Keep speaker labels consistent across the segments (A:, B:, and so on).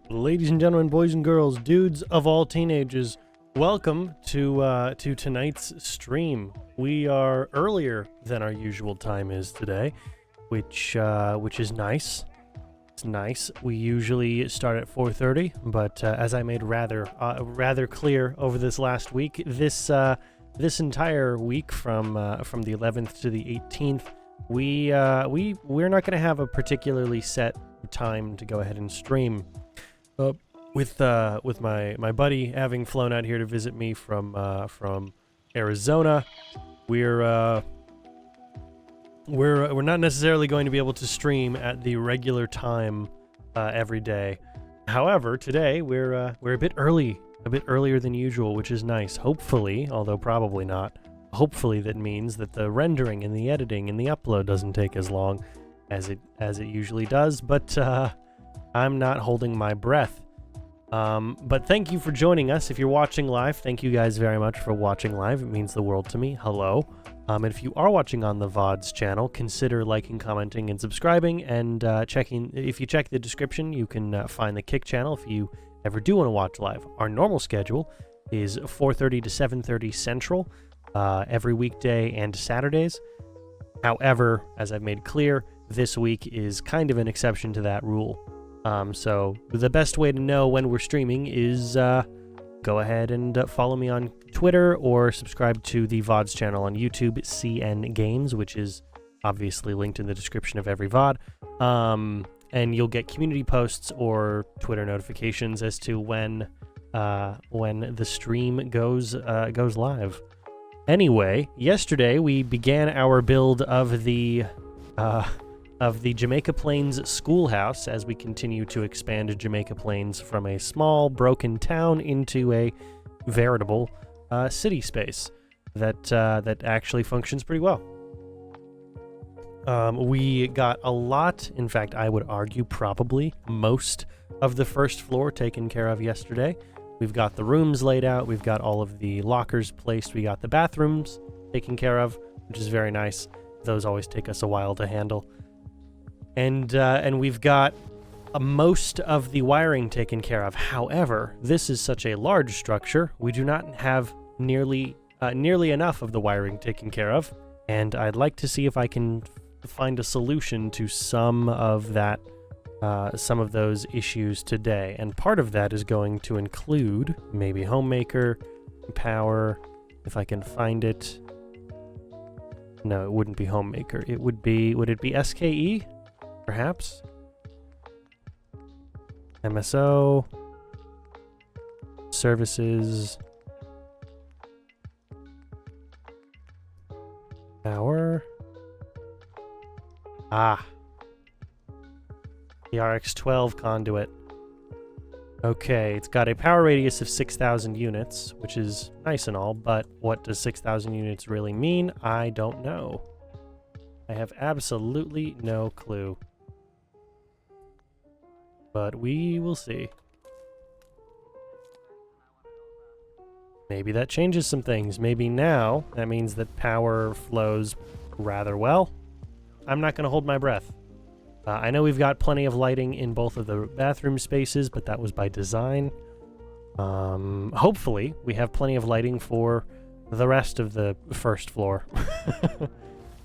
A: Ladies and gentlemen, boys and girls, dudes of all teenagers, welcome to tonight's stream. We are earlier than our usual time is today, which is nice. It's nice. We usually start at 4:30, but as I made rather clear over this last week, this entire week from the 11th to the 18th, we're not going to have a particularly set time to go ahead and stream. With my buddy having flown out here to visit me from Arizona, we're not necessarily going to be able to stream at the regular time every day. However, today we're a bit earlier than usual, which is nice. Hopefully, although probably not. Hopefully that means that the rendering and the editing and the upload doesn't take as long as it usually does. But I'm not holding my breath. But thank you for joining us. If you're watching live, thank you guys very much for watching live. It means the world to me. Hello. And if you are watching on the VODs channel, consider liking, commenting, and subscribing, and checking. If you check the description, you can find the Kick channel if you ever do want to watch live. Our normal schedule is 4:30 to 7:30 Central every weekday and Saturdays. However, as I've made clear, this week is kind of an exception to that rule. So the best way to know when we're streaming is go ahead and follow me on Twitter or subscribe to the VODs channel on YouTube, CN Games, which is obviously linked in the description of every VOD. And you'll get community posts or Twitter notifications as to when the stream goes live. Anyway, yesterday we began our build of the Jamaica Plains Schoolhouse as we continue to expand Jamaica Plains from a small, broken town into a veritable city space that actually functions pretty well. We got a lot, in fact, I would argue probably most of the first floor taken care of yesterday. We've got the rooms laid out, we've got all of the lockers placed, we got the bathrooms taken care of, which is very nice. Those always take us a while to handle. And we've got most of the wiring taken care of. However, this is such a large structure, we do not have nearly enough of the wiring taken care of, and I'd like to see if I can find a solution to some of those issues today. And part of that is going to include maybe Homemaker, power, if I can find it. No, it wouldn't be Homemaker. Would it be SKE? Perhaps? MSO. Services. Power. The RX-12 conduit. Okay, it's got a power radius of 6,000 units, which is nice and all, but what does 6,000 units really mean? I don't know. I have absolutely no clue. But we will see. Maybe that changes some things. Maybe now that means that power flows rather well. I'm not going to hold my breath. I know we've got plenty of lighting in both of the bathroom spaces, but that was by design. Hopefully, we have plenty of lighting for the rest of the first floor.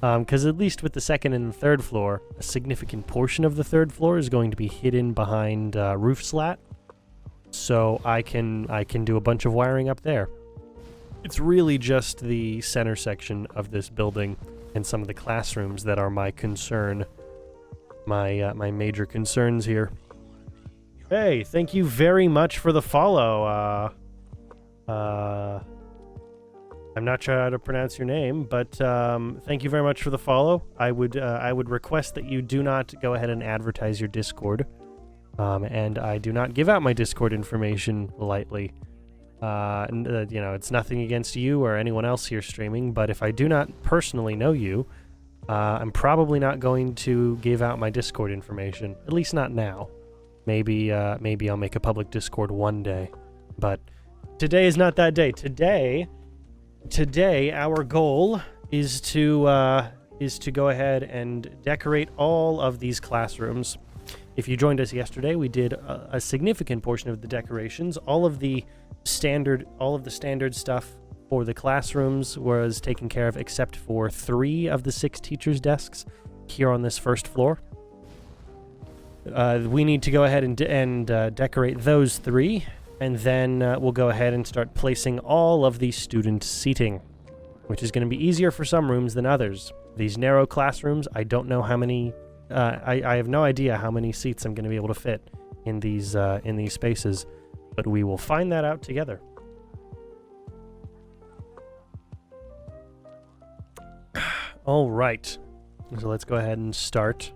A: Because at least with the second and the third floor, a significant portion of the third floor is going to be hidden behind roof slat. So I can do a bunch of wiring up there. It's really just the center section of this building and some of the classrooms that are my concern. My major concerns here. Hey, thank you very much for the follow. I'm not sure how to pronounce your name, but thank you very much for the follow. I would request that you do not go ahead and advertise your Discord, and I do not give out my Discord information lightly. It's nothing against you or anyone else here streaming, but if I do not personally know you, I'm probably not going to give out my Discord information, at least not now. Maybe I'll make a public Discord one day, but today is not that day. Today, our goal is to go ahead and decorate all of these classrooms. if you joined us yesterday, we did a significant portion of the decorations. All of the standard stuff for the classrooms was taken care of, except for 3 of the 6 teachers' desks here on this first floor. We need to go ahead and decorate those 3, and then we'll go ahead and start placing all of the student seating, which is going to be easier for some rooms than others. These narrow classrooms, I don't know how many. I have no idea how many seats I'm going to be able to fit in these spaces, but we will find that out together. All right, so let's go ahead and start.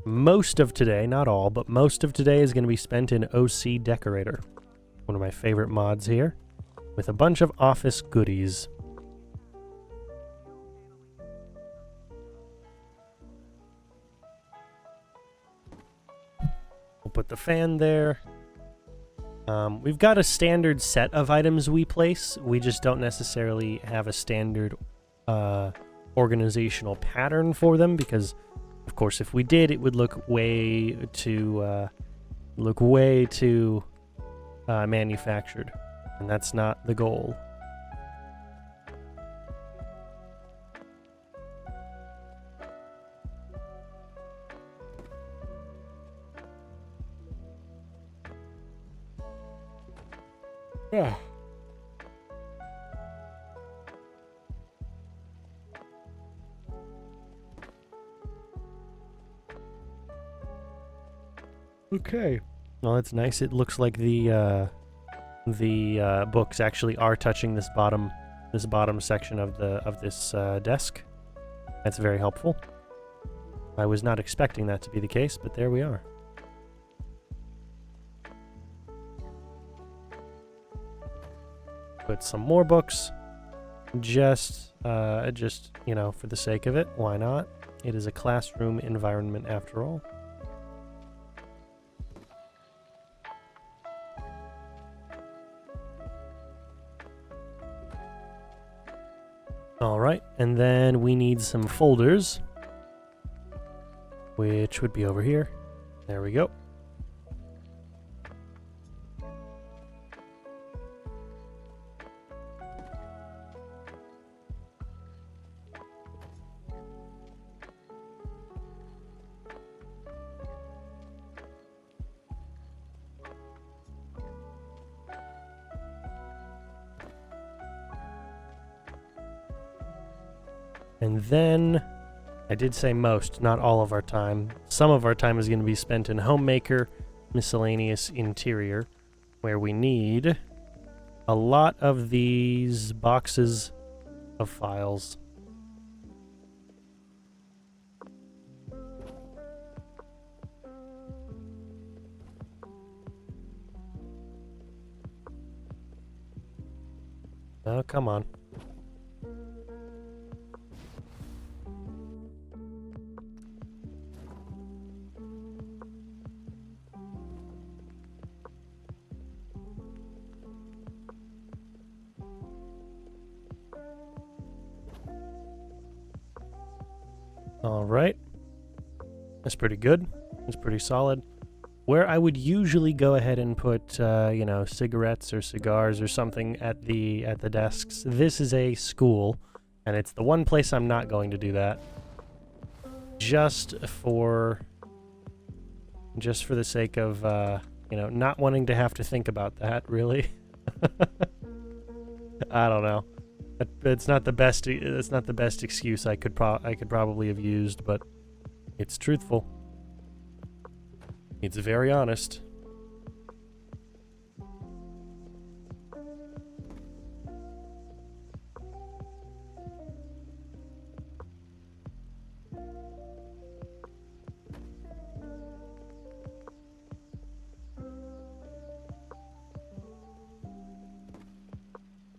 A: Most of today, not all, but most of today is going to be spent in OC Decorator, one of my favorite mods here, with a bunch of office goodies. We'll put the fan there. We've got a standard set of items we place. We just don't necessarily have a standard organizational pattern for them because, of course, if we did, it would look way too manufactured, and that's not the goal. Yeah. Okay. Well, that's nice. It looks like the books actually are touching this bottom section of this desk. That's very helpful. I was not expecting that to be the case, but there we are. Put some more books, just you know, for the sake of it. Why not? It is a classroom environment after all. All right, and then we need some folders, which would be over here. There we go. And then, I did say most, not all of our time. Some of our time is going to be spent in Homemaker, miscellaneous interior, where we need a lot of these boxes of files. Oh, come on. All right. That's pretty good. That's pretty solid. Where I would usually go ahead and put, you know, cigarettes or cigars or something at the desks. This is a school, and it's the one place I'm not going to do that. Just for the sake of, you know, not wanting to have to think about that, really. I don't know. It's not the best. It's not the best excuse I could probably have used, but it's truthful. It's very honest.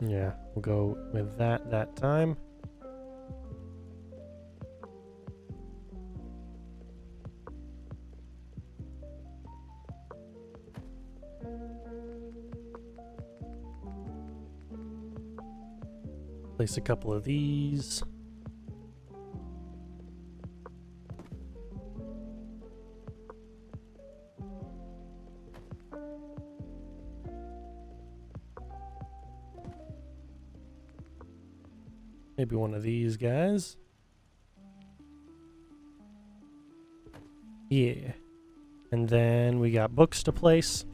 A: Yeah, we'll go with that time. Place a couple of these. Maybe one of these guys. Yeah. And then we got books to place.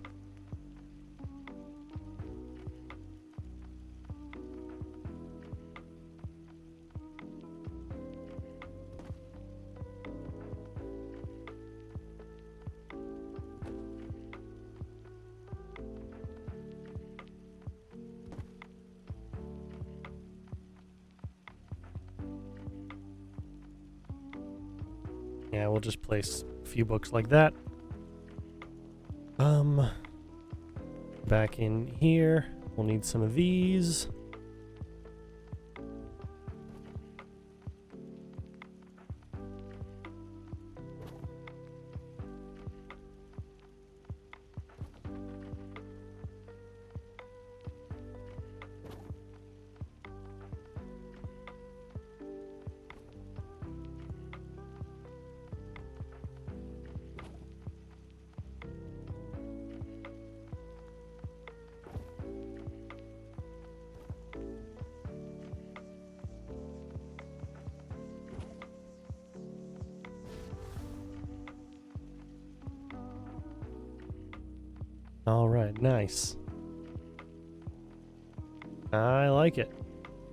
A: Yeah, we'll just place a few books like that. Back in here, we'll need some of these. All right, nice. I like it.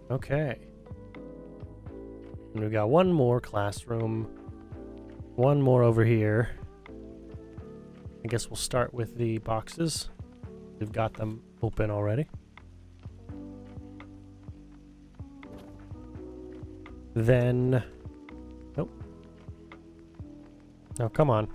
A: Okay. And we got one more classroom. One more over here. I guess we'll start with the boxes. We've got them open already. Then... Nope. Oh, come on.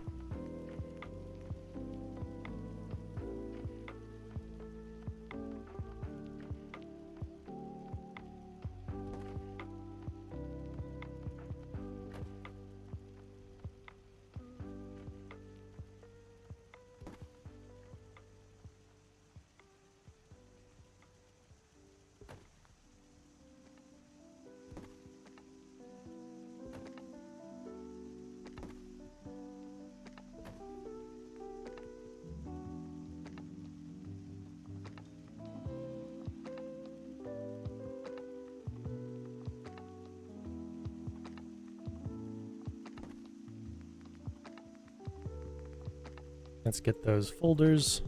A: Let's get those folders.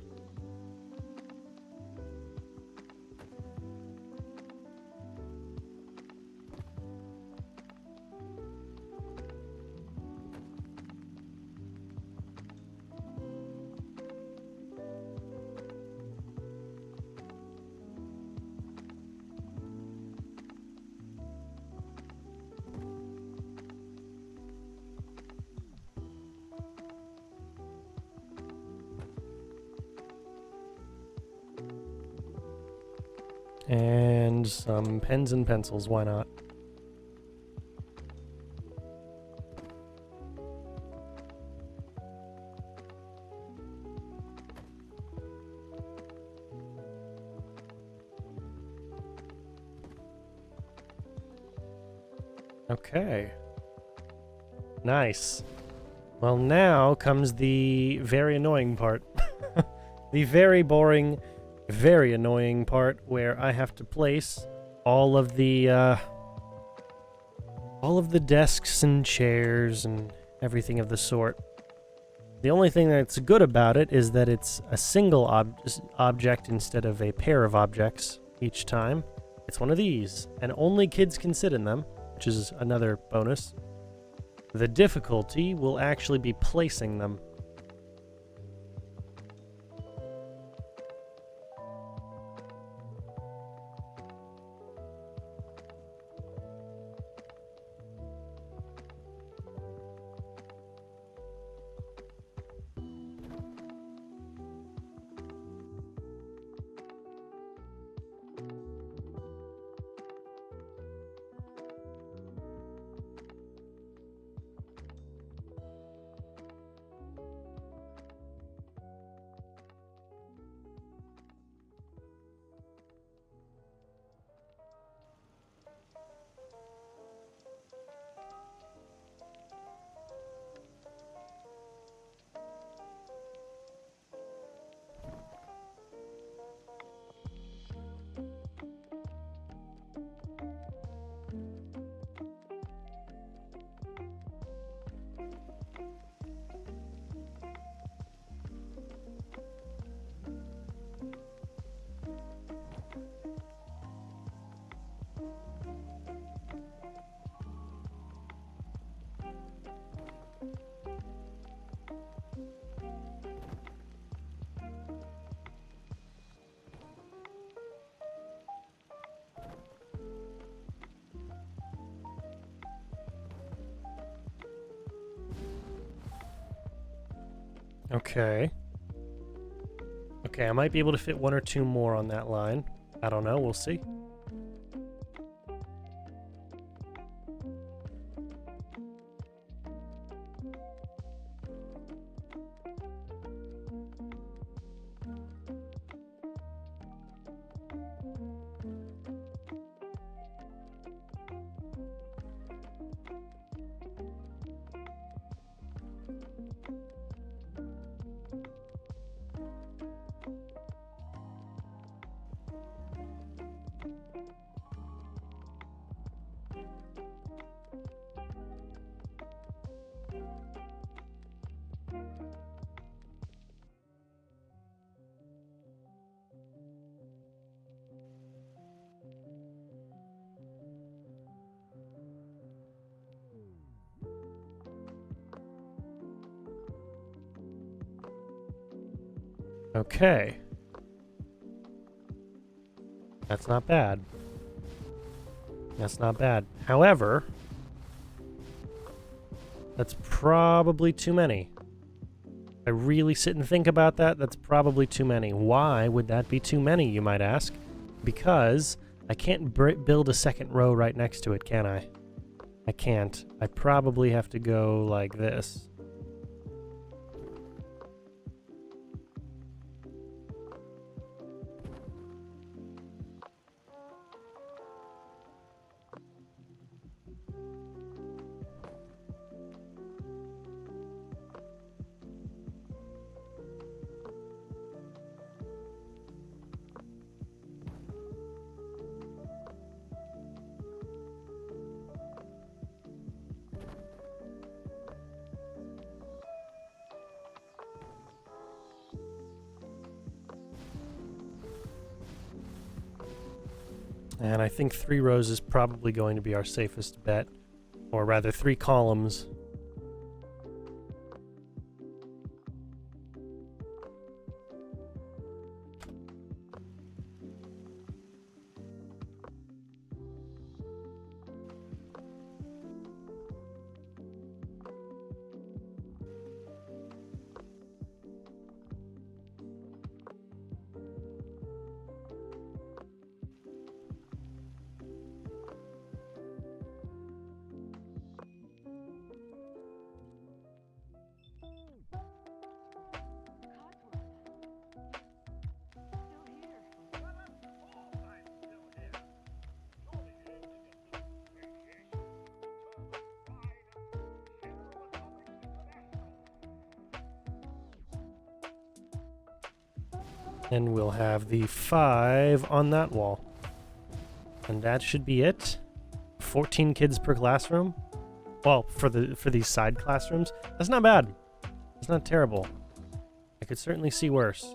A: And some pens and pencils, why not? Okay. Nice. Well, now comes the very annoying part. The very boring, very annoying part where I have to place all of the desks and chairs and everything of the sort. The only thing that's good about it is that it's a single object instead of a pair of objects each time. It's one of these, and only kids can sit in them, which is another bonus. The difficulty will actually be placing them. Okay. Okay, I might be able to fit 1 or 2 more on that line. I don't know, we'll see. Okay. That's not bad. That's not bad. However, that's probably too many. I really sit and think about that, that's probably too many. Why would that be too many, you might ask? Because I can't build a second row right next to it, can I? I can't. I probably have to go like this. And I think 3 rows is probably going to be our safest bet. Or rather, 3 columns. And we'll have the 5 on that wall. And that should be it. 14 kids per classroom. Well, for these side classrooms, that's not bad. It's not terrible. I could certainly see worse.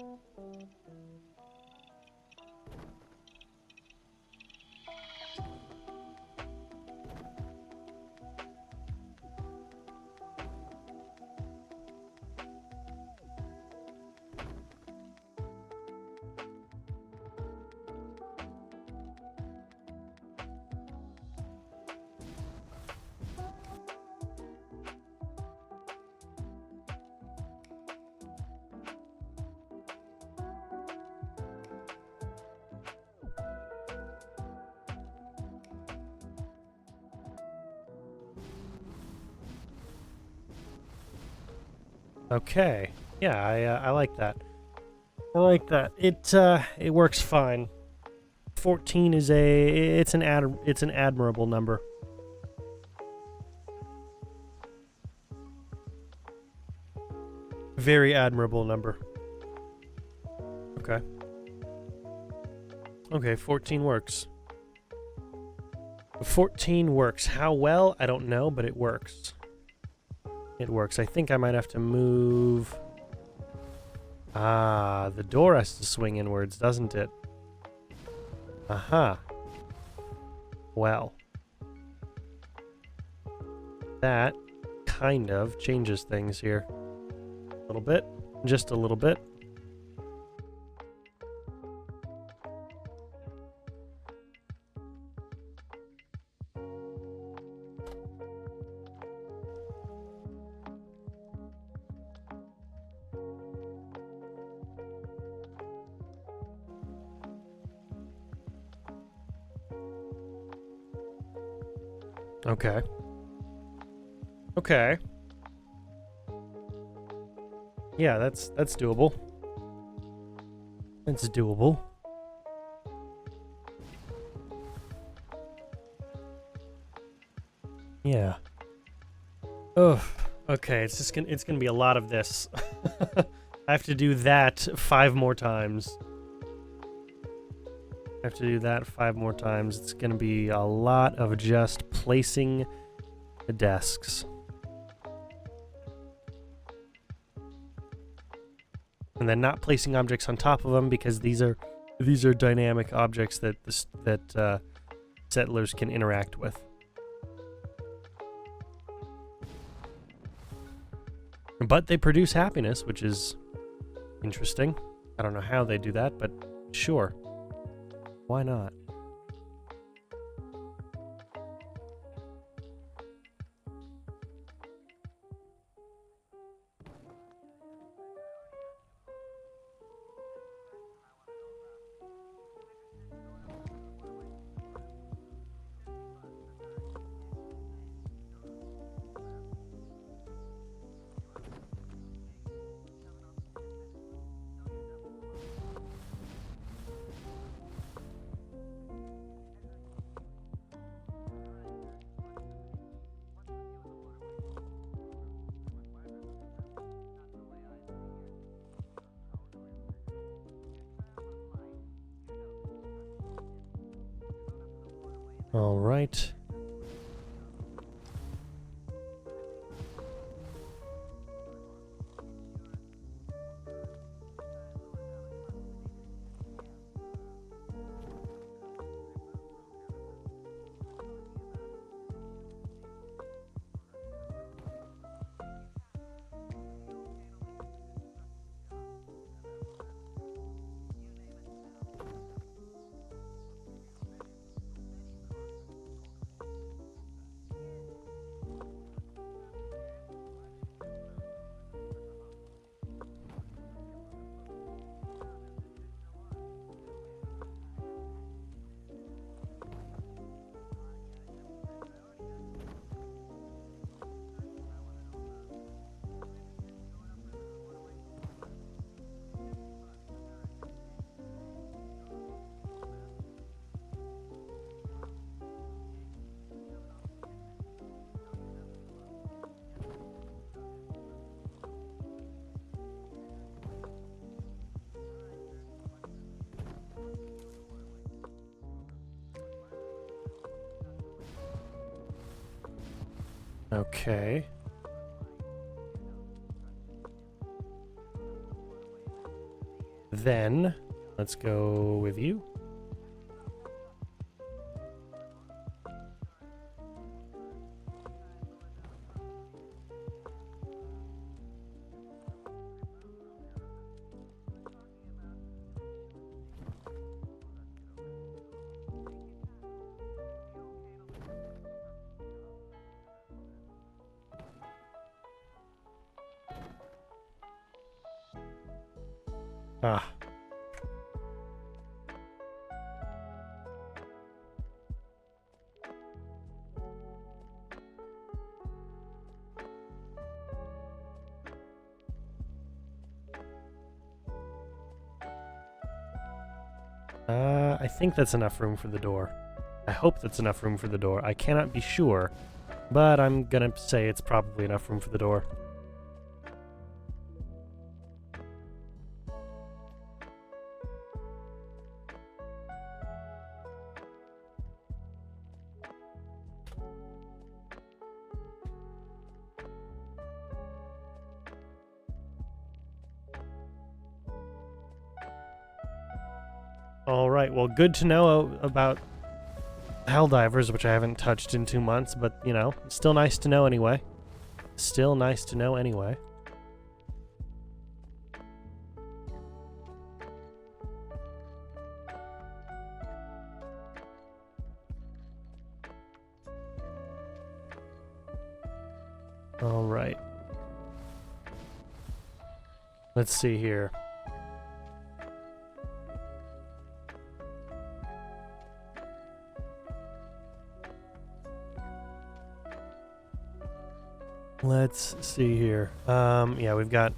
A: Okay. Yeah, I like that. I like that. It works fine. 14 is it's an admirable number. Very admirable number. Okay. Okay, 14 works. 14 works. How well? I don't know, but it works. It works. I think I might have to move... Ah, the door has to swing inwards, doesn't it? Aha. Well. That kind of changes things here. A little bit. Just a little bit. Okay. Okay. Yeah, that's doable. That's doable. Yeah. Ugh. Okay, it's gonna be a lot of this. I have to do that 5 more times. I have to do that 5 more times. It's gonna be a lot of just placing the desks. And then not placing objects on top of them because these are dynamic objects that settlers can interact with. But they produce happiness, which is interesting. I don't know how they do that, but sure. Why not? All right. Okay. Then, let's go with you. Ah. I think that's enough room for the door. I hope that's enough room for the door. I cannot be sure, but I'm gonna say it's probably enough room for the door. Alright, well, good to know about Helldivers, which I haven't touched in 2 months, but, you know, still nice to know anyway. Still nice to know anyway. Alright. Let's see here. Let's see here. Yeah, we've got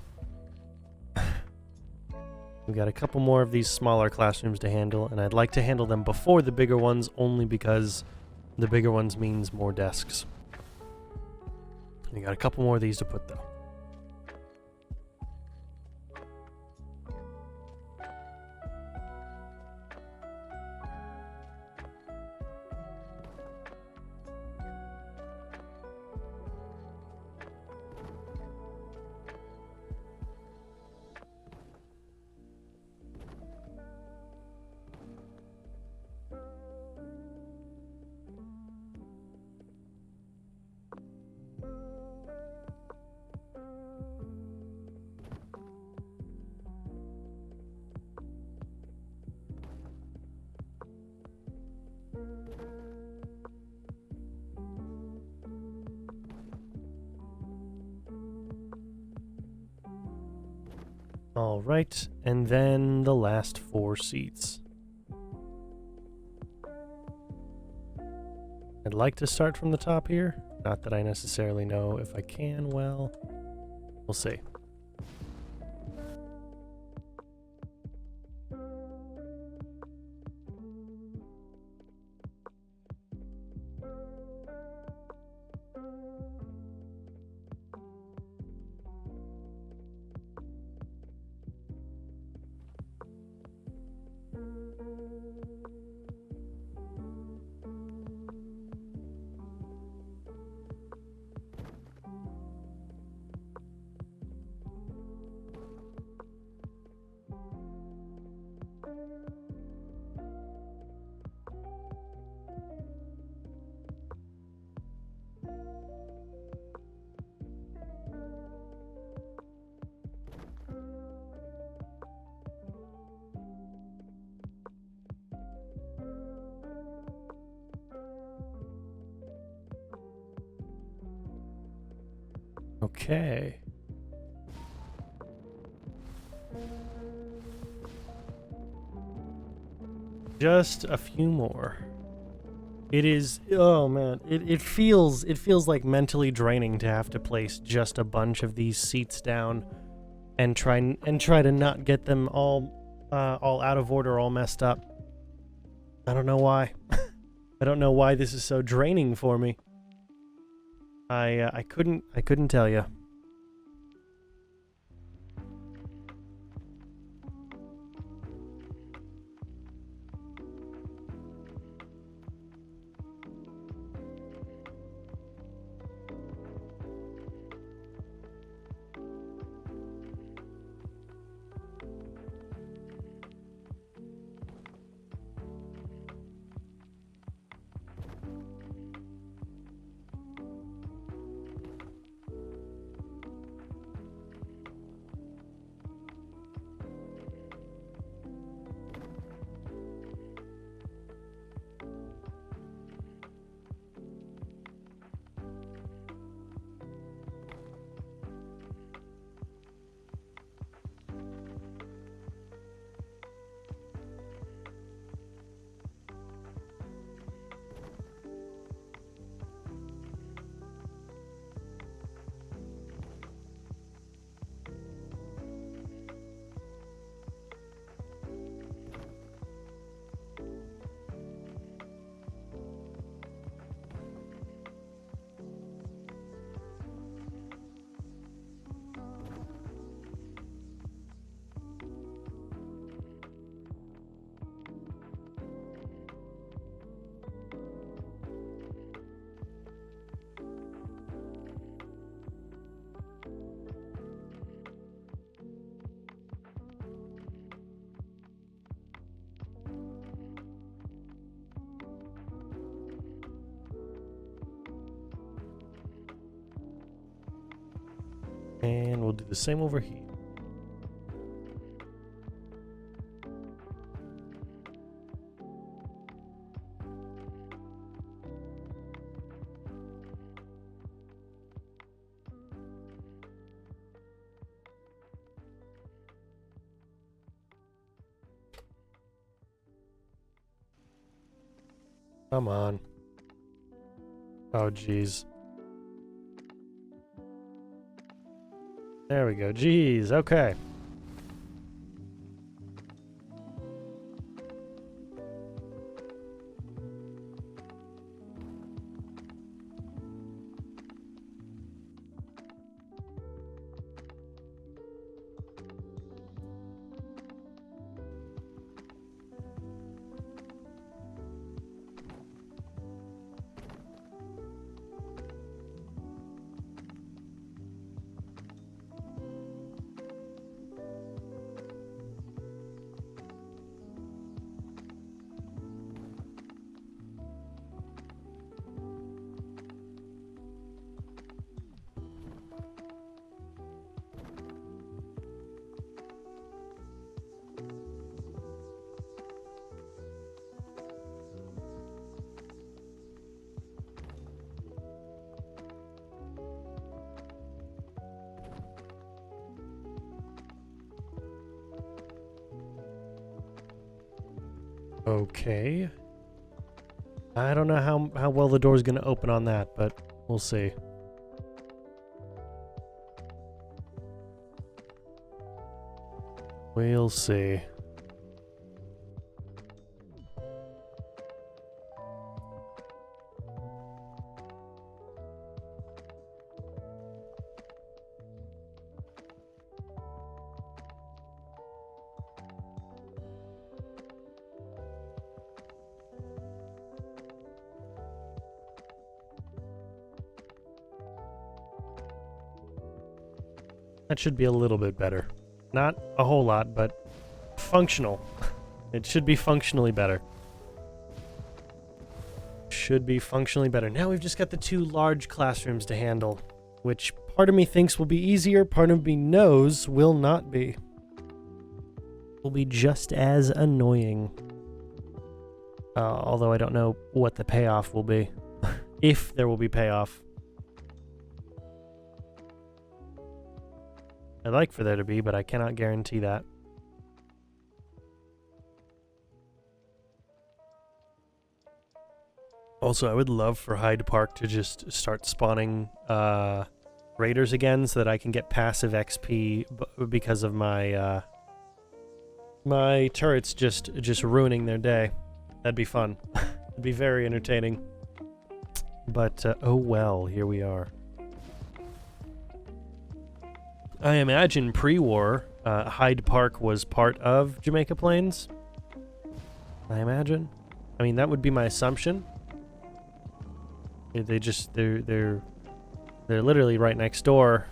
A: a couple more of these smaller classrooms to handle, and I'd like to handle them before the bigger ones, only because the bigger ones means more desks. We got a couple more of these to put, though. All right, and then the last 4 seats. I'd like to start from the top here. Not that I necessarily know if I can well. We'll see. Okay. Just a few more. It is, oh man, it feels like mentally draining to have to place just a bunch of these seats down and try to not get them all out of order, all messed up. I don't know why. I don't know why this is so draining for me. I couldn't tell you. And we'll do the same over here. Come on. Oh, geez. There we go. Jeez, okay. Okay. I don't know how well the door's gonna open on that, but we'll see. We'll see. That should be a little bit better. Not a whole lot, but functional. It should be functionally better. Should be functionally better. Now we've just got the two large classrooms to handle, which part of me thinks will be easier, part of me knows will not be. Will be just as annoying. Although I don't know what the payoff will be. If there will be payoff. I'd like for there to be, but I cannot guarantee that. Also, I would love for Hyde Park to just start spawning raiders again so that I can get passive XP because of my my turrets just ruining their day. That'd be fun. It'd be very entertaining. But oh well, here we are. I imagine pre-war, Hyde Park was part of Jamaica Plains. I imagine. I mean, that would be my assumption. They're literally right next door.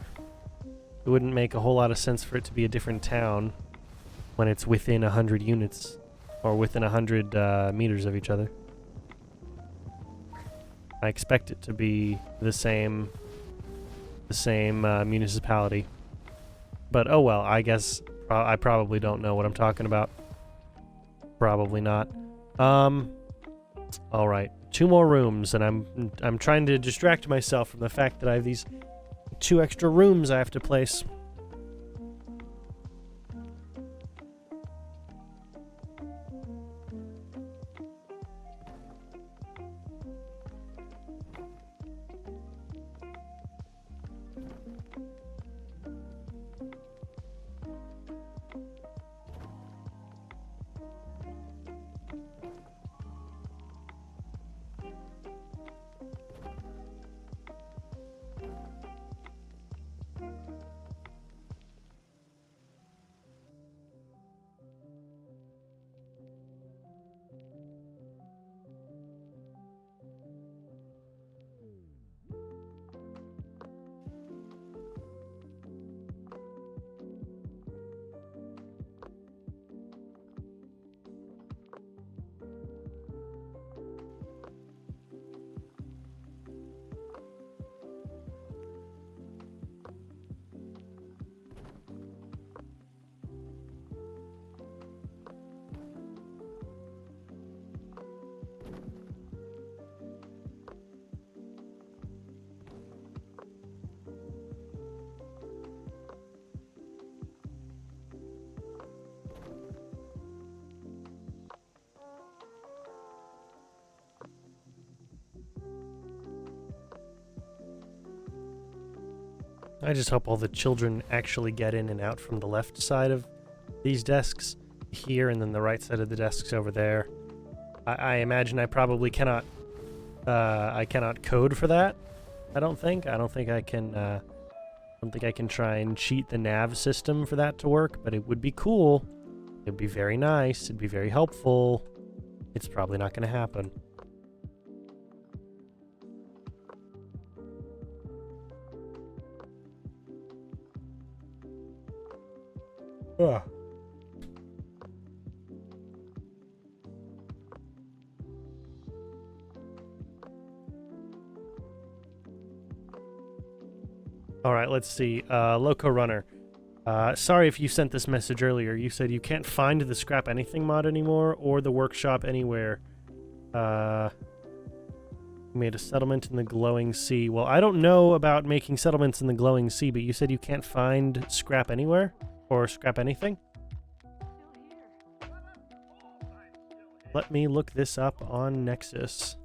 A: It wouldn't make a whole lot of sense for it to be a different town when it's within 100 units or within 100 meters of each other. I expect it to be the same municipality. But oh well, I guess I probably don't know what I'm talking about. Probably not. All right, 2 more rooms, and I'm trying to distract myself from the fact that I have these 2 extra rooms I have to place. I just hope all the children actually get in and out from the left side of these desks here, and then the right side of the desks over there. I imagine I probably cannot I cannot code for that. I don't think I can try and cheat the nav system for that to work, but it would be cool. It'd be very nice, it'd be very helpful. It's probably not going to happen. Ugh. All right, let's see. Loco Runner. Sorry if you sent this message earlier. You said you can't find the Scrap Anything mod anymore or the workshop anywhere. You made a settlement in the Glowing Sea. Well, I don't know about making settlements in the Glowing Sea, but you said you can't find scrap anywhere? Or scrap anything? Let me look this up on Nexus.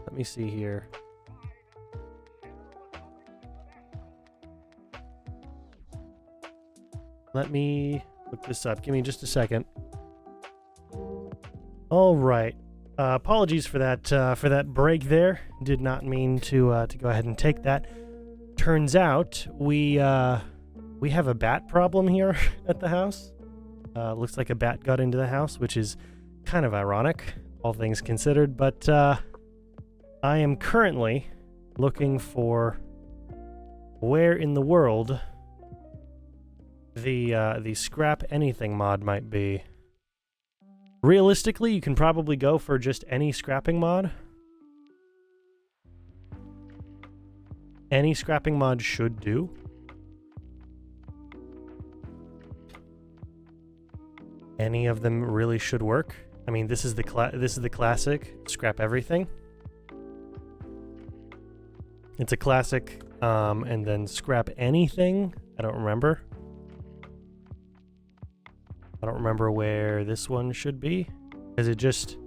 A: Let me see here. Let me look this up. Give me just a second. All right. Apologies for that break there. Did not mean to go ahead and take that. Turns out we have a bat problem here at the house. Looks like a bat got into the house, which is kind of ironic, all things considered. But I am currently looking for where in the world the Scrap Anything mod might be. Realistically, you can probably go for just any scrapping mod. Any scrapping mod should do. Any of them really should work. I mean, this is the classic scrap everything. It's a classic, and then Scrap Anything. I don't remember. I don't remember where this one should be, because it just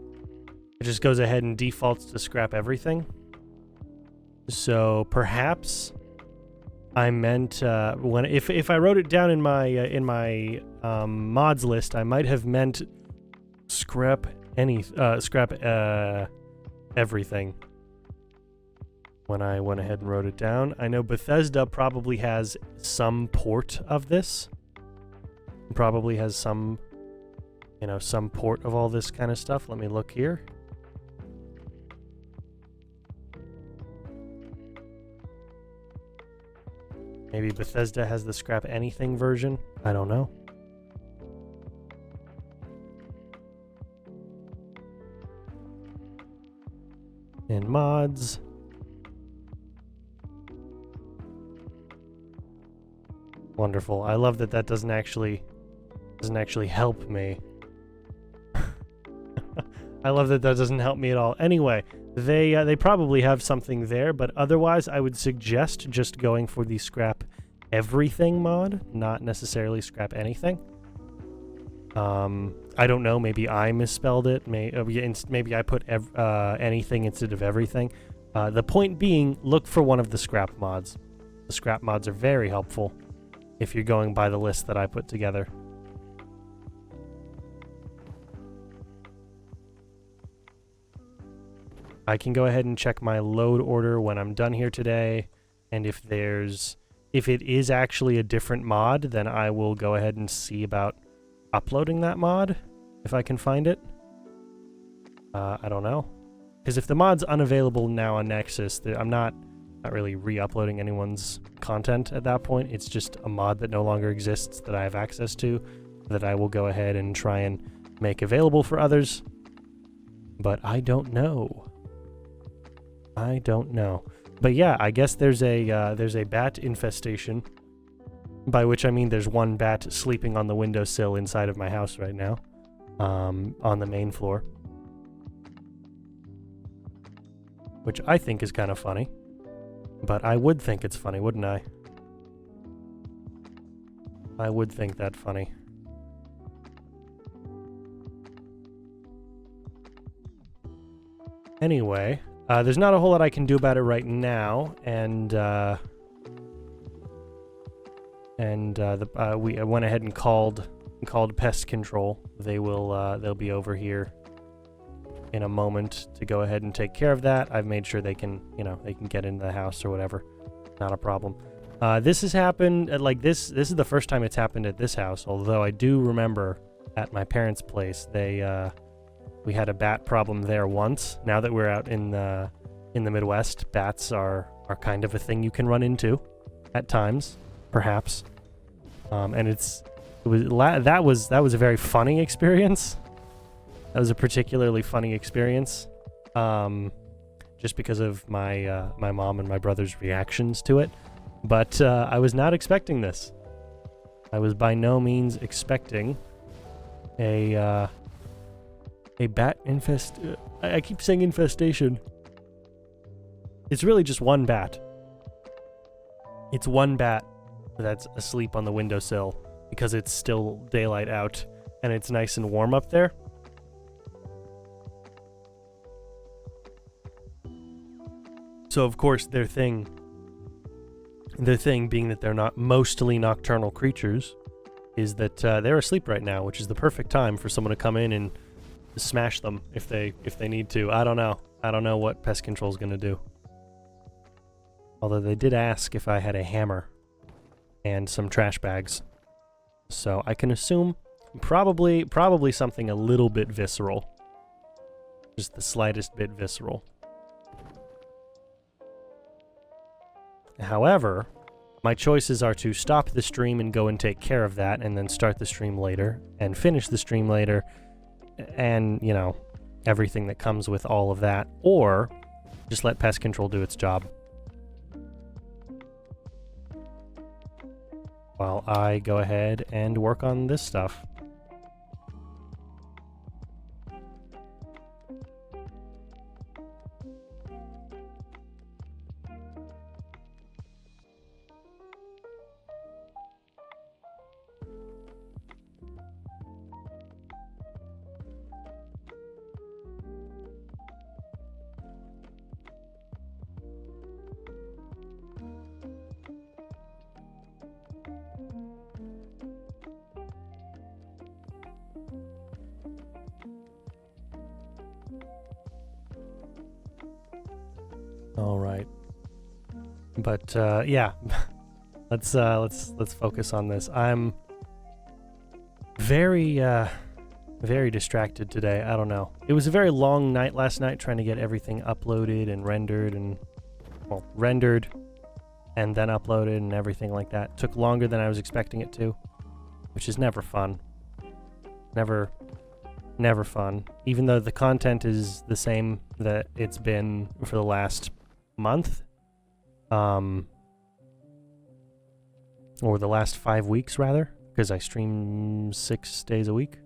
A: goes ahead and defaults to Scrap Everything. So perhaps I meant if I wrote it down in my mods list, I might have meant scrap everything when I went ahead and wrote it down. I know Bethesda probably has some port of this. Probably has some port of all this kind of stuff. Let me look here. Maybe Bethesda has the Scrap Anything version. I don't know. And mods. Wonderful. I love that doesn't actually help me. I love that doesn't help me at all. Anyway, they probably have something there, but otherwise I would suggest just going for the Scrap Everything mod, not necessarily Scrap Anything. I don't know, maybe I misspelled it. Maybe I put anything instead of everything. The point being, look for one of the scrap mods. The scrap mods are very helpful if you're going by the list that I put together. I can go ahead and check my load order when I'm done here today, and if it is actually a different mod, then I will go ahead and see about uploading that mod if I can find it. I don't know, because if the mod's unavailable now on Nexus, I'm not really re-uploading anyone's content at that point. It's just a mod that no longer exists that I have access to, that I will go ahead and try and make available for others. But I don't know. But yeah, I guess there's a bat infestation, by which I mean there's one bat sleeping on the windowsill inside of my house right now, on the main floor, which I think is kind of funny. But I would think it's funny, wouldn't I? I would think that funny. Anyway, there's not a whole lot I can do about it right now, and and we went ahead and called pest control. They'll be over here in a moment to go ahead and take care of that. I've made sure they can get into the house or whatever. Not a problem. This has happened at this is the first time it's happened at this house, although I do remember at my parents' place we had a bat problem there once. Now that we're out in the Midwest, bats are kind of a thing you can run into at times, perhaps. And that was a very funny experience. That was a particularly funny experience, just because of my mom and my brother's reactions to it. But I was not expecting this. I was by no means expecting a bat I keep saying infestation. It's really just one bat. It's one bat that's asleep on the windowsill because it's still daylight out and it's nice and warm up there. So of course their thing being that they're not mostly nocturnal creatures is that they're asleep right now, which is the perfect time for someone to come in and smash them if they need to. I don't know what pest control is going to do. Although they did ask if I had a hammer and some trash bags. So I can assume probably something a little bit visceral. Just the slightest bit visceral. However, my choices are to stop the stream and go and take care of that, and then start the stream later, and finish the stream later, and, everything that comes with all of that, or just let pest control do its job. While I go ahead and work on this stuff. All right, but yeah, let's focus on this. I'm very distracted today. I don't know. It was a very long night last night trying to get everything uploaded and rendered and rendered and then uploaded and everything like that. It took longer than I was expecting it to, which is never fun. Never fun. Even though the content is the same that it's been for the last month, or the last 5 weeks rather, because I stream 6 days a week.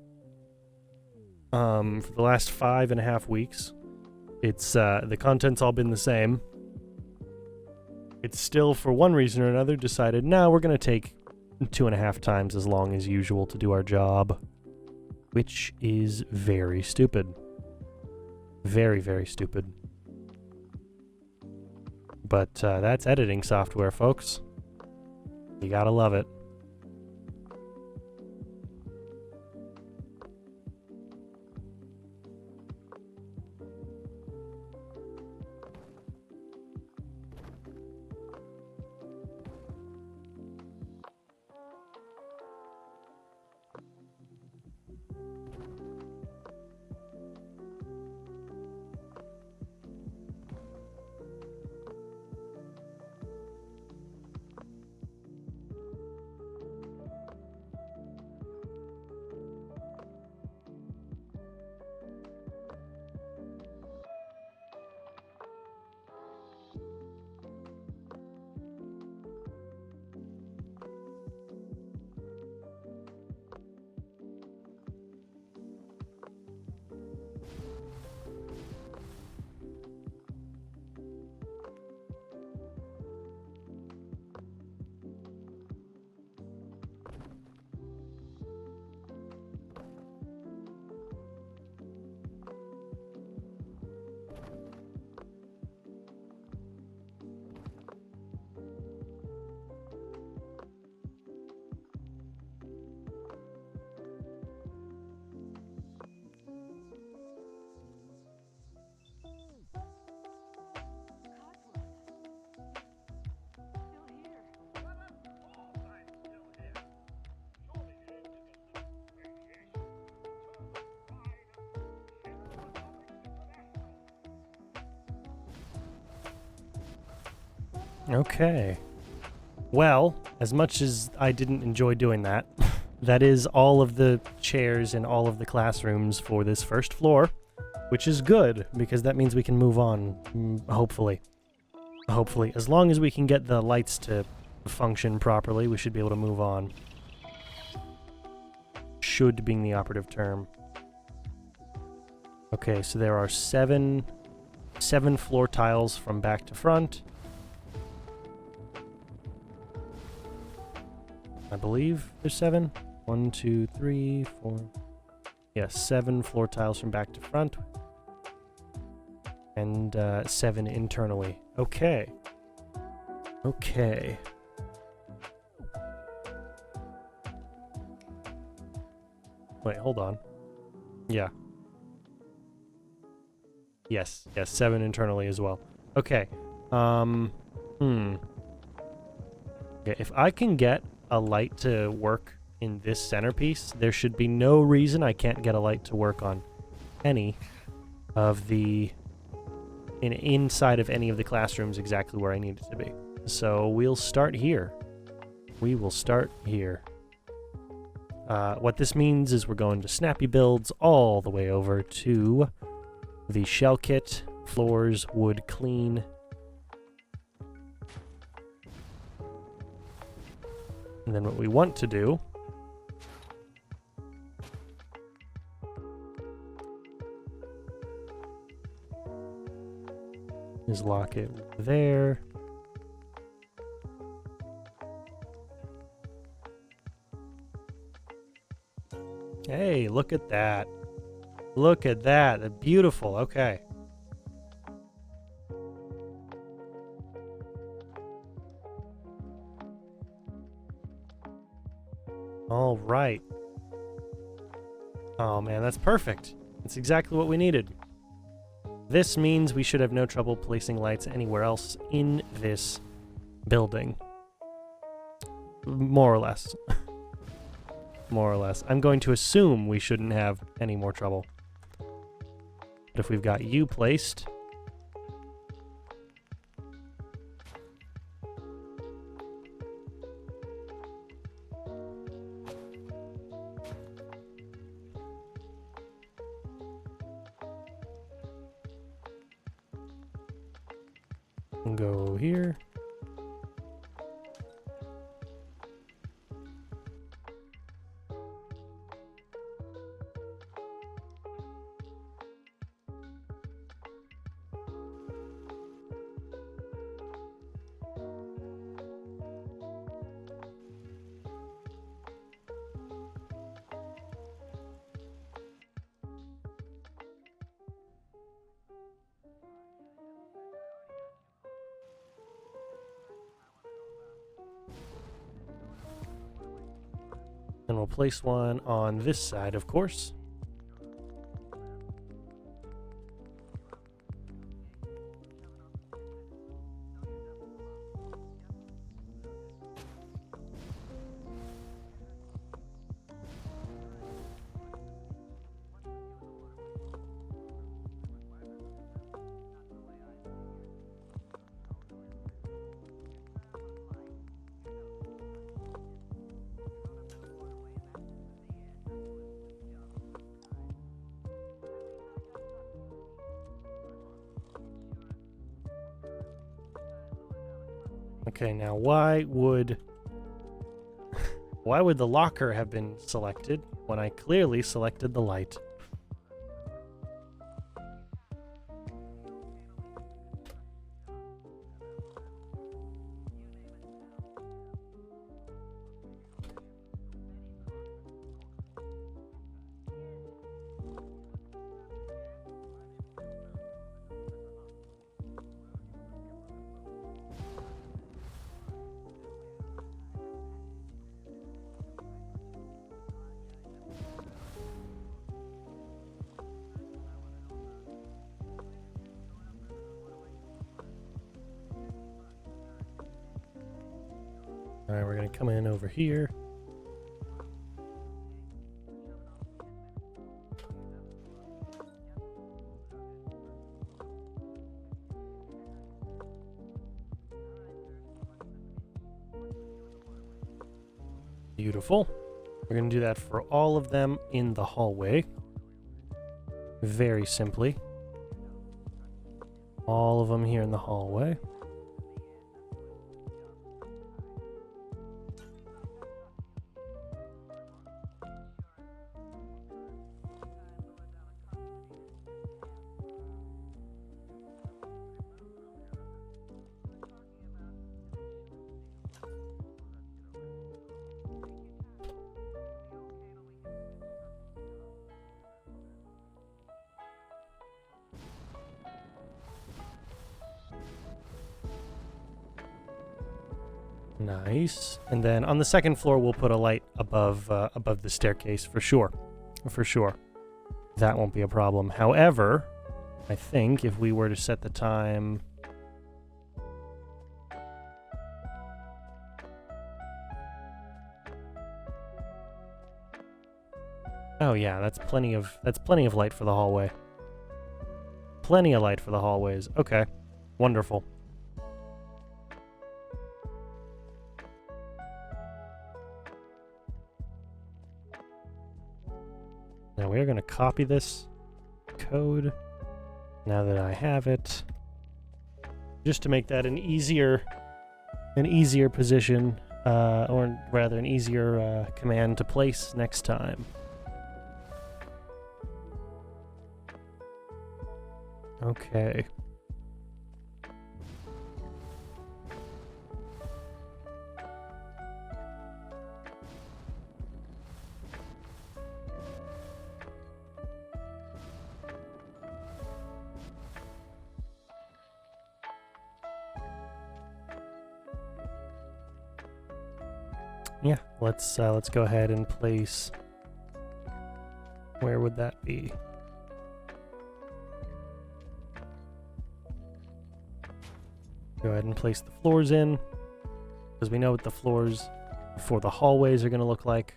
A: For the last 5.5 weeks, it's the content's all been the same. It's still, for one reason or another, decided, no, we're gonna take 2.5 times as long as usual to do our job, which is very stupid. Very, very stupid. But that's editing software, folks. You gotta love it. Okay. Well, as much as I didn't enjoy doing that, that is all of the chairs in all of the classrooms for this first floor, which is good, because that means we can move on, hopefully. Hopefully. As long as we can get the lights to function properly, we should be able to move on. Should being the operative term. Okay, so there are seven floor tiles from back to front. I believe there's 7. 1, 2, 3, 4. Yeah, 7 floor tiles from back to front. And 7 internally. Okay. Okay. Wait, hold on. Yeah. Yes, 7 internally as well. Okay. Okay, if I can get a light to work in this centerpiece, there should be no reason I can't get a light to work on any of the inside of any of the classrooms exactly where I need it to be. So we'll start here. We will start here. What this means is we're going to Snappy builds all the way over to the shell kit, floors, wood clean. And then what we want to do is lock it there. Hey, look at that. Look at that. Beautiful. Okay. All right. Oh man, that's perfect. That's exactly what we needed. This means we should have no trouble placing lights anywhere else in this building. More or less. More or less. I'm going to assume we shouldn't have any more trouble. But if we've got you placed... go here. And we'll place one on this side, of course. Okay, now why would the locker have been selected when I clearly selected the light? Alright, we're going to come in over here. Beautiful. We're going to do that for all of them in the hallway. Very simply. All of them here in the hallway. Nice. And then on the second floor, we'll put a light above the staircase for sure. For sure. That won't be a problem. However, I think if we were to set the time... Oh yeah, that's plenty of light for the hallway. Plenty of light for the hallways. Okay. Wonderful. Now we are going to copy this code now that I have it, just to make that an easier position, or rather an easier command to place next time. Okay. Yeah, let's go ahead and place. Where would that be? Go ahead and place the floors in, because we know what the floors for the hallways are going to look like.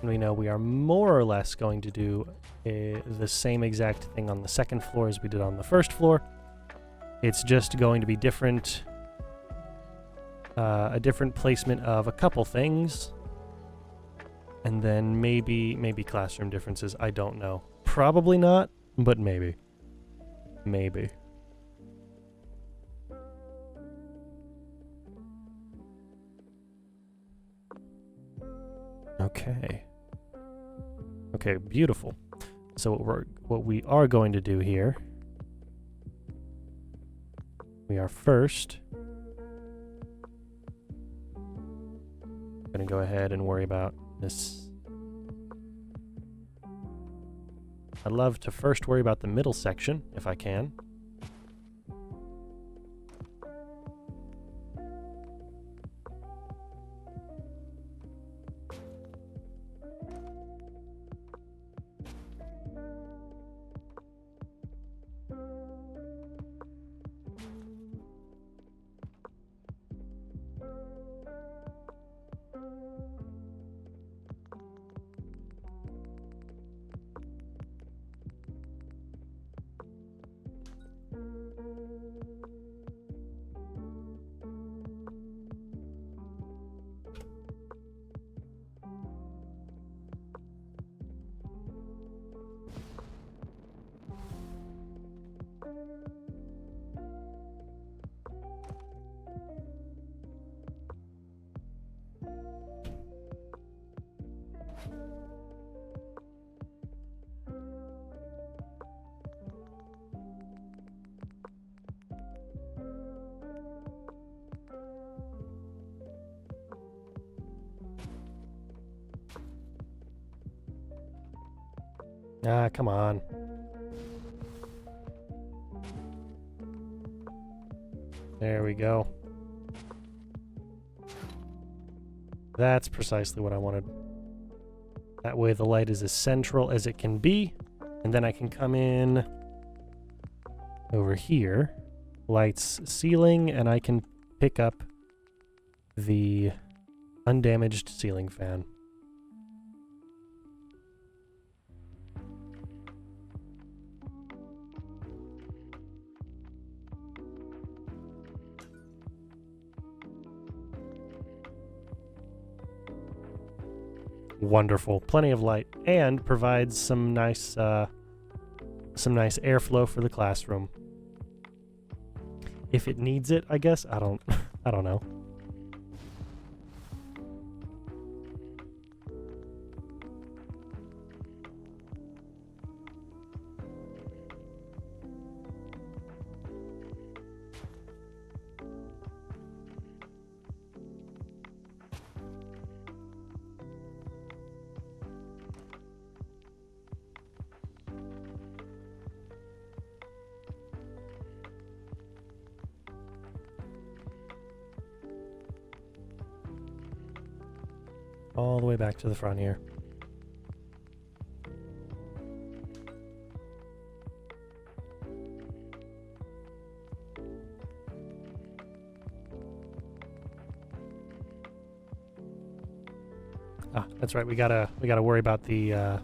A: And we know we are more or less going to do the same exact thing on the second floor as we did on the first floor. It's just going to be different, a different placement of a couple things, and then maybe classroom differences. I don't know. Probably not, but maybe. Maybe. Okay. Okay, beautiful. So what we are going to do here, we are first going to go ahead and worry about this. I'd love to first worry about the middle section, if I can. Ah, come on. There we go. That's precisely what I wanted. That way the light is as central as it can be, and then I can come in over here, lights ceiling, and I can pick up the undamaged ceiling fan. wonderful. Plenty of light, and provides some nice airflow for the classroom. If it needs it, I guess. I don't know. All the way back to the front here. Ah, that's right. We gotta worry about the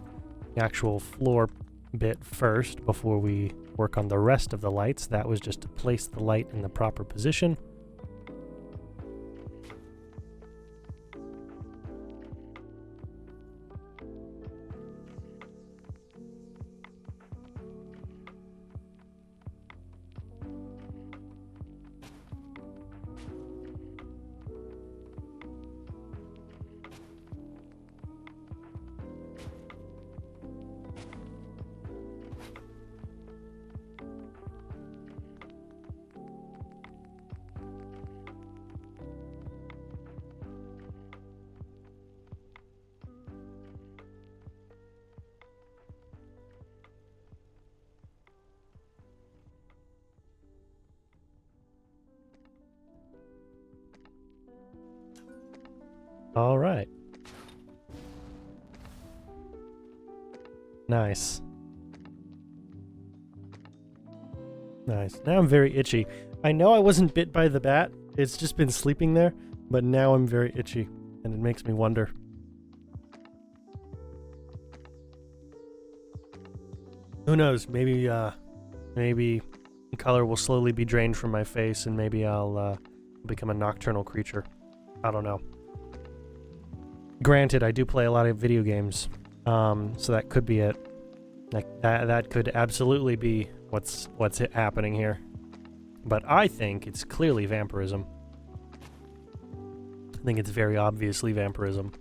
A: actual floor bit first before we work on the rest of the lights. That was just to place the light in the proper position. All right. Nice. Nice. Now I'm very itchy. I know I wasn't bit by the bat. It's just been sleeping there, but now I'm very itchy, and it makes me wonder. Who knows? Maybe color will slowly be drained from my face, and maybe I'll become a nocturnal creature. I don't know. Granted, I do play a lot of video games, so that could be it. Like that could absolutely be what's happening here. But I think it's clearly vampirism. I think it's very obviously vampirism.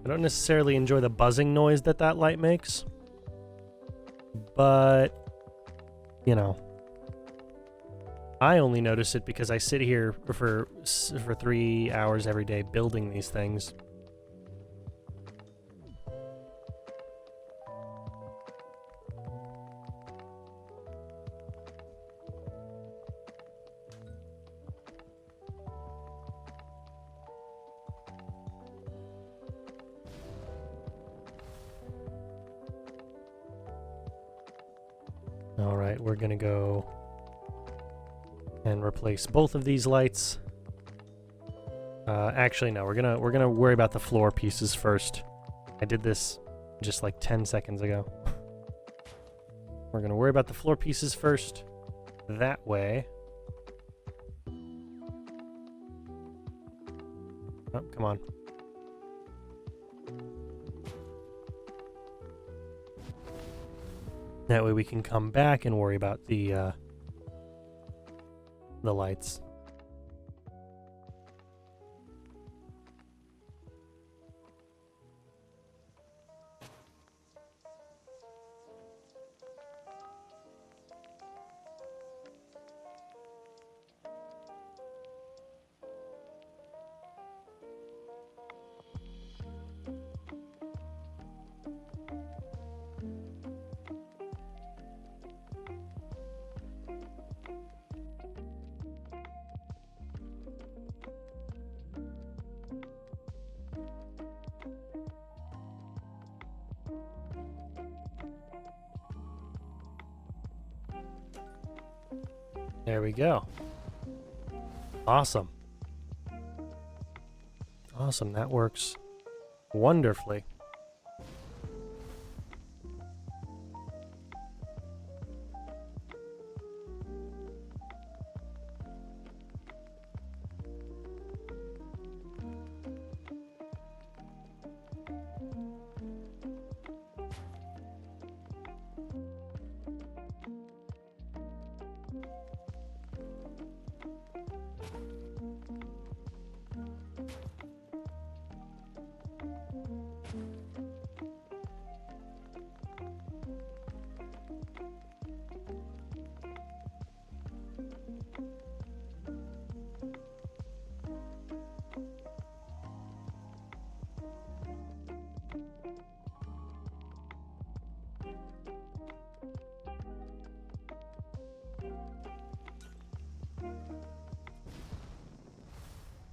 A: I don't necessarily enjoy the buzzing noise that light makes, but, you know, I only notice it because I sit here for 3 hours every day building these things. All right, we're gonna go and replace both of these lights. Actually, no, we're gonna worry about the floor pieces first. I did this just like 10 seconds ago. We're gonna worry about the floor pieces first. That way. Oh, come on. That way we can come back and worry about the lights. There we go. Awesome. Awesome, that works wonderfully.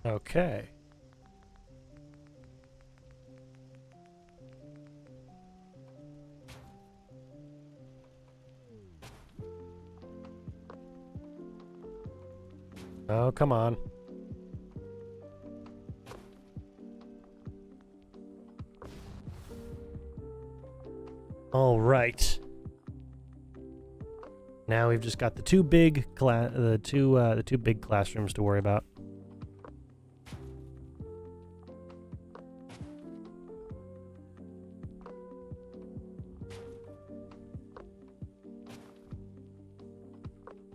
A: Okay. Oh, come on. All right. Now we've just got the two big big classrooms to worry about.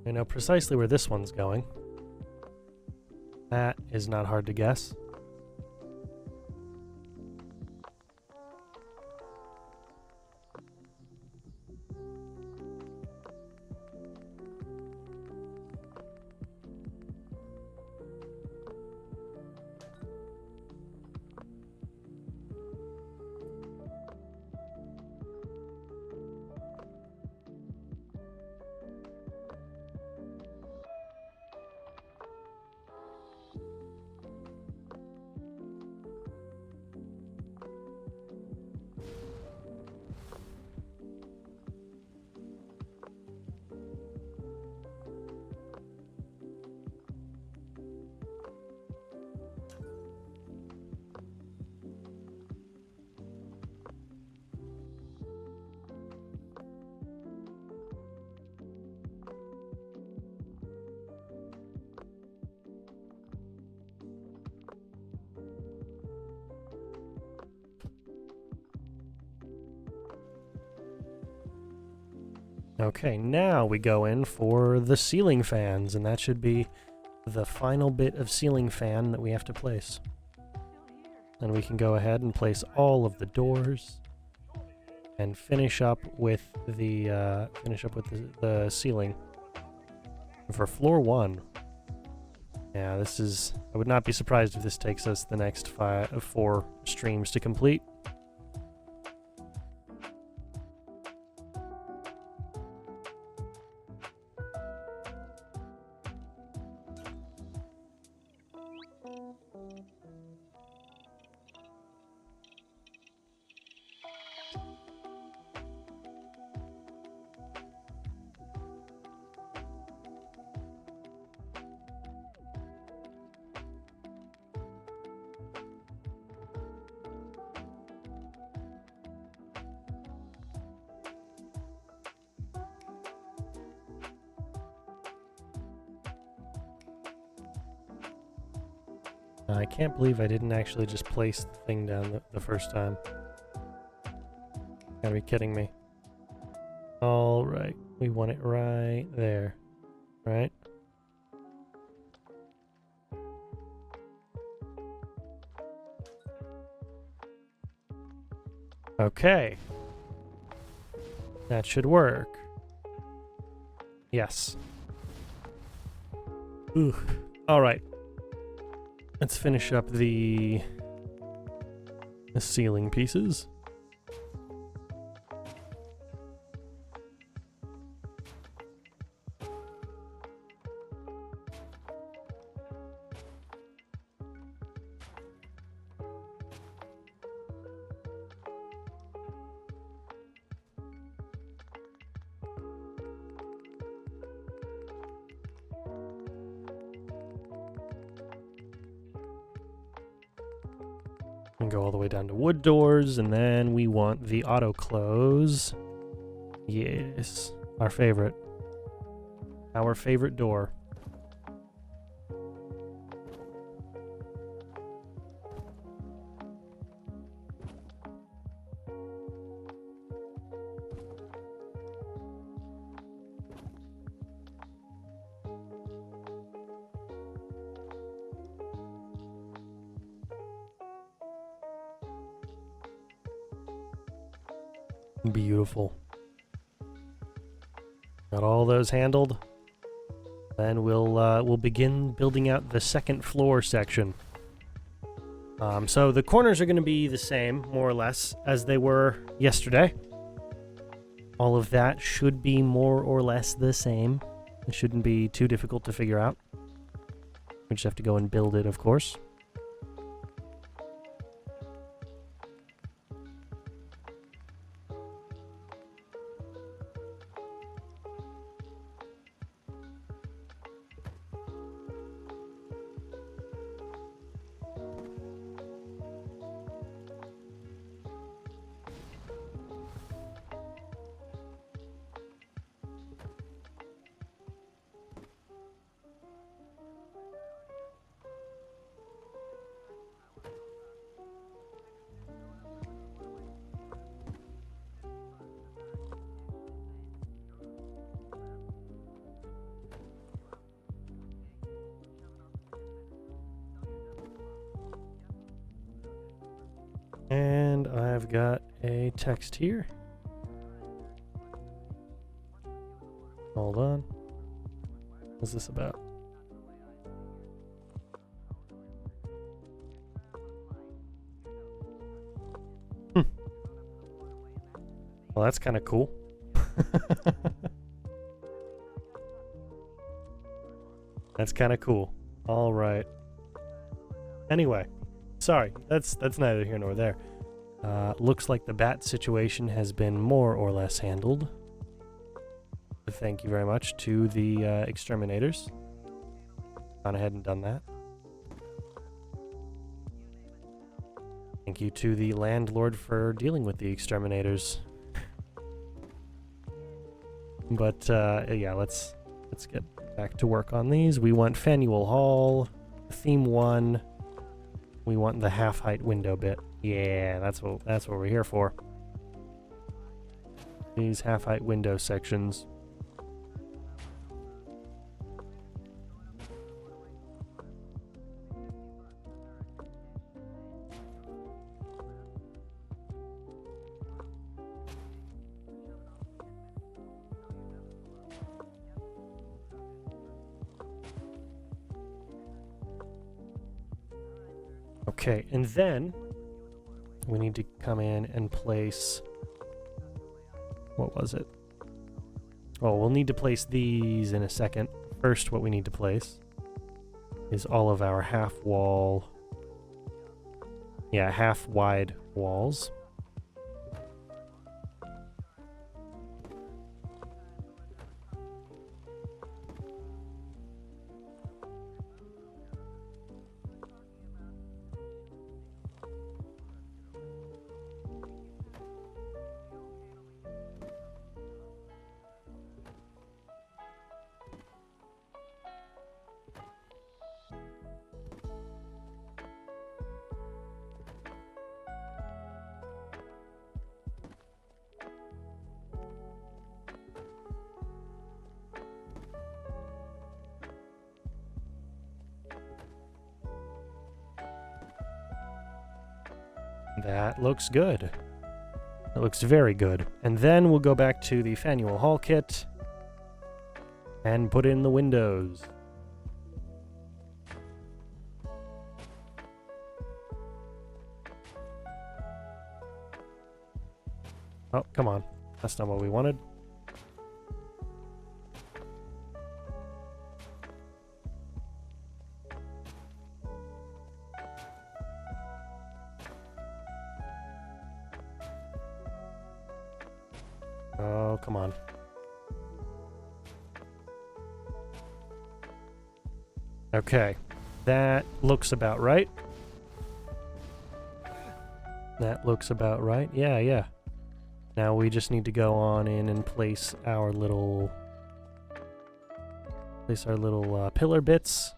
A: I know precisely where this one's going. That is not hard to guess. Okay, now we go in for the ceiling fans, and that should be the final bit of ceiling fan that we have to place. And we can go ahead and place all of the doors and finish up with the ceiling for floor 1. Yeah, this is. I would not be surprised if this takes us the next 4 streams to complete. I can't believe I didn't actually just place the thing down the first time. Gotta be kidding me. Alright, we want it right there. Right? Okay. That should work. Yes. Ooh. Alright. Let's finish up the ceiling pieces. And go all the way down to wood doors, and then we want the auto close. Yes, our favorite. Our favorite door. Beautiful. Got all those handled. Then we'll begin building out the second floor section. So the corners are going to be the same, more or less, as they were yesterday. All of that should be more or less the same. It shouldn't be too difficult to figure out. We just have to go and build it, of course. And I've got a text here. Hold on. What's this about? Well, that's kind of cool. That's kind of cool. All right. Anyway. Sorry, that's neither here nor there. Looks like the bat situation has been more or less handled. Thank you very much to the exterminators. Gone ahead and done that. Thank you to the landlord for dealing with the exterminators. But yeah, let's get back to work on these. We want Faneuil Hall, theme 1. We want the half-height window bit. Yeah, that's what we're here for. These half-height window sections. Okay, and then we need to come in and place, what was it? Oh, we'll need to place these in a second. First, what we need to place is all of our half wide walls. That looks good. That looks very good. And then we'll go back to the Faneuil Hall kit and put in the windows. Oh, come on. That's not what we wanted. Oh, come on. Okay, that looks about right. That looks about right. Yeah, yeah. Now we just need to go on in and place our little pillar bits.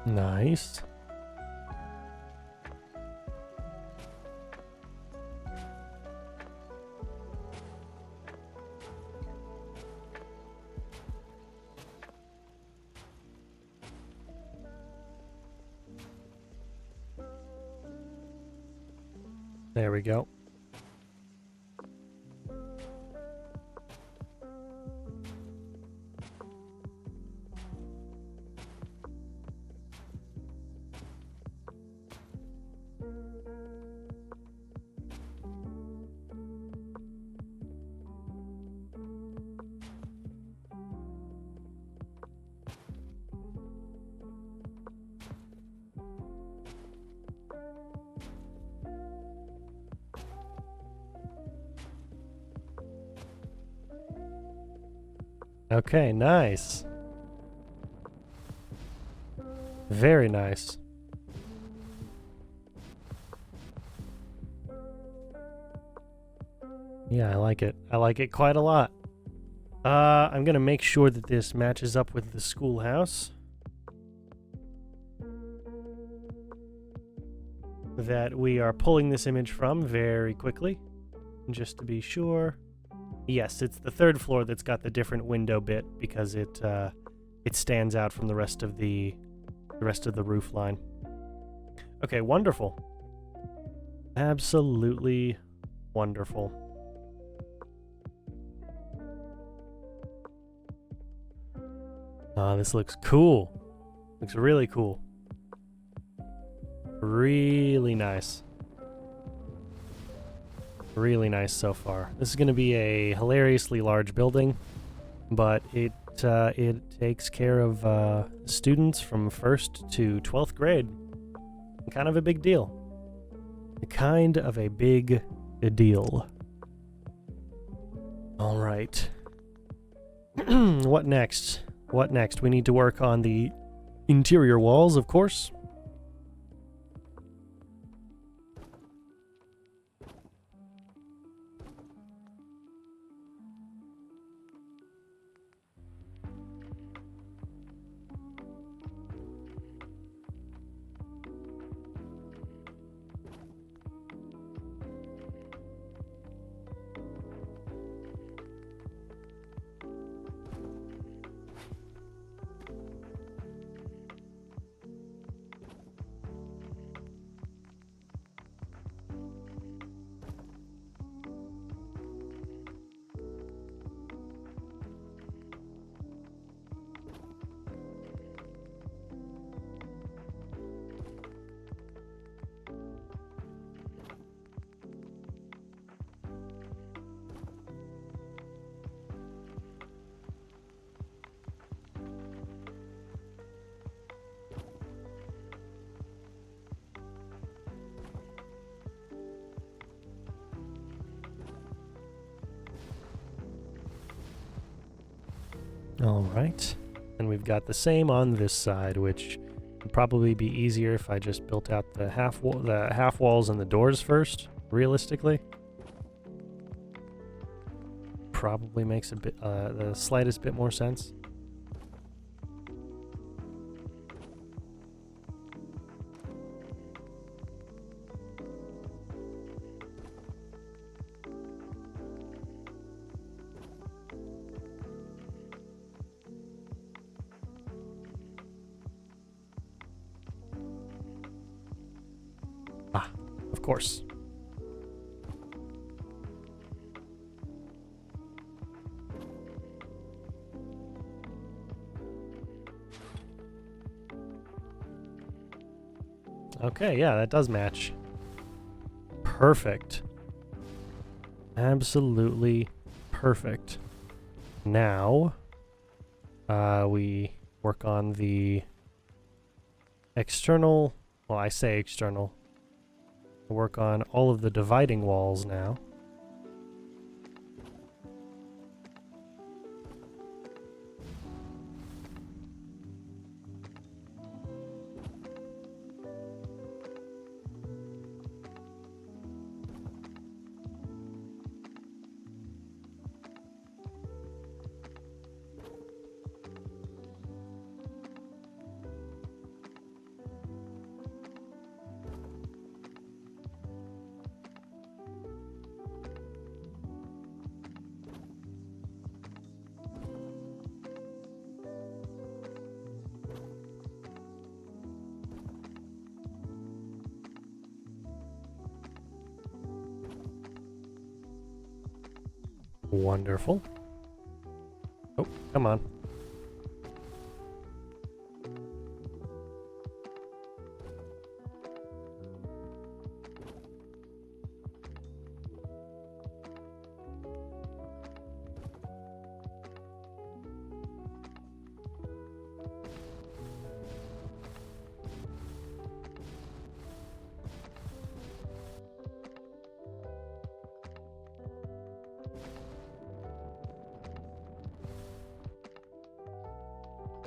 A: Nice. There we go. Okay, nice. Very nice. Yeah, I like it. I like it quite a lot. I'm gonna make sure that this matches up with the schoolhouse that we are pulling this image from very quickly, just to be sure. Yes, it's the third floor that's got the different window bit because it stands out from the rest of the roof line. Okay, wonderful. Absolutely wonderful. This looks cool. Looks really cool. Really nice. Really nice so far. This is going to be a hilariously large building, but it takes care of students from 1st to 12th grade. Kind of a big deal. Kind of a big deal. All right. What next? What next? We need to work on the interior walls, of course. All right. And we've got the same on this side, which would probably be easier if I just built out the half walls and the doors first, realistically. Probably makes a bit the slightest bit more sense. Of course. Okay, yeah, that does match. Perfect. Absolutely perfect. Now, we work on the external, well, I say external. Work on all of the dividing walls now. Wonderful. Oh, come on.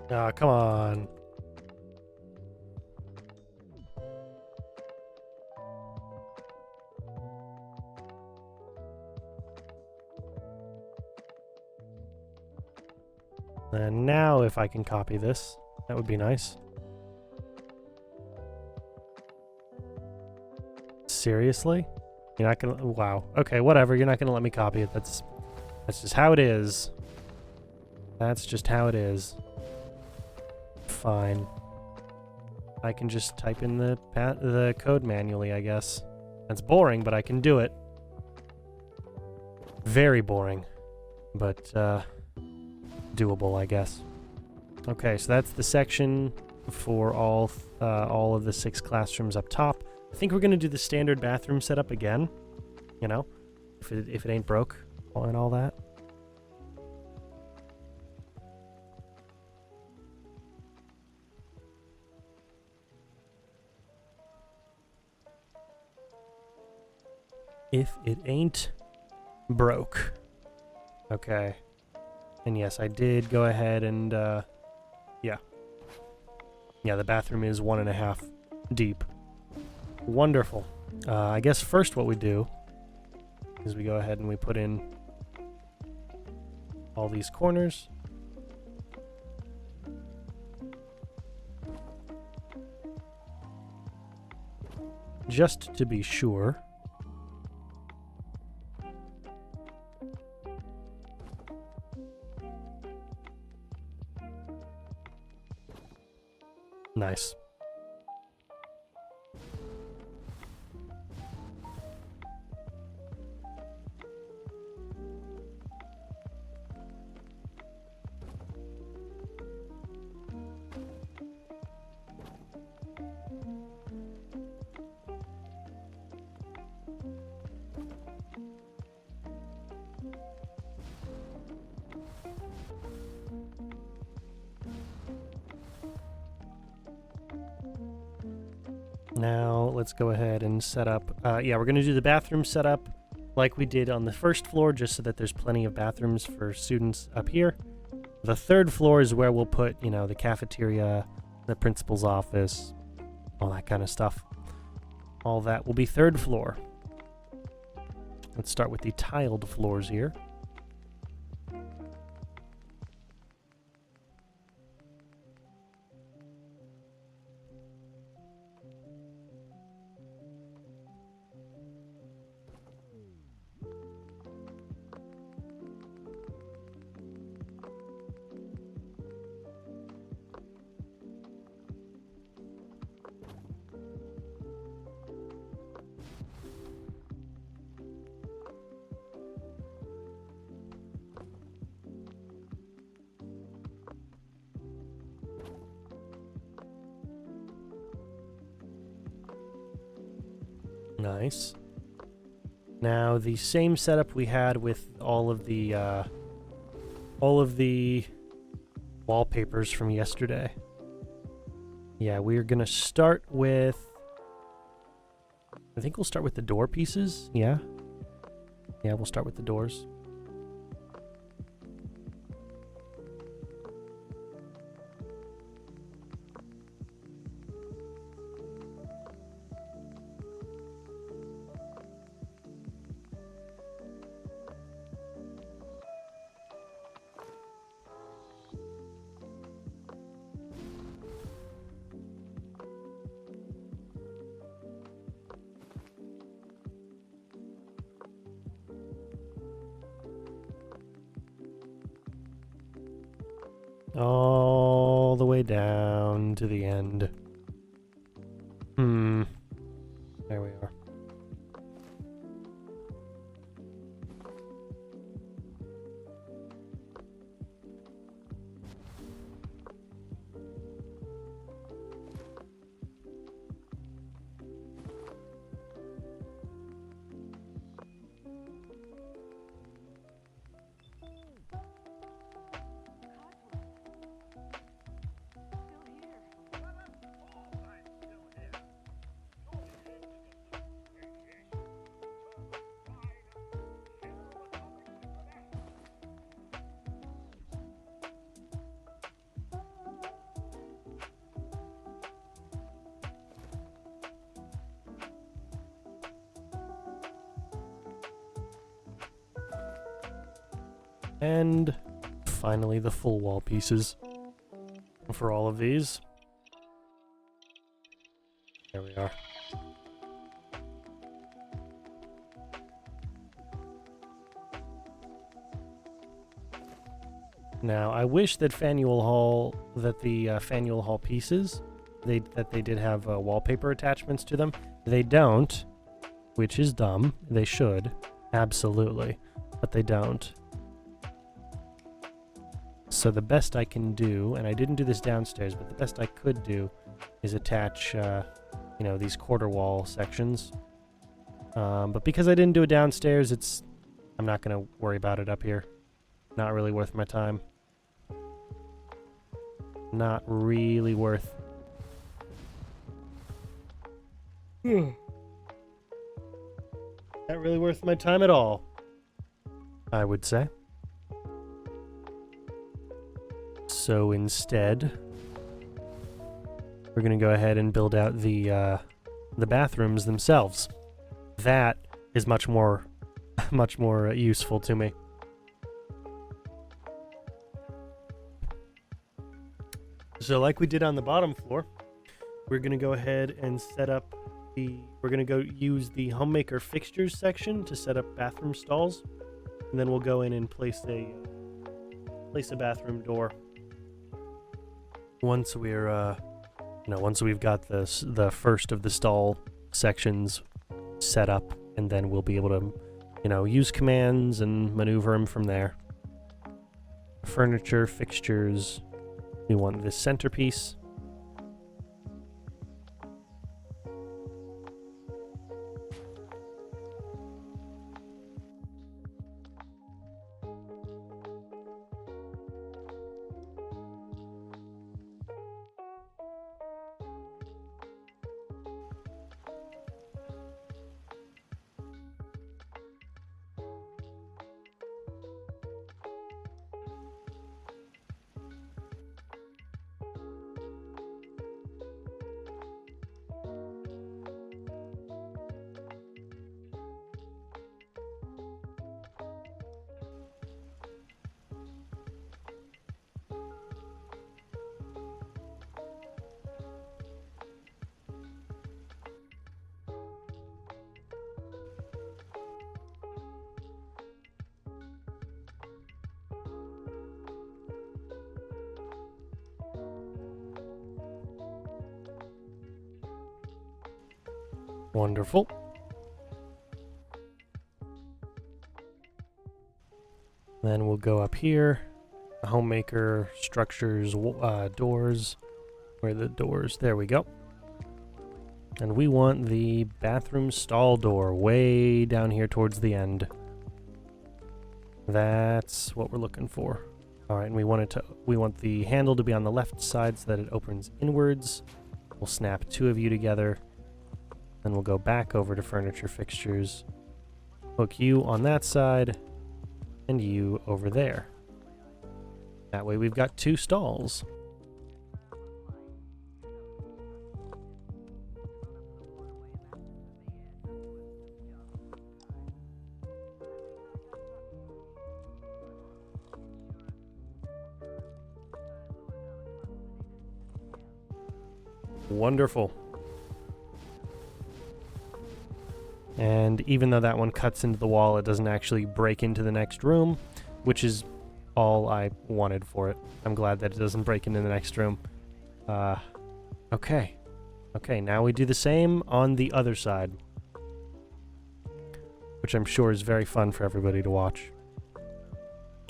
A: Ah, come on. And now if I can copy this, that would be nice. Seriously? You're not gonna... Wow. Okay, whatever. You're not gonna let me copy it. That's just how it is. That's just how it is. Fine. I can just type in the code manually, I guess. That's boring, but I can do it. Very boring, but doable, I guess. Okay, so that's the section for all of the 6 classrooms up top. I think we're gonna do the standard bathroom setup again. You know, if it ain't broke and all that. If it ain't broke. Okay. And yes, I did go ahead and, yeah. Yeah, the bathroom is 1.5 deep. Wonderful. I guess first what we do is we go ahead and we put in all these corners. Just to be sure. Nice. Now, let's go ahead and set up... yeah, we're going to do the bathroom setup like we did on the first floor, just so that there's plenty of bathrooms for students up here. The 3rd floor is where we'll put, you know, the cafeteria, the principal's office, all that kind of stuff. All that will be 3rd floor. Let's start with the tiled floors here. nice. Now, the same setup we had with all of the wallpapers from yesterday. Yeah, we're gonna start with... I think we'll start with the door pieces. Yeah? Yeah, we'll start with the doors. All the way down to the end. There we are. And finally the full wall pieces for all of these. There we are. Now, I wish that Faneuil Hall, the Faneuil Hall pieces, that they did have wallpaper attachments to them. They don't, which is dumb. They should, absolutely, but they don't. So the best I can do, and I didn't do this downstairs, but the best I could do is attach, you know, these quarter wall sections. But because I didn't do it downstairs, I'm not going to worry about it up here. Not really worth my time. Not really worth. Not really worth my time at all, I would say. So instead, we're going to go ahead and build out the bathrooms themselves. That is much more useful to me. So like we did on the bottom floor, we're going to go ahead and set up we're going to go use the Homemaker fixtures section to set up bathroom stalls, and then we'll go in and place a bathroom door. Once we're once we've got the first of the stall sections set up, and then we'll be able to, use commands and maneuver them from there. Furniture, fixtures. We want this centerpiece. Wonderful. Then we'll go up here. Homemaker, structures, doors. Where are the doors? There we go. And we want the bathroom stall door way down here towards the end. That's what we're looking for. All right, and we want the handle to be on the left side so that it opens inwards. We'll snap two of you together. Then we'll go back over to furniture fixtures. Hook you on that side and you over there. That way we've got two stalls. Wonderful. And even though that one cuts into the wall, it doesn't actually break into the next room, which is all I wanted for it. I'm glad that it doesn't break into the next room. Okay. Okay, now we do the same on the other side, which I'm sure is very fun for everybody to watch.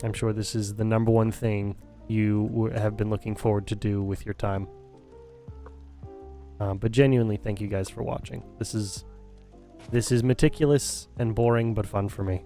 A: I'm sure this is the number one thing you have been looking forward to do with your time. But genuinely, thank you guys for watching. This is meticulous and boring, but fun for me.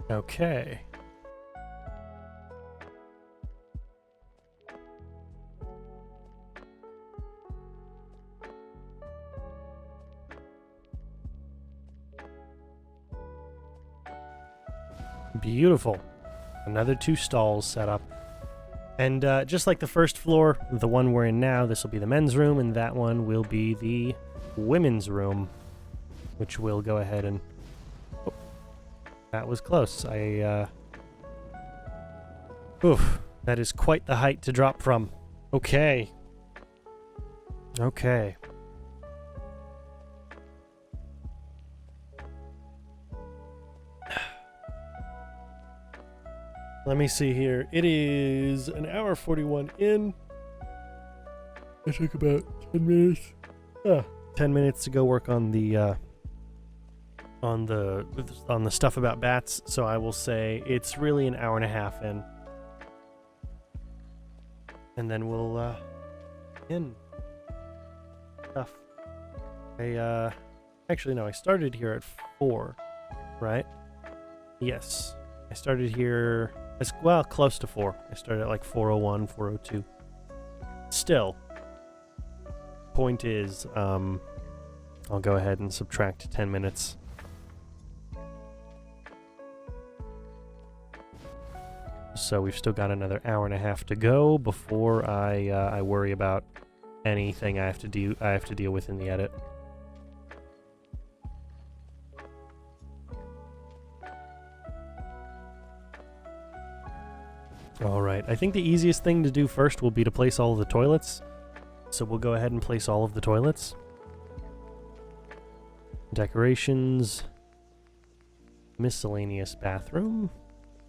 A: Okay. Beautiful. Another two stalls set up. And just like the first floor, the one we're in now, this will be the men's room, and that one will be the women's room, which we'll go ahead and... Oh, that was close. Oof, that is quite the height to drop from. Okay. Okay. Let me see here. It is an hour 41 in. I took about 10 minutes. 10 minutes to go work on the stuff about bats. So I will say it's really an hour and a half in. And then we'll in stuff. Actually no, I started here at 4, right? Yes. I started here as well, close to 4. I started at like 4:01, 4:02. Still, point is, I'll go ahead and subtract 10 minutes. So we've still got another hour and a half to go before I worry about anything I have to deal with in the edit. Alright, I think the easiest thing to do first will be to place all of the toilets. So we'll go ahead and place all of the toilets. Decorations. Miscellaneous bathroom.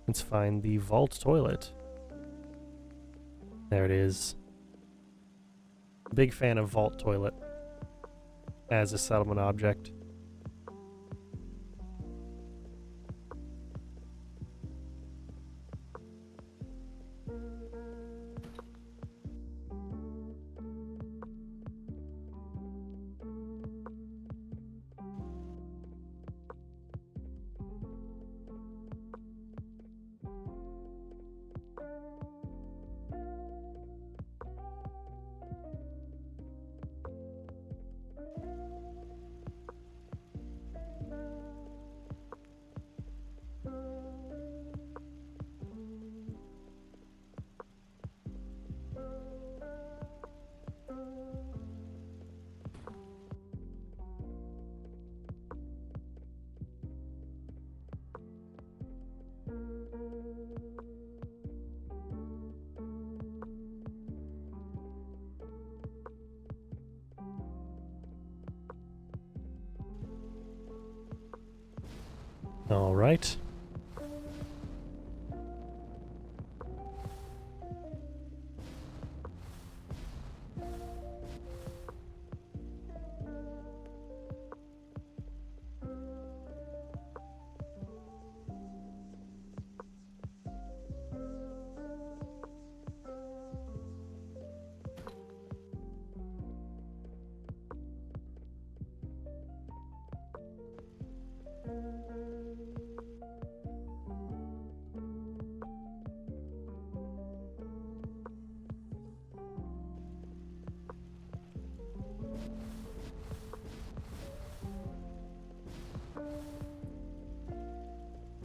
A: Let's find the vault toilet. There it is. Big fan of vault toilet as a settlement object. All right.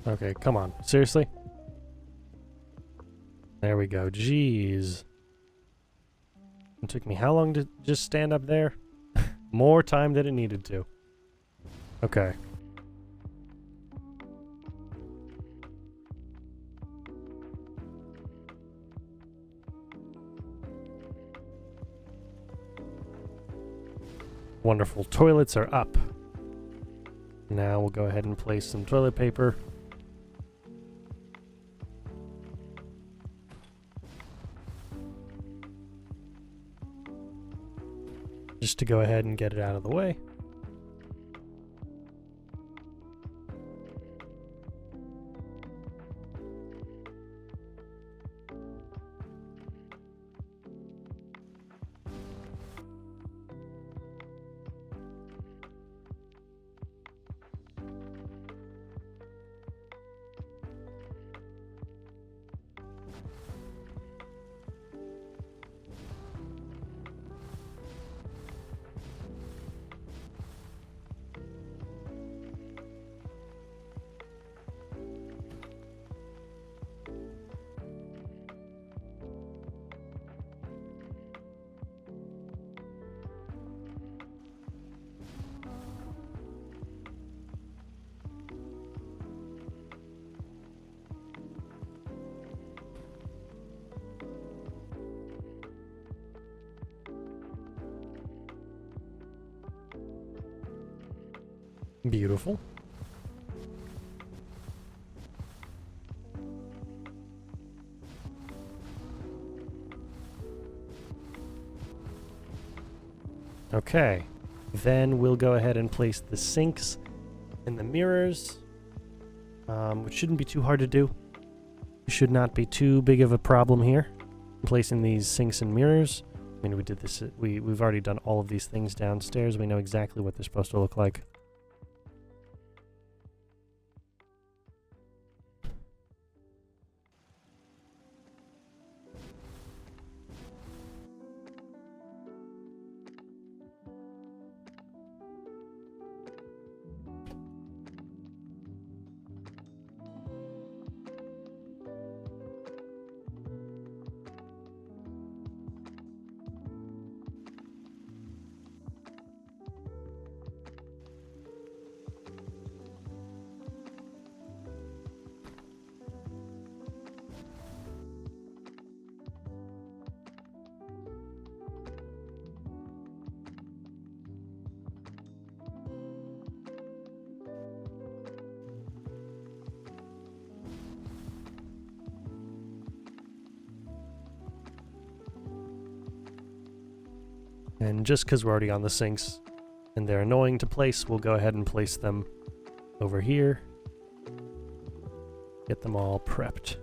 A: Okay, come on. Seriously? There we go. Jeez. It took me how long to just stand up there? More time than it needed to. Okay. Wonderful. Toilets are up. Now we'll go ahead and place some toilet paper. Just to go ahead and get it out of the way. Beautiful. Okay, then we'll go ahead and place the sinks and the mirrors, which shouldn't be too hard to do. Should not be too big of a problem here. Placing these sinks and mirrors. I mean, we did this. We've already done all of these things downstairs. We know exactly what they're supposed to look like. And just because we're already on the sinks and they're annoying to place, we'll go ahead and place them over here. Get them all prepped.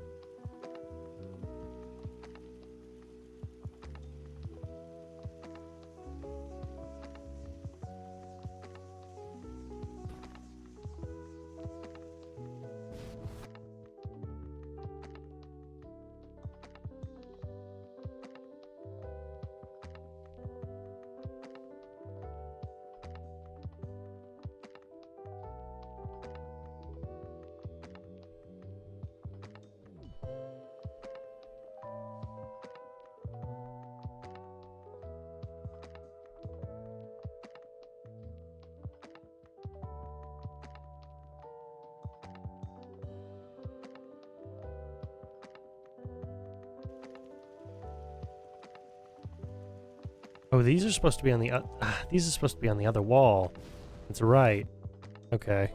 A: Oh, these are supposed to be on the these are supposed to be on the other wall. That's right. Okay.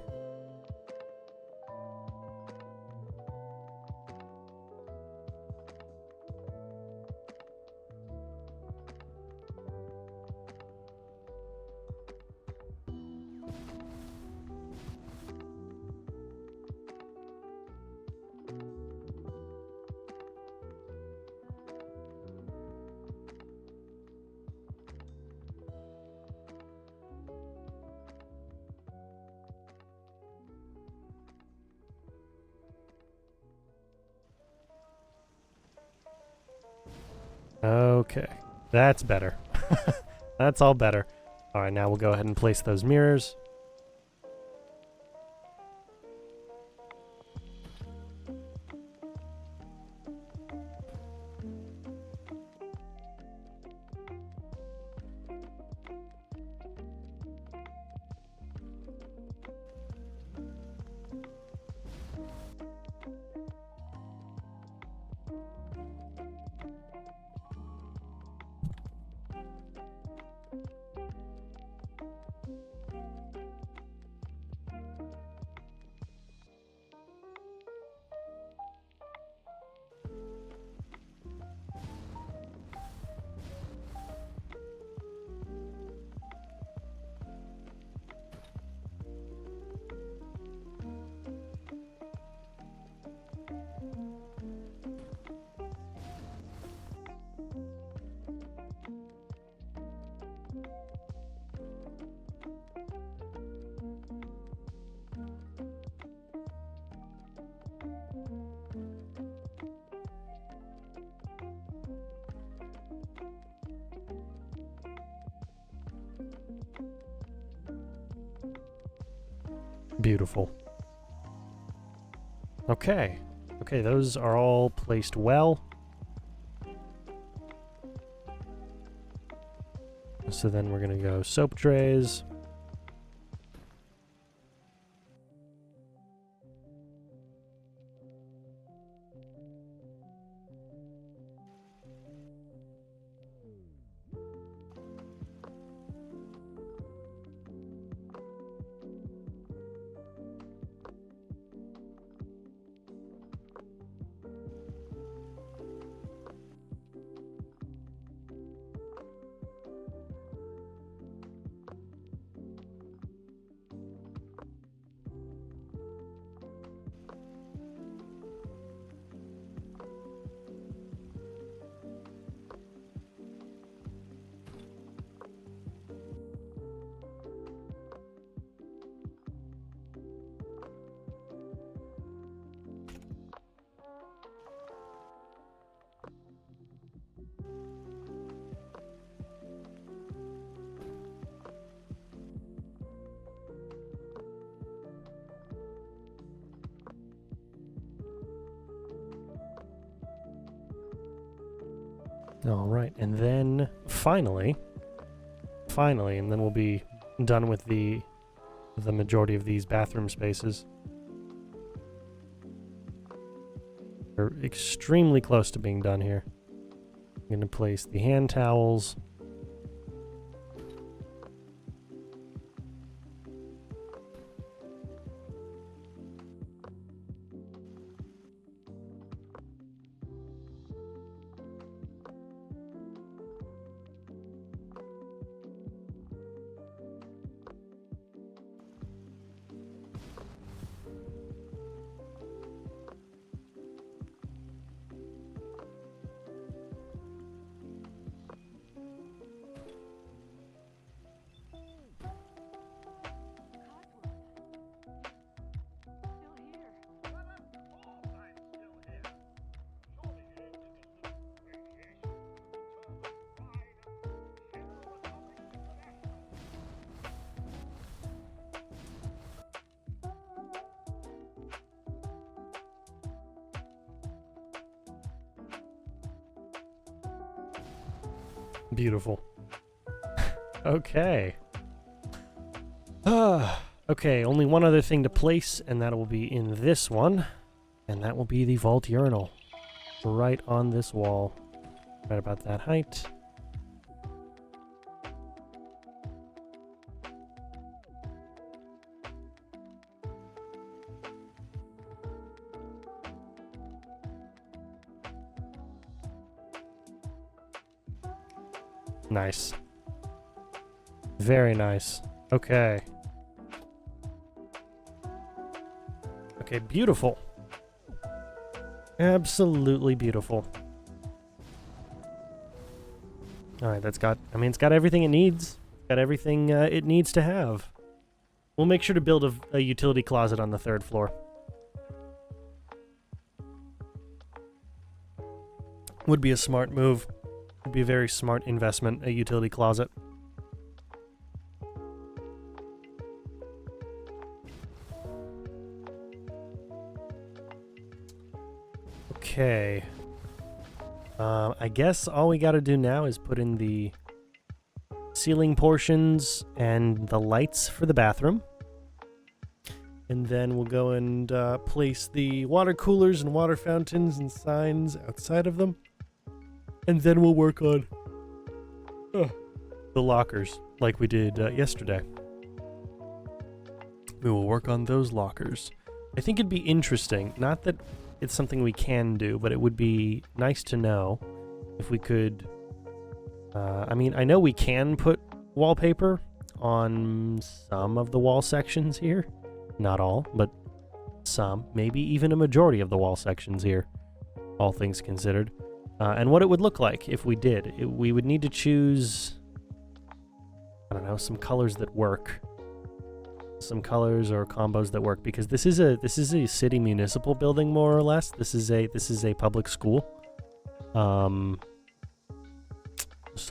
A: Okay, that's better. That's all better. All right, now we'll go ahead and place those mirrors. Beautiful. Okay. Okay, those are all placed well. So then we're going to go soap trays. All right, and then finally, and then we'll be done with the majority of these bathroom spaces. We're extremely close to being done here. I'm going to place the hand towels. Beautiful. Okay. Okay, only one other thing to place, and that will be in this one. And that will be the vault urinal. Right on this wall. Right about that height. Nice. Very nice. Okay. Okay, beautiful. Absolutely beautiful. Alright, that's got... I mean, it's got everything it needs. Got everything it needs to have. We'll make sure to build a utility closet on the 3rd floor. Would be a smart move. Would be a very smart investment, a utility closet. Okay. I guess all we gotta do now is put in the ceiling portions and the lights for the bathroom. And then we'll go and place the water coolers and water fountains and signs outside of them. And then we'll work on the lockers like we did yesterday. We will work on those lockers. I think it'd be interesting, not that it's something we can do, but it would be nice to know if we could... I mean, I know we can put wallpaper on some of the wall sections here. Not all, but some. Maybe even a majority of the wall sections here, all things considered. And what it would look like if we did. We would need to choose, I don't know, some colors that work. Some colors or combos that work, because this is a city municipal building, more or less. This is a public school. So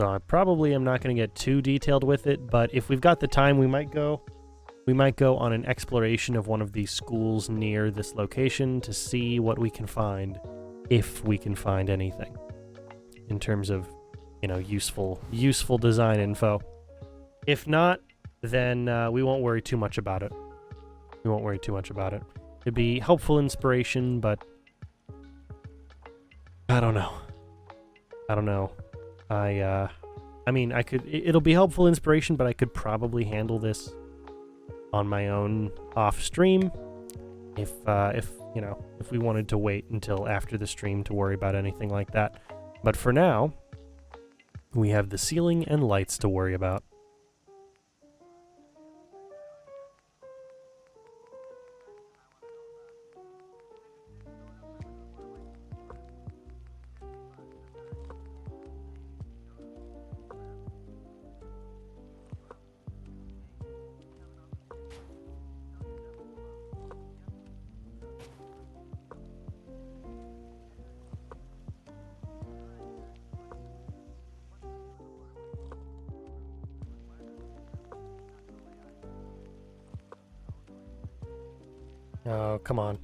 A: I probably am not going to get too detailed with it, but if we've got the time, we might go on an exploration of one of these schools near this location to see what we can find, if we can find anything in terms of, you know, useful design info. If not, then we won't worry too much about it. We won't worry too much about it. It'd be helpful inspiration, but I don't know. I mean, it'll be helpful inspiration, but I could probably handle this on my own off stream if we wanted to wait until after the stream to worry about anything like that. But for now, we have the ceiling and lights to worry about. Oh, come on.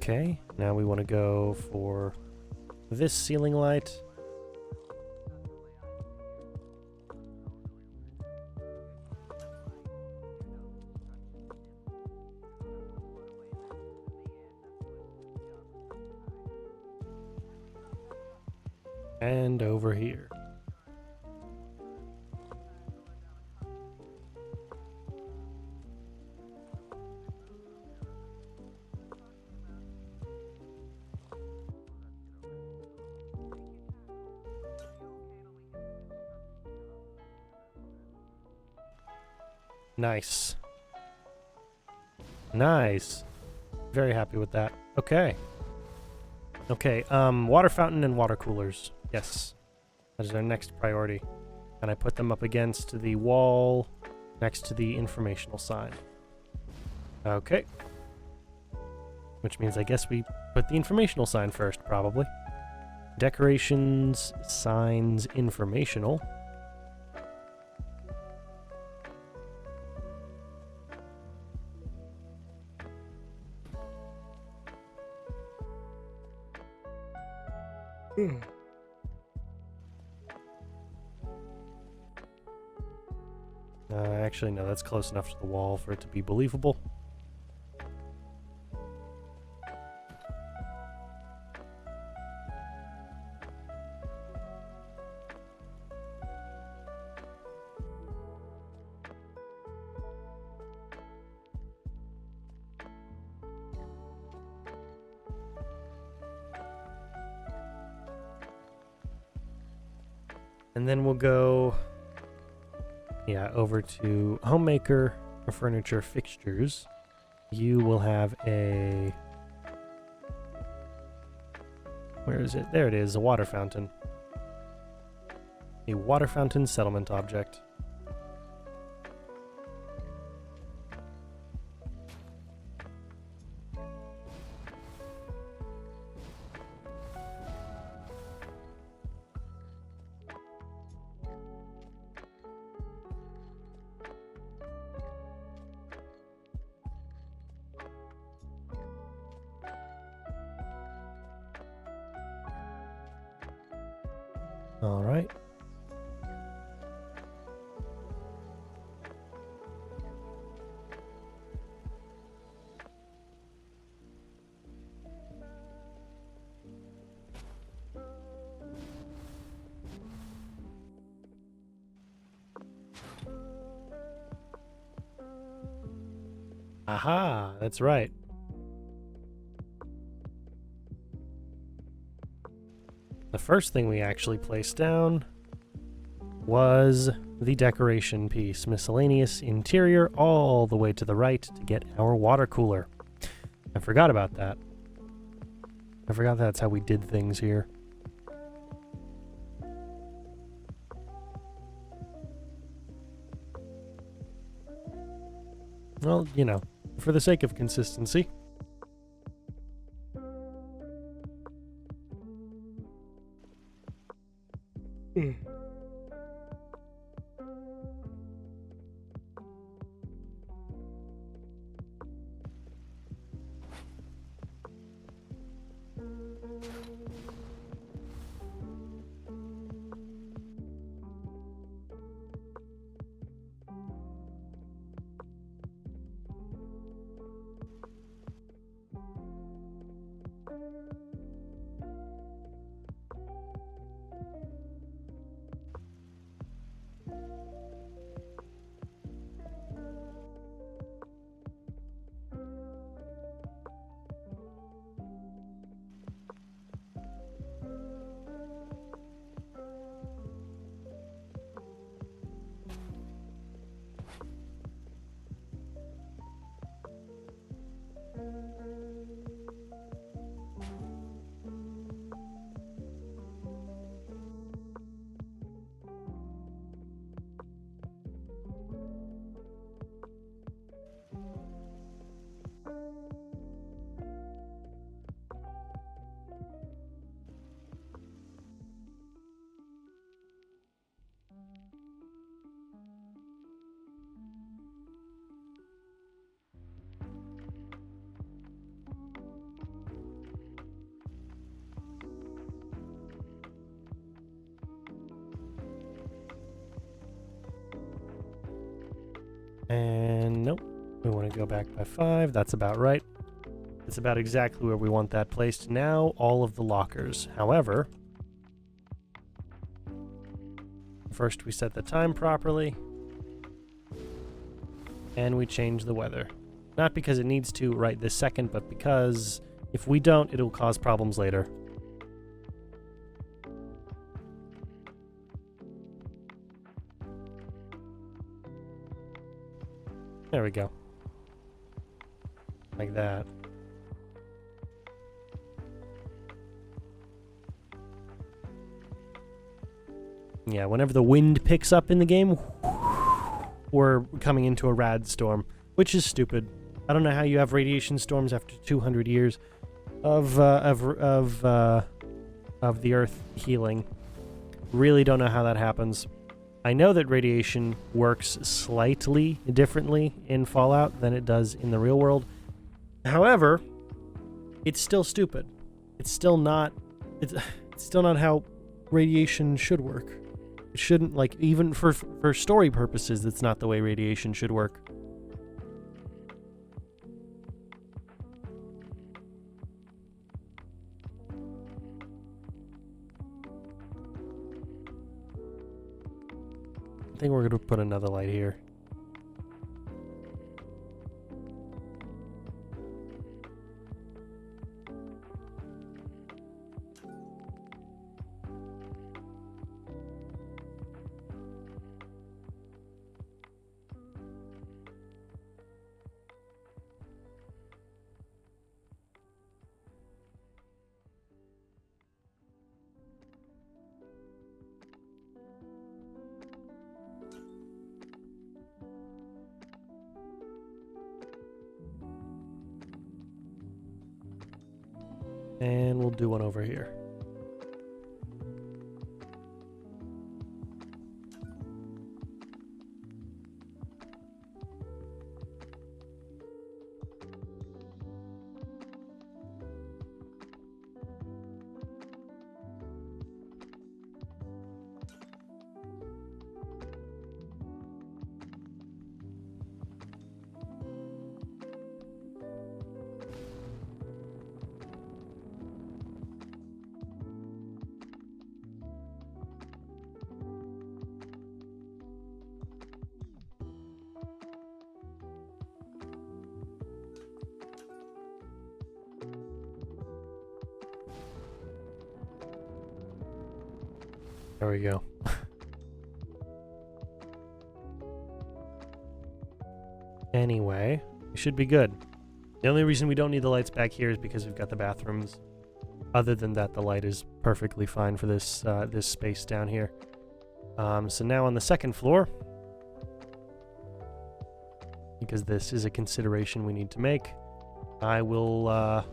A: Okay, now we want to go for this ceiling light. And over here. Nice. Nice. Very happy with that. Okay. Okay, water fountain and water coolers. Yes. That is our next priority. And I put them up against the wall next to the informational sign. Okay. Which means I guess we put the informational sign first, probably. Decorations, signs, informational. Actually, no, that's close enough to the wall for it to be believable. And then we'll go, over to Homemaker for furniture fixtures. You will have a... Where is it? There it is, a water fountain. A water fountain settlement object. All right. Aha, that's right. The first thing we actually placed down was the decoration piece, miscellaneous interior, all the way to the right to get our water cooler. I forgot about that. I forgot that's how we did things here. Well, you know, for the sake of consistency. And nope, we want to go back by 5. That's about right. It's about exactly where we want that placed. Now, all of the lockers. However, first we set the time properly, and we change the weather. Not because it needs to right this second, but because if we don't, it'll cause problems later. There we go. Like that. Yeah, whenever the wind picks up in the game, we're coming into a rad storm, which is stupid. I don't know how you have radiation storms after 200 years of the Earth healing. Really don't know how that happens. I know that radiation works slightly differently in Fallout than it does in the real world. However, it's still stupid. It's still not... still not how radiation should work. It shouldn't, like, even for story purposes, that's not the way radiation should work. I think we're going to put another light here. And we'll do one over here. There we go. Anyway, we should be good. The only reason we don't need the lights back here is because we've got the bathrooms. Other than that, the light is perfectly fine for this this space down here. So now on the second floor, because this is a consideration we need to make, I will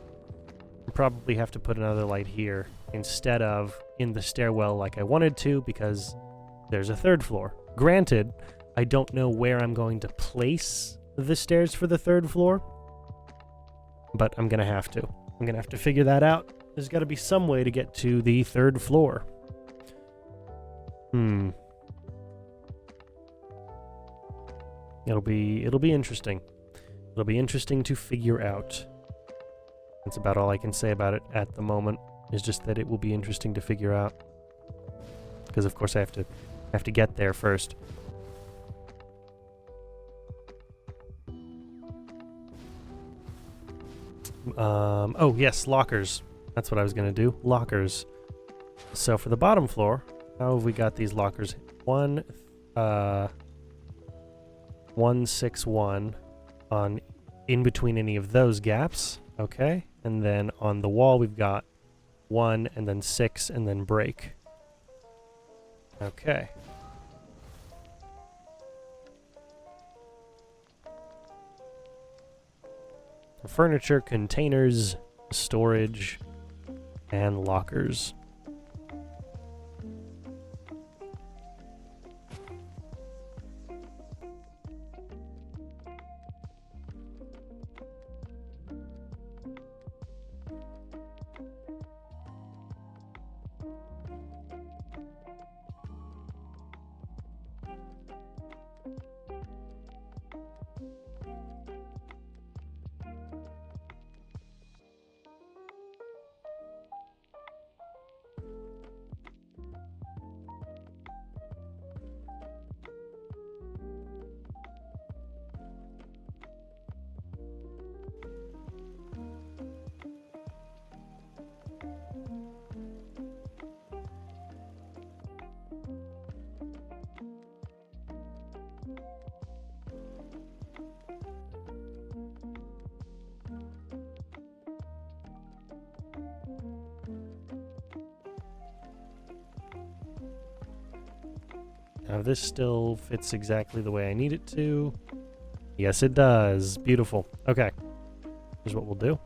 A: probably have to put another light here instead of in the stairwell like I wanted to, because there's a third floor. Granted, I don't know where I'm going to place the stairs for the third floor, but I'm gonna have to. I'm gonna have to figure that out. There's got to be some way to get to the third floor. It'll be interesting. It'll be interesting to figure out. That's about all I can say about it at the moment. Is just that it will be interesting to figure out. Because of course I have to get there first. Oh yes, lockers. That's what I was gonna do. Lockers. So for the bottom floor, how have we got these lockers? 161 on in between any of those gaps. Okay, and then on the wall we've got 1 and then 6 and then break. Okay. Furniture, containers, storage, and lockers. Now this still fits exactly the way I need it to. Yes, it does. Beautiful. Okay. Here's what we'll do.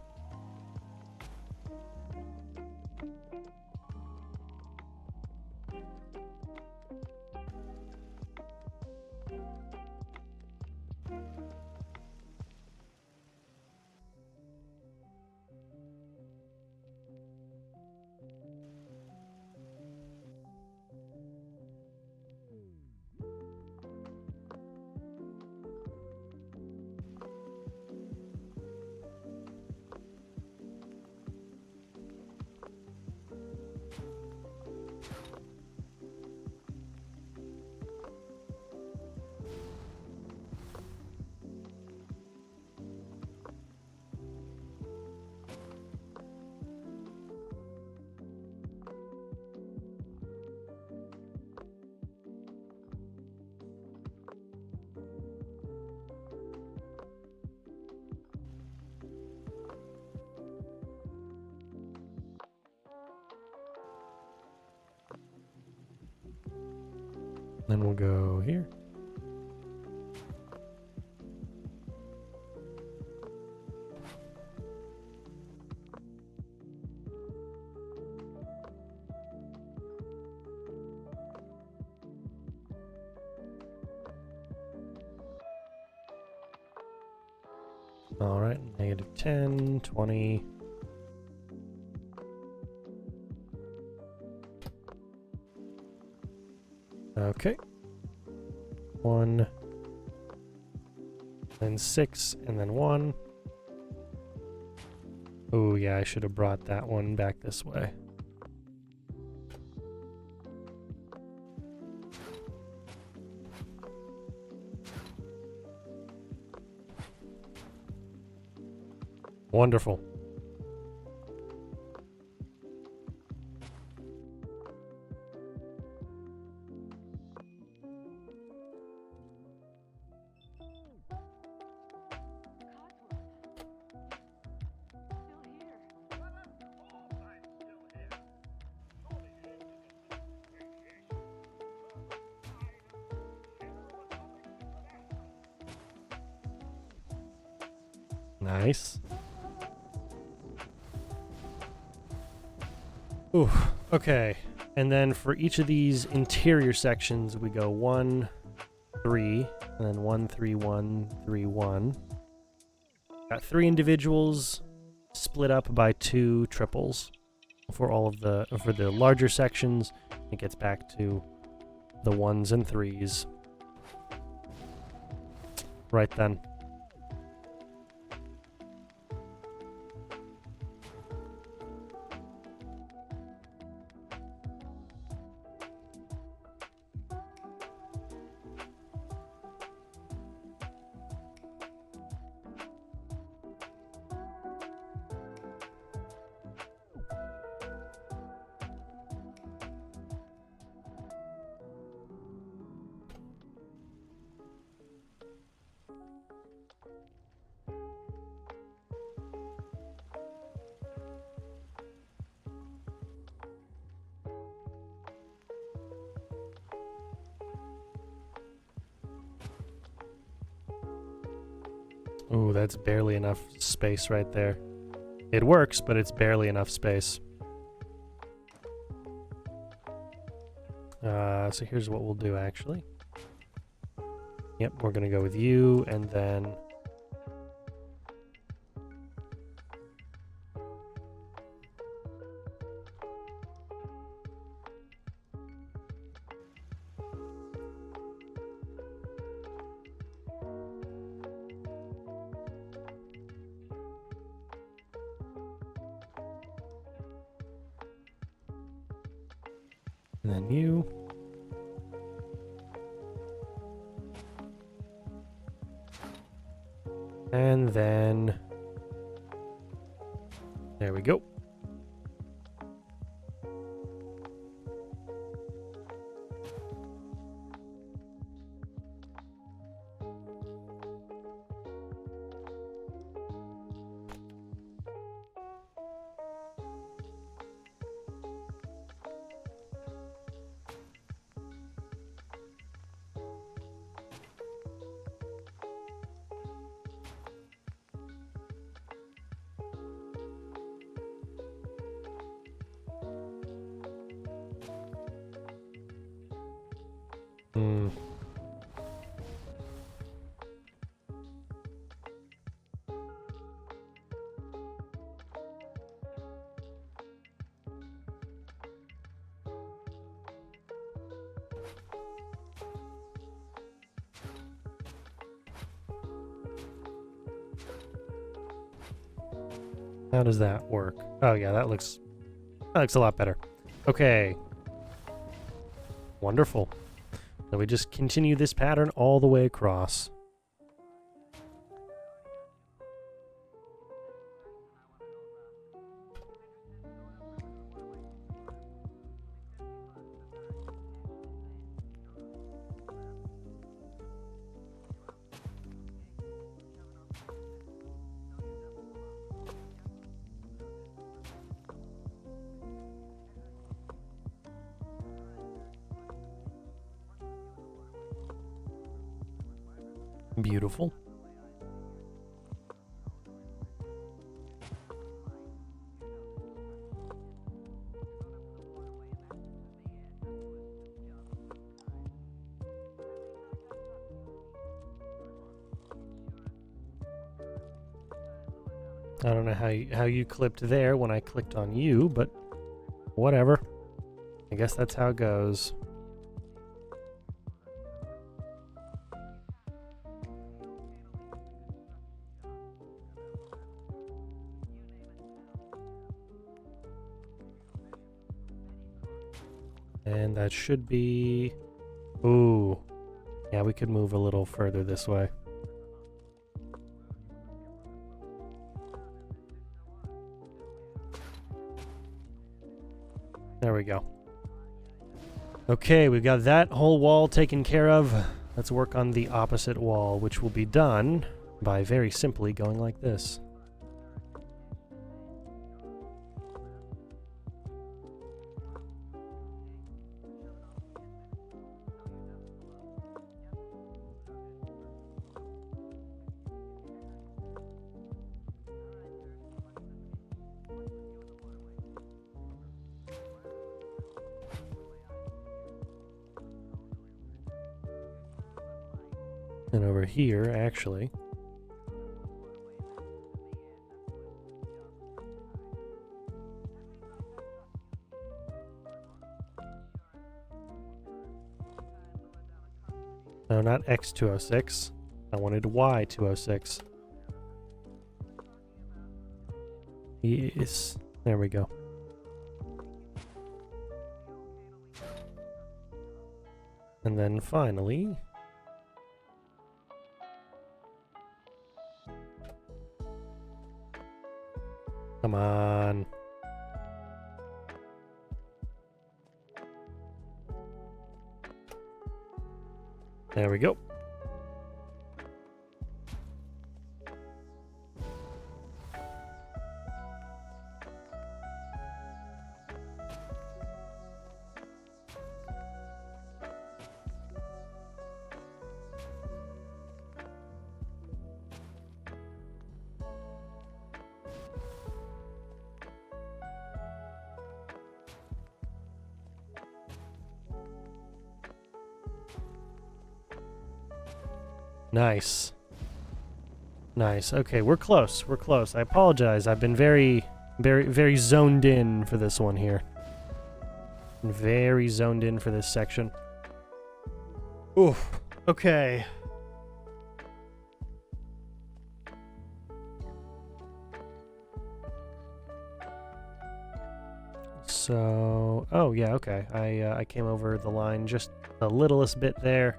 A: Then we'll go here. All right, -10, 20. Okay. 1, then 6, and then 1. Oh yeah, I should have brought that one back this way. Wonderful. Nice. Ooh, okay. And then for each of these interior sections, we go 1, 3, and then 1, 3, 1, 3, 1. Got 3 individuals split up by 2 triples. For all of the larger sections, it gets back to the 1s and 3s. Right then. Ooh, that's barely enough space right there. It works, but it's barely enough space. So here's what we'll do, actually. Yep, we're gonna go with you, and then... and then you. And then... there we go. How does that work? Oh yeah, that looks a lot better. Okay. Wonderful. So we just continue this pattern all the way across. Beautiful. I don't know how you clipped there when I clicked on you, but whatever. I guess that's how it goes. And that should be... Ooh. Yeah, we could move a little further this way. There we go. Okay, we've got that whole wall taken care of. Let's work on the opposite wall, which will be done by very simply going like this. And over here, actually, no, not X206. I wanted Y206. Yes. There we go. And then finally... Come on. There we go. Nice. Nice. Okay, we're close. We're close. I apologize. I've been very zoned in for this one here. Very zoned in for this section. Oof. Okay. So, oh yeah, okay. I came over the line just the littlest bit there.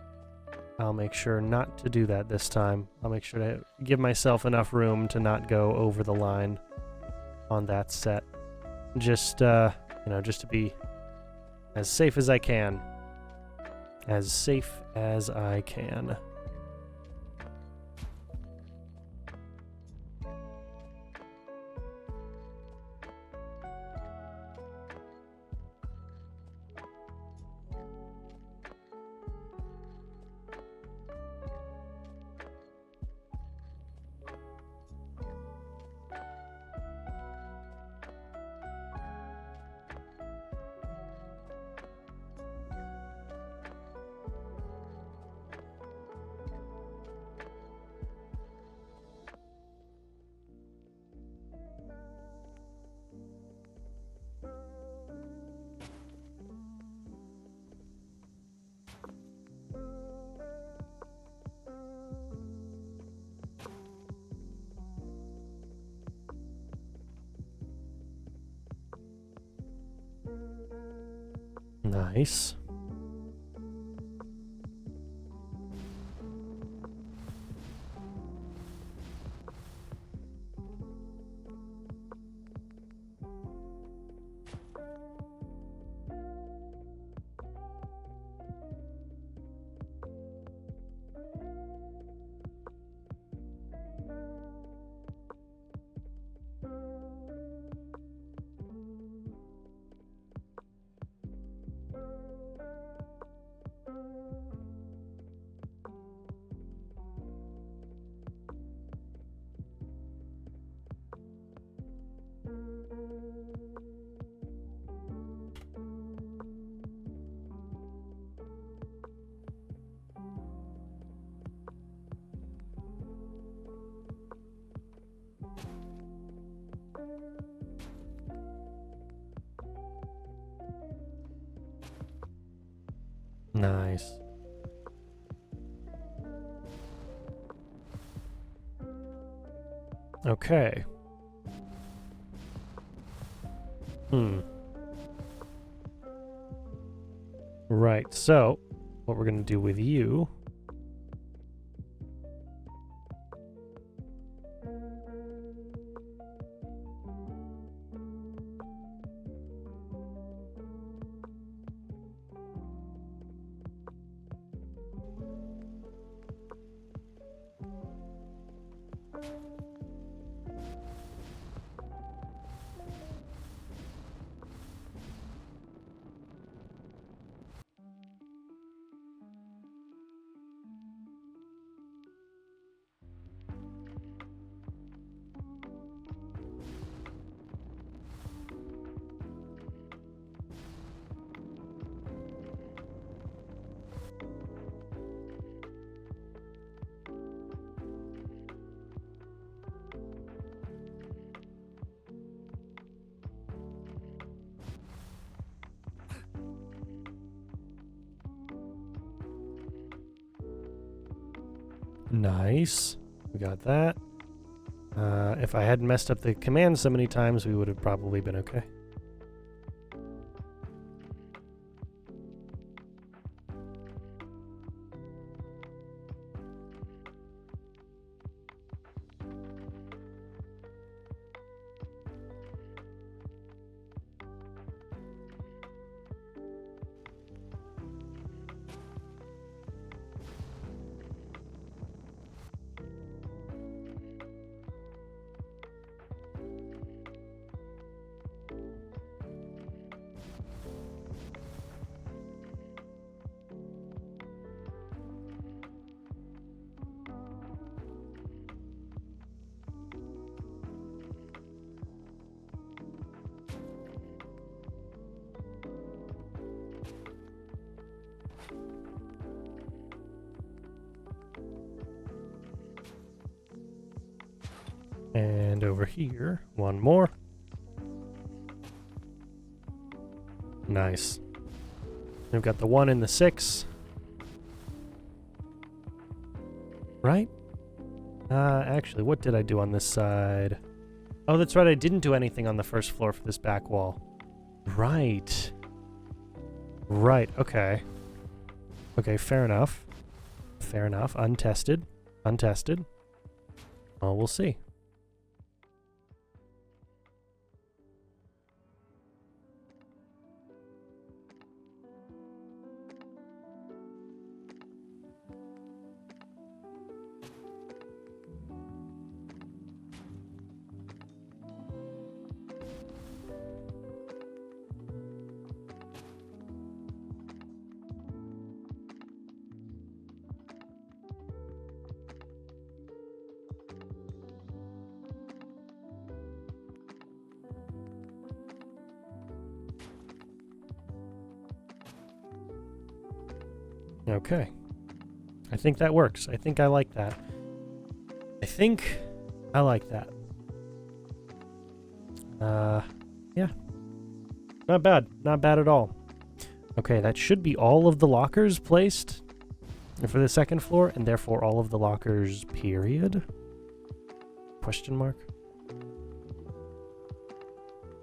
A: I'll make sure not to do that this time. I'll make sure to give myself enough room to not go over the line on that set. Just, you know, just to be as safe as I can. As safe as I can. Nice. Nice. Okay. Right, so what we're going to do with you Nice. We got that. If I hadn't messed up the command so many times, we would have probably been okay. And over here, one more. Nice. We've got the 1 and the 6. Right? Actually, what did I do on this side? Oh, that's right, I didn't do anything on the first floor for this back wall. Right. Right, okay. Okay, fair enough. Fair enough. Untested. Untested. Oh, we'll see. Okay. I think that works. I think I like that. I think I like that. Yeah. Not bad. Not bad at all. Okay, that should be all of the lockers placed for the second floor, and therefore all of the lockers, period? Question mark?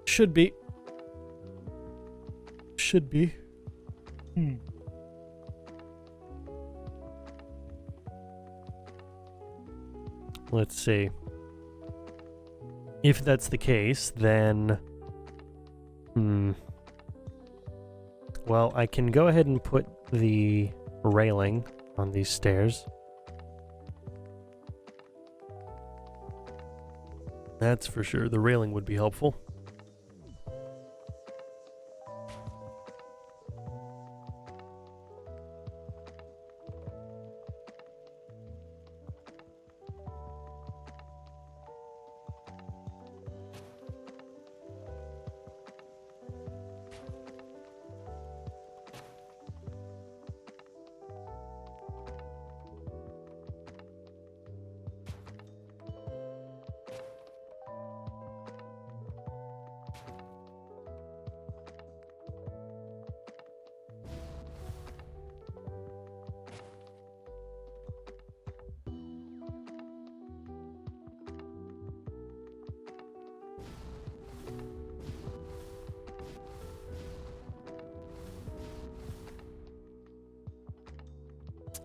A: Should be. Should be. Let's see. If that's the case, then... Well, I can go ahead and put the railing on these stairs. That's for sure. The railing would be helpful.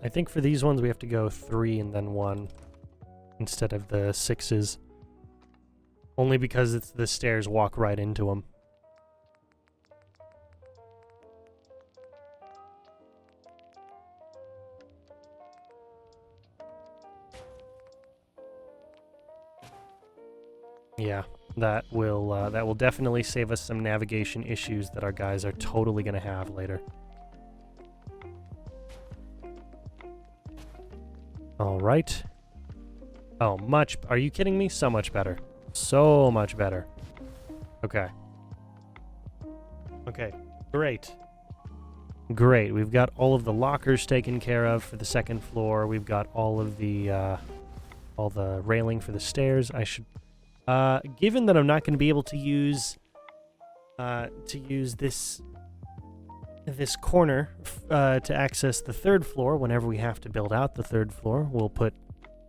A: I think for these ones we have to go 3 and then 1 instead of the 6s. Only because it's the stairs walk right into them. Yeah, that will definitely save us some navigation issues that our guys are totally gonna have later. All right. Oh, are you kidding me? So much better. So much better. Okay. Okay, great. Great, we've got all of the lockers taken care of for the second floor. We've got all the railing for the stairs. I should, given that I'm not going to be able to use this corner to access the third floor whenever we have to build out the third floor, we'll put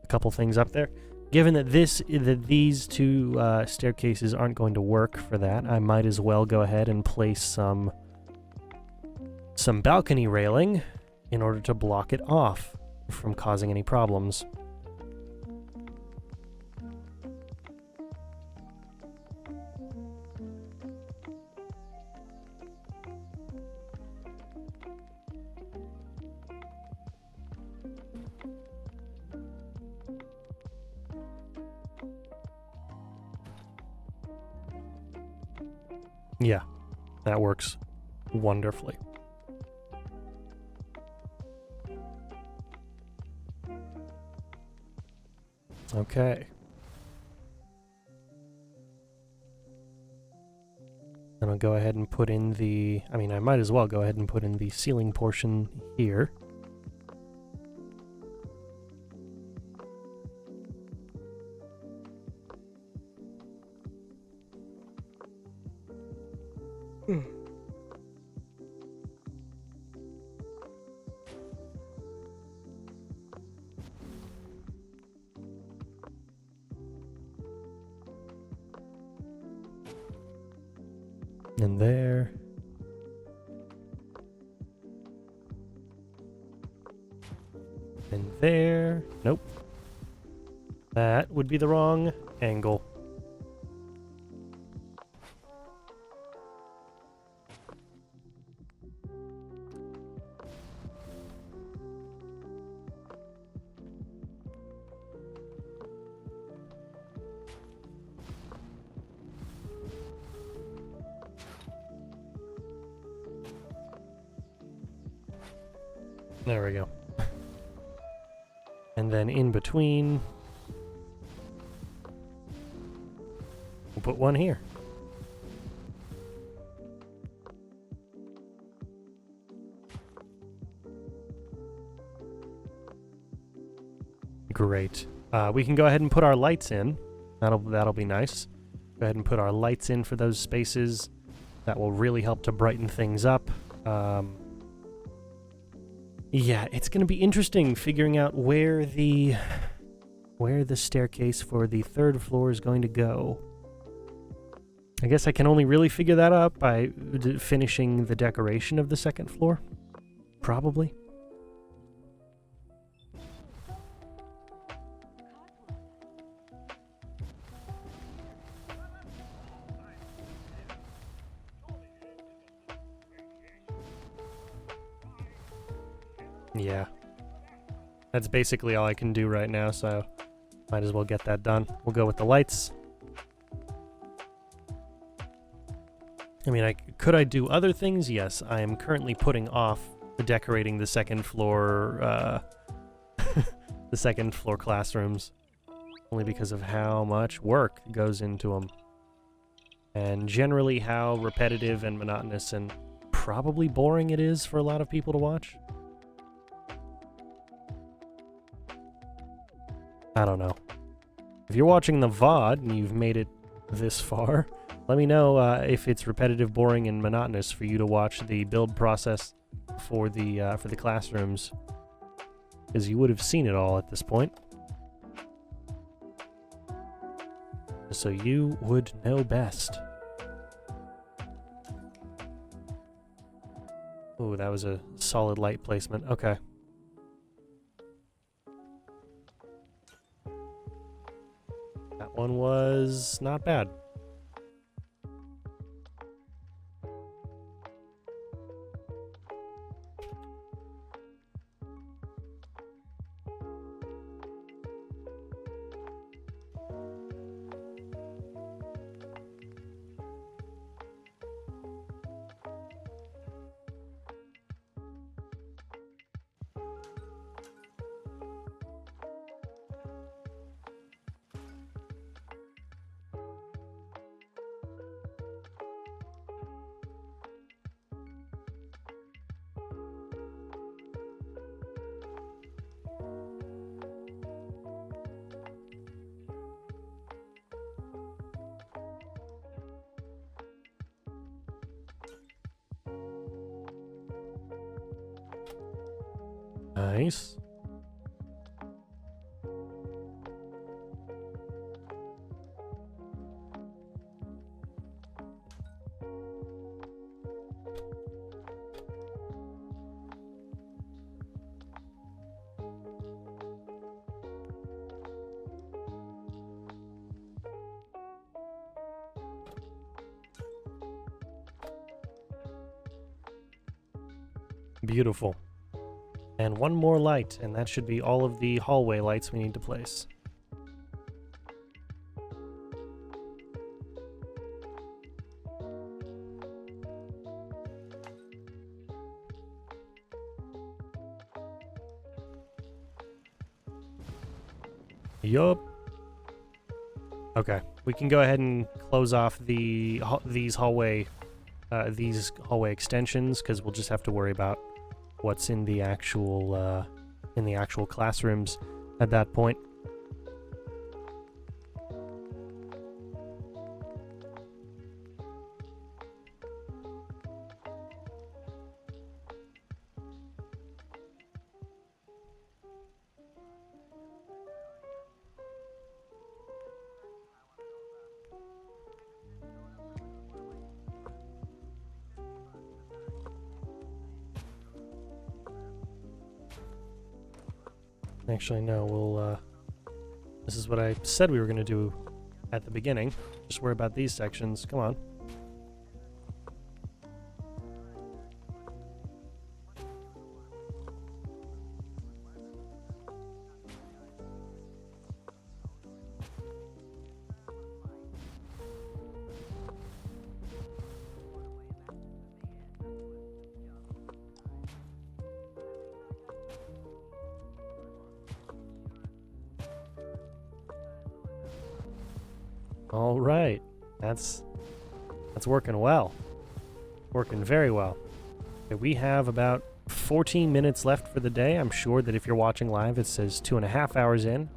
A: a couple things up there. Given that these two staircases aren't going to work for that, I might as well go ahead and place some balcony railing in order to block it off from causing any problems. Yeah, that works wonderfully. Okay. Then I'll go ahead and put in I might as well go ahead and put in the ceiling portion here. And there. And there. Nope. That would be the wrong angle. There we go. And then in between, we'll put one here. Great. We can go ahead and put our lights in. That'll be nice. Go ahead and put our lights in for those spaces. That will really help to brighten things up. Yeah, it's going to be interesting figuring out where the staircase for the third floor is going to go. I guess I can only really figure that out by finishing the decoration of the second floor. Probably. Yeah. That's basically all I can do right now, so might as well get that done. We'll go with the lights. I mean, could I do other things? Yes, I am currently putting off decorating the second floor, the second floor classrooms, only because of how much work goes into them. And generally how repetitive and monotonous and probably boring it is for a lot of people to watch. I don't know. If you're watching the VOD and you've made it this far, let me know if it's repetitive, boring, and monotonous for you to watch the build process for the classrooms, because you would have seen it all at this point. So you would know best. Ooh, that was a solid light placement. Okay. one was not bad. Nice. Beautiful. And one more light, and that should be all of the hallway lights we need to place. Yup. Okay, we can go ahead and close off the these hallway extensions, because we'll just have to worry about what's in the actual classrooms at that point. Actually, no, we'll, this is what I said we were going to do at the beginning. Just worry about these sections. Come on. All right, that's working well, working very well. Okay, we have about 14 minutes left for the day. I'm sure that if you're watching live, it says 2.5 hours in,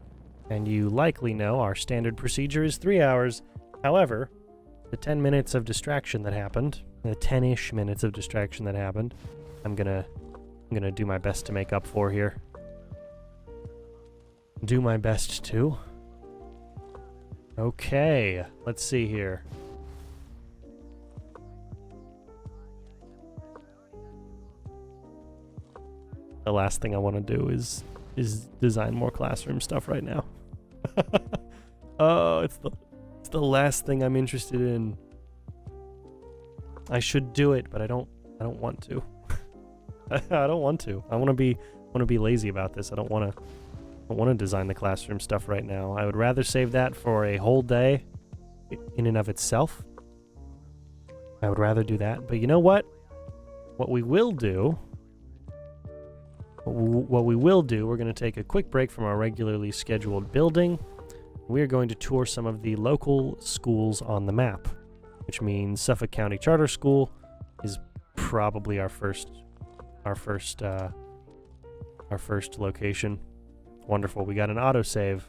A: and you likely know our standard procedure is 3 hours. However, the 10 minutes of distraction that happened, the 10-ish minutes of distraction that happened, I'm gonna do my best to make up for here. Do my best to. Okay, let's see here. The last thing I want to do is design more classroom stuff right now. Oh, it's the last thing I'm interested in. I should do it, but I don't want to. I don't want to. I want to be lazy about this. I don't want to design the classroom stuff right now. I would rather save that for a whole day in and of itself. I would rather do that. But you know what? What we will do, we're going to take a quick break from our regularly scheduled building. We're going to tour some of the local schools on the map, which means Suffolk County Charter School is probably our first location. Wonderful. We got an autosave.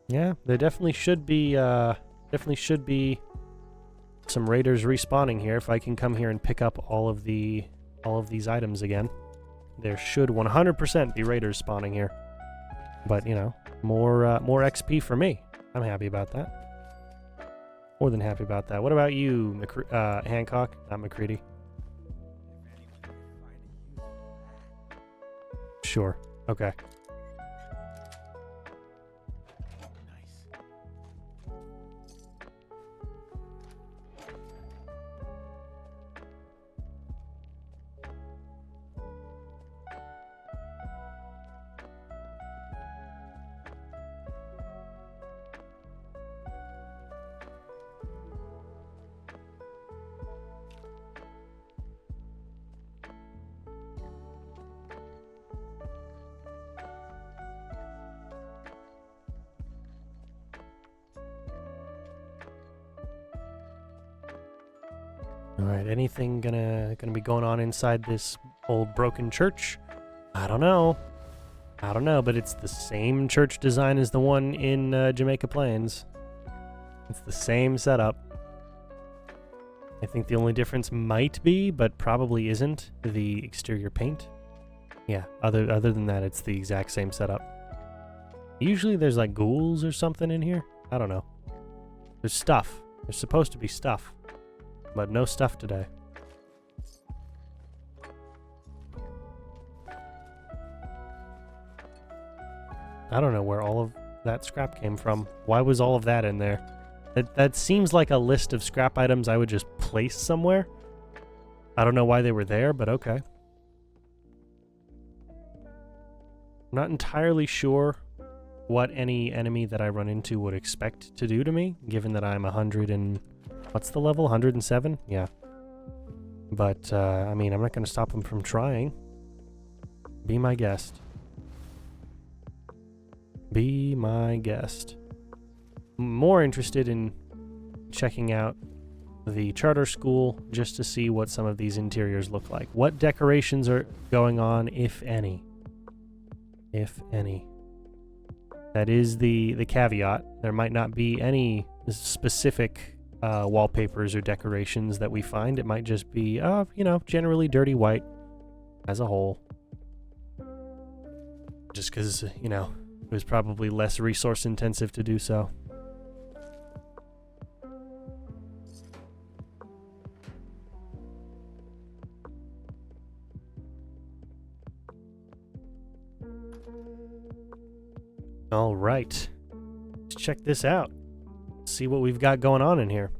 A: Yeah, there definitely should be some raiders respawning here if I can come here and pick up all of these items again. there should 100% be raiders spawning here. But, you know, more XP for me. I'm happy about that. More than happy about that. What about you, Hancock? Not McCready. Sure. Okay. Alright, anything gonna be going on inside this old broken church? I don't know. I don't know, but it's the same church design as the one in Jamaica Plains. It's the same setup. I think the only difference might be, but probably isn't, the exterior paint. Yeah, other than that, it's the exact same setup. Usually there's like ghouls or something in here. I don't know. There's stuff. There's supposed to be stuff. But no stuff today. I don't know where all of that scrap came from. Why was all of that in there? That seems like a list of scrap items I would just place somewhere. I don't know why they were there, but okay. I'm not entirely sure what any enemy that I run into would expect to do to me, given that I'm 100 and... What's the level? 107? Yeah. But, I mean, I'm not going to stop them from trying. Be my guest. Be my guest. More interested in checking out the charter school just to see what some of these interiors look like. What decorations are going on, if any? If any. That is the caveat. There might not be any specific... wallpapers or decorations that we find. It might just be, you know, generally dirty white as a whole. Just because, you know, it was probably less resource intensive to do so. All right. Let's check this out. See what we've got going on in here.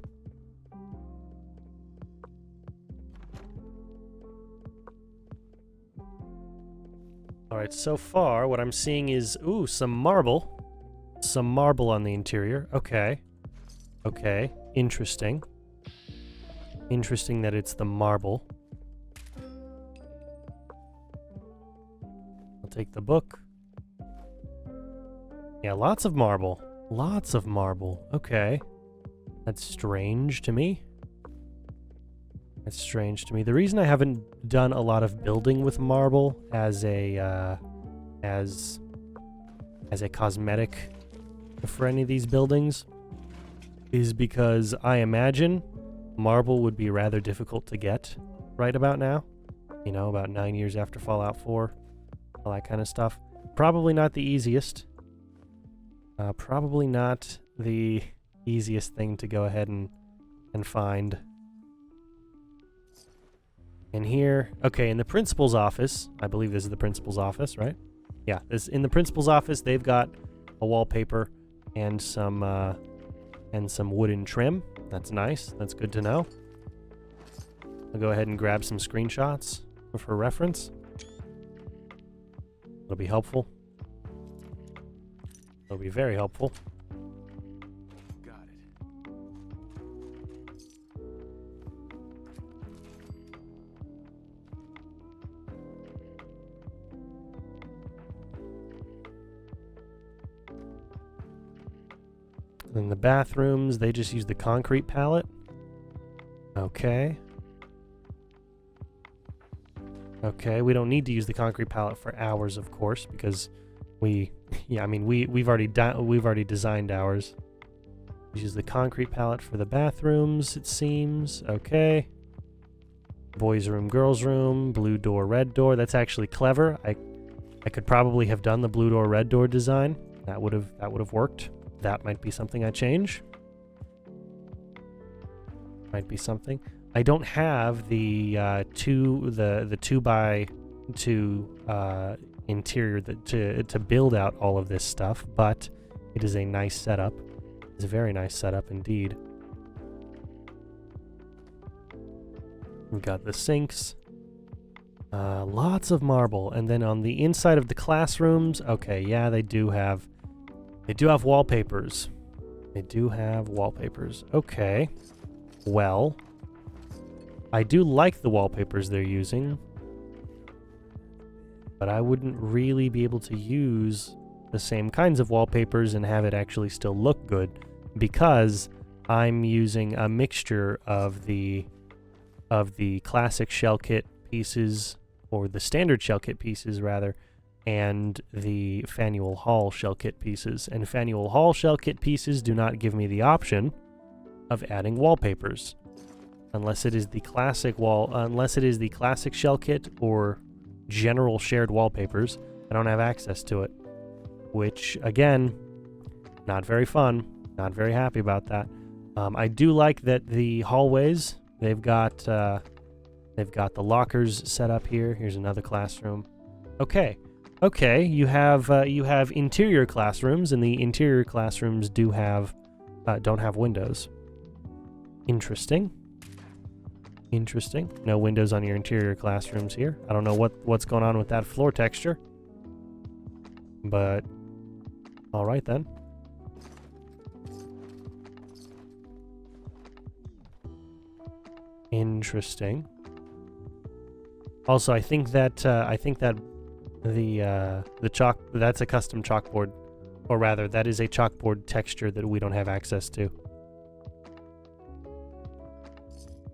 A: Alright, so far what I'm seeing is, ooh, some marble. Some marble on the interior. Okay. Okay. Interesting. Interesting that it's the marble. I'll take the book. Yeah, lots of marble. Lots of marble. Okay. That's strange to me. That's strange to me. The reason I haven't done a lot of building with marble as a cosmetic for any of these buildings is because I imagine marble would be rather difficult to get right about now. You know, about 9 years after Fallout 4. All that kind of stuff. Probably not the easiest. Probably not the easiest thing to go ahead and find. And here, okay, in the principal's office, I believe this is the principal's office, right? Yeah, in the principal's office, they've got a wallpaper and some wooden trim. That's nice. That's good to know. I'll go ahead and grab some screenshots for reference. It'll be helpful. It'll be very helpful.
B: Got it.
A: In the bathrooms, they just use the concrete palette. Okay. Okay, we don't need to use the concrete palette for ours, of course, because yeah, I mean, we've already designed ours. We use the concrete palette for the bathrooms, it seems. Okay. Boys room, girls room, blue door, red door. That's actually clever. I could probably have done the blue door, red door design. That would have worked. That might be something I change. Might be something. I don't have the 2x2 interior to build out all of this stuff, but it is a nice setup. It's a very nice setup indeed. We've got the sinks. Lots of marble. And then on the inside of the classrooms, okay, yeah, they do have wallpapers. They do have wallpapers. Okay. Well, I do like the wallpapers they're using, but I wouldn't really be able to use the same kinds of wallpapers and have it actually still look good because I'm using a mixture of the classic shell kit pieces, or the standard shell kit pieces rather, and the Faneuil Hall shell kit pieces. And Faneuil Hall shell kit pieces do not give me the option of adding wallpapers unless it is the classic shell kit or general shared wallpapers. I don't have access to it, which again, not very fun. Not very happy about that. I do like that the hallways, they've got the lockers set up here. Here's another classroom. Okay, you have interior classrooms, and the interior classrooms don't have windows. Interesting. No windows on your interior classrooms here. I don't know what's going on with that floor texture, but all right then. Interesting. Also, I think that the chalk, that's a custom chalkboard, or rather, that is a chalkboard texture that we don't have access to.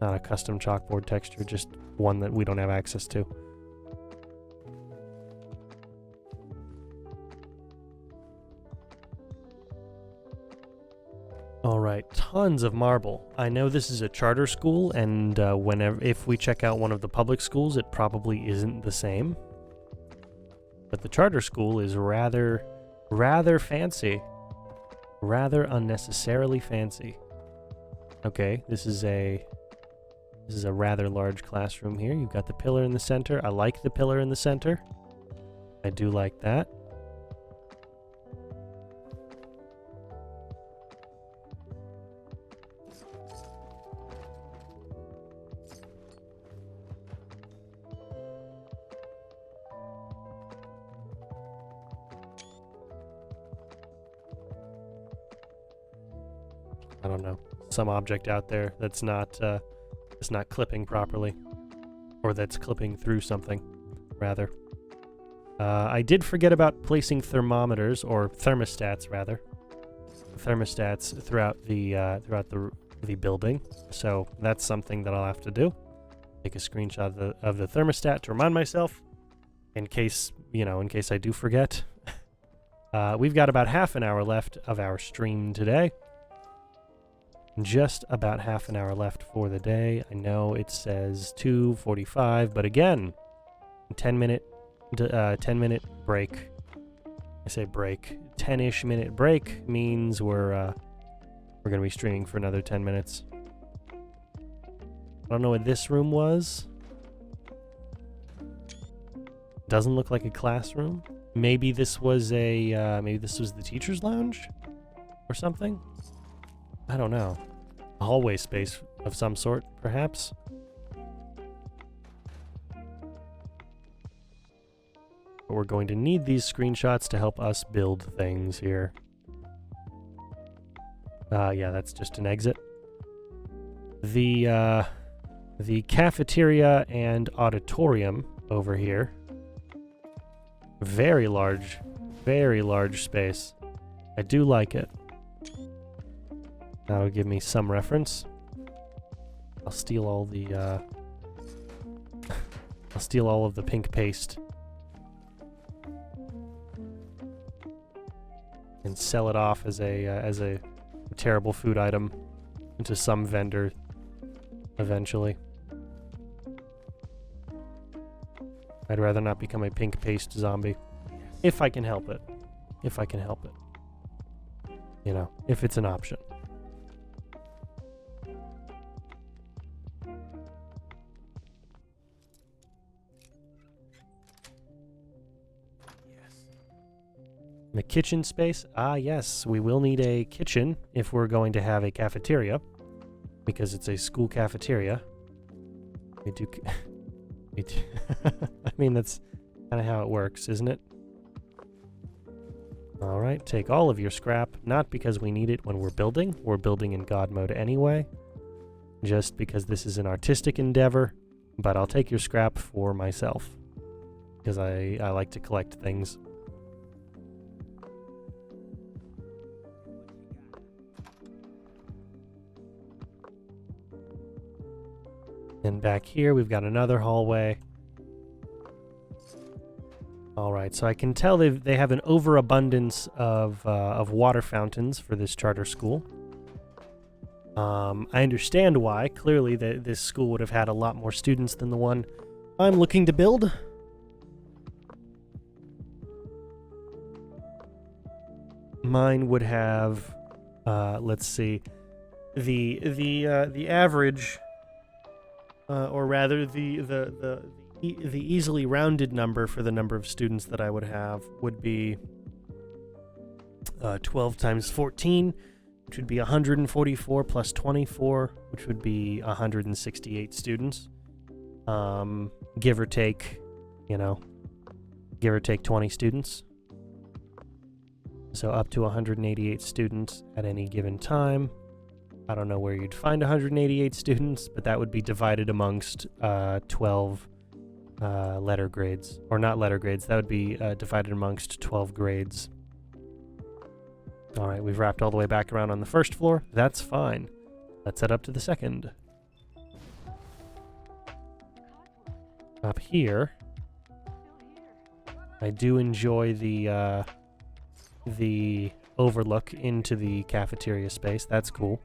A: Not a custom chalkboard texture, just one that we don't have access to. All right, tons of marble. I know this is a charter school, and if we check out one of the public schools, it probably isn't the same. But the charter school is rather fancy. Rather unnecessarily fancy. Okay, this is a rather large classroom here. You've got the pillar in the center. I like the pillar in the center. I do like that. I don't know, some object out there that's not clipping properly, or that's clipping through something, rather. I did forget about placing thermometers, or thermostats rather, throughout the building. So that's something that I'll have to do. Take a screenshot of the thermostat to remind myself, in case I do forget. We've got about half an hour left of our stream today. Just about half an hour left for the day. I know it says 2:45, but again, 10-minute break. I say break. 10-ish minute break means we're gonna be streaming for another 10 minutes. I don't know what this room was. Doesn't look like a classroom. Maybe this was the teacher's lounge or something. I don't know. A hallway space of some sort, perhaps? But we're going to need these screenshots to help us build things here. Yeah, that's just an exit. The cafeteria and auditorium over here. Very large space. I do like it. That'll give me some reference. I'll steal all the I'll steal all of the pink paste and sell it off as a terrible food item to some vendor eventually. I'd rather not become a pink paste zombie. If I can help it. If I can help it. You know, if it's an option. The kitchen space? Ah, yes. We will need a kitchen if we're going to have a cafeteria. Because it's a school cafeteria. We do... I mean, that's kind of how it works, isn't it? Alright, take all of your scrap. Not because we need it when we're building. We're building in God mode anyway. Just because this is an artistic endeavor. But I'll take your scrap for myself. Because I like to collect things. And back here, we've got another hallway. All right, so I can tell they have an overabundance of water fountains for this charter school. I understand why. Clearly, this school would have had a lot more students than the one I'm looking to build. Mine would have, let's see, the average. Or rather, the easily rounded number for the number of students that I would have would be 12 times 14, which would be 144 plus 24, which would be 168 students. Give or take, give or take 20 students. So up to 188 students at any given time. I don't know where you'd find 188 students, but that would be divided amongst 12 letter grades. Or not letter grades, that would be divided amongst 12 grades. Alright, we've wrapped all the way back around on the first floor. That's fine. Let's head up to the second. Up here, I do enjoy the overlook into the cafeteria space. That's cool.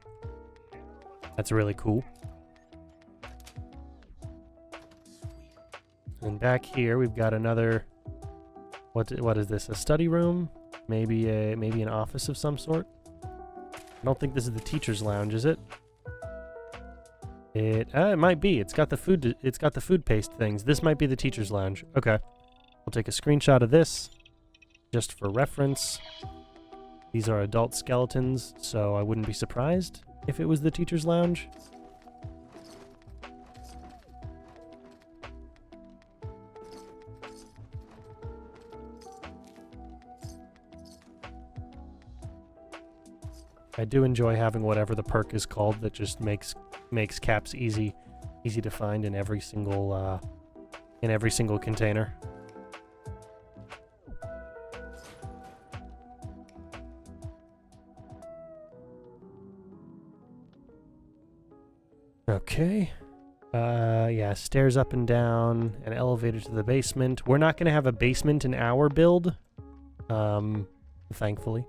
A: That's really cool. And back here we've got another. What is this? A study room? Maybe an office of some sort. I don't think this is the teacher's lounge, is it? It might be. It's got the food. It's got the food paste things. This might be the teacher's lounge. Okay, I'll take a screenshot of this just for reference. These are adult skeletons, so I wouldn't be surprised if it was the teacher's lounge. I do enjoy having whatever the perk is called that just makes caps easy to find in every single container. Okay. Yeah, stairs up and down, an elevator to the basement. We're not going to have a basement in our build, thankfully.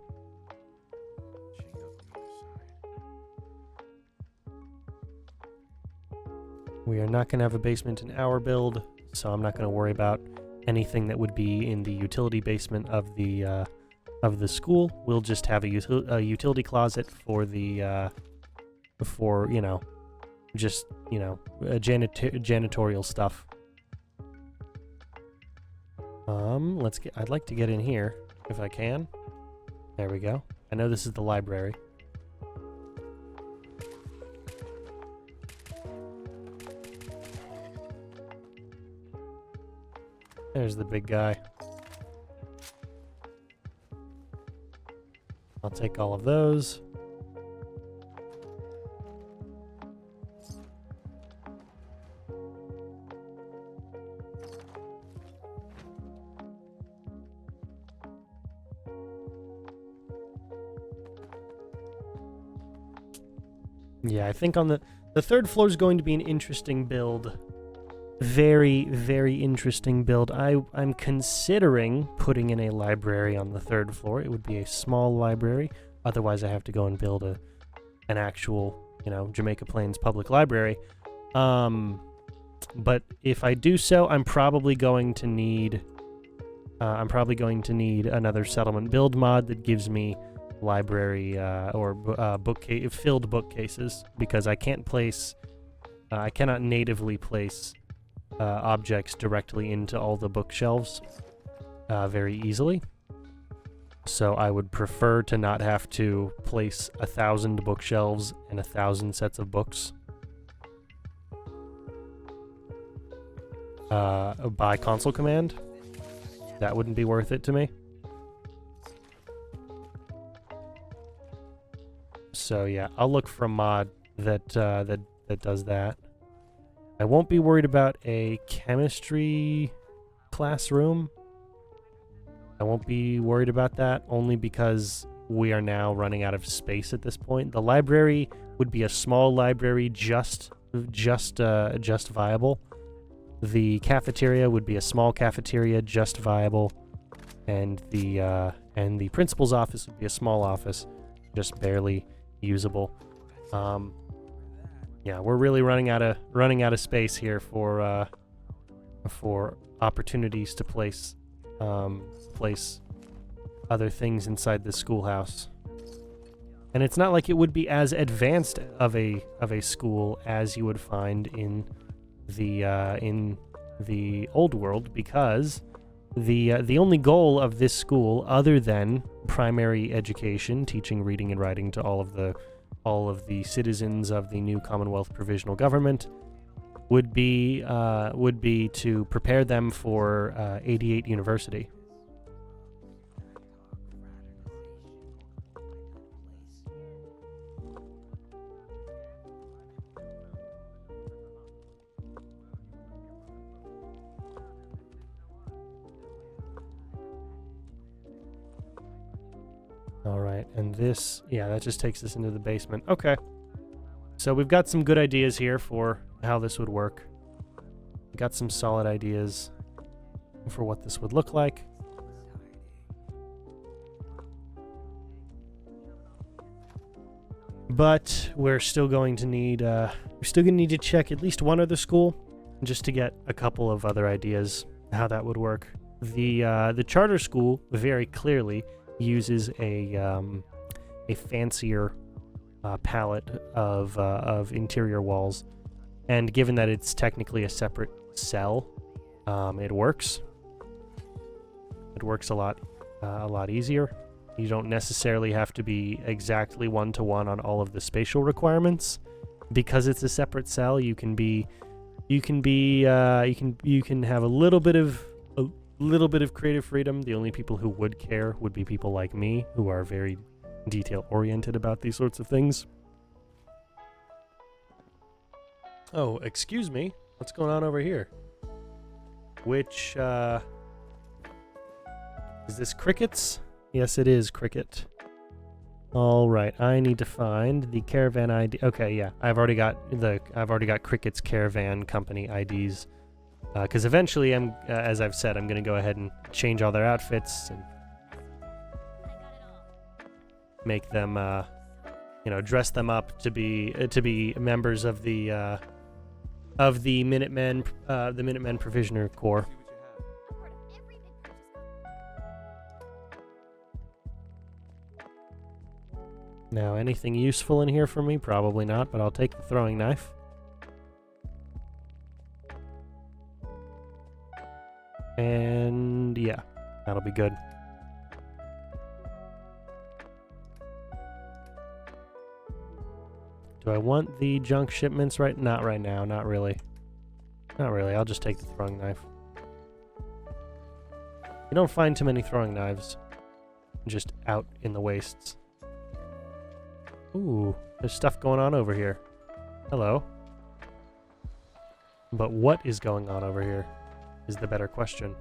A: We are not going to have a basement in our build, so I'm not going to worry about anything that would be in the utility basement of the school. We'll just have a utility closet for the janitorial stuff. I'd like to get in here if I can. There we go. I know this is the library. There's the big guy. I'll take all of those. Yeah, I think on the third floor is going to be an interesting build. Very, very interesting build. I'm considering putting in a library on the third floor. It would be a small library. Otherwise, I have to go and build an actual, Jamaica Plains public library. But if I do so, I'm probably going to need another settlement build mod that gives me library filled bookcases, because I cannot natively place objects directly into all the bookshelves very easily. So I would prefer to not have to place 1,000 bookshelves and 1,000 sets of books by console command. That wouldn't be worth it to me. So yeah, I'll look for a mod that does that. I won't be worried about a chemistry classroom. I won't be worried about that, only because we are now running out of space at this point. The library would be a small library, just viable. The cafeteria would be a small cafeteria, just viable, and the principal's office would be a small office, just barely usable. Yeah, we're really running out of space here for opportunities to place other things inside the schoolhouse. And it's not like it would be as advanced of a school as you would find in the old world, because the only goal of this school, other than primary education, teaching reading and writing to all of the citizens of the new Commonwealth Provisional Government, would be to prepare them for 88 University. Alright, and this, yeah, that just takes us into the basement. Okay. So we've got some good ideas here for how this would work. We got some solid ideas for what this would look like. But we're still going to need to check at least one other school just to get a couple of other ideas how that would work. The charter school very clearly uses a fancier palette of interior walls, and given that it's technically a separate cell, it works. It works a lot easier. You don't necessarily have to be exactly one-to-one on all of the spatial requirements, because it's a separate cell. You can have a little bit of creative freedom. The only people who would care would be people like me, who are very detail-oriented about these sorts of things. Oh, excuse me. What's going on over here? Which, is this Cricket's? Yes, it is Cricket. Alright, I need to find the caravan ID. Okay, yeah, I've already got Cricket's caravan company IDs. Because eventually, as I've said, I'm going to go ahead and change all their outfits and make them, dress them up to be members of the Minutemen, the Minutemen Provisioner Corps. Now, anything useful in here for me? Probably not, but I'll take the throwing knife. And yeah, that'll be good. Do I want the junk shipments right? Not right now, not really. Not really, I'll just take the throwing knife. You don't find too many throwing knives just out in the wastes. Ooh, there's stuff going on over here. Hello. But what is going on over here is the better question.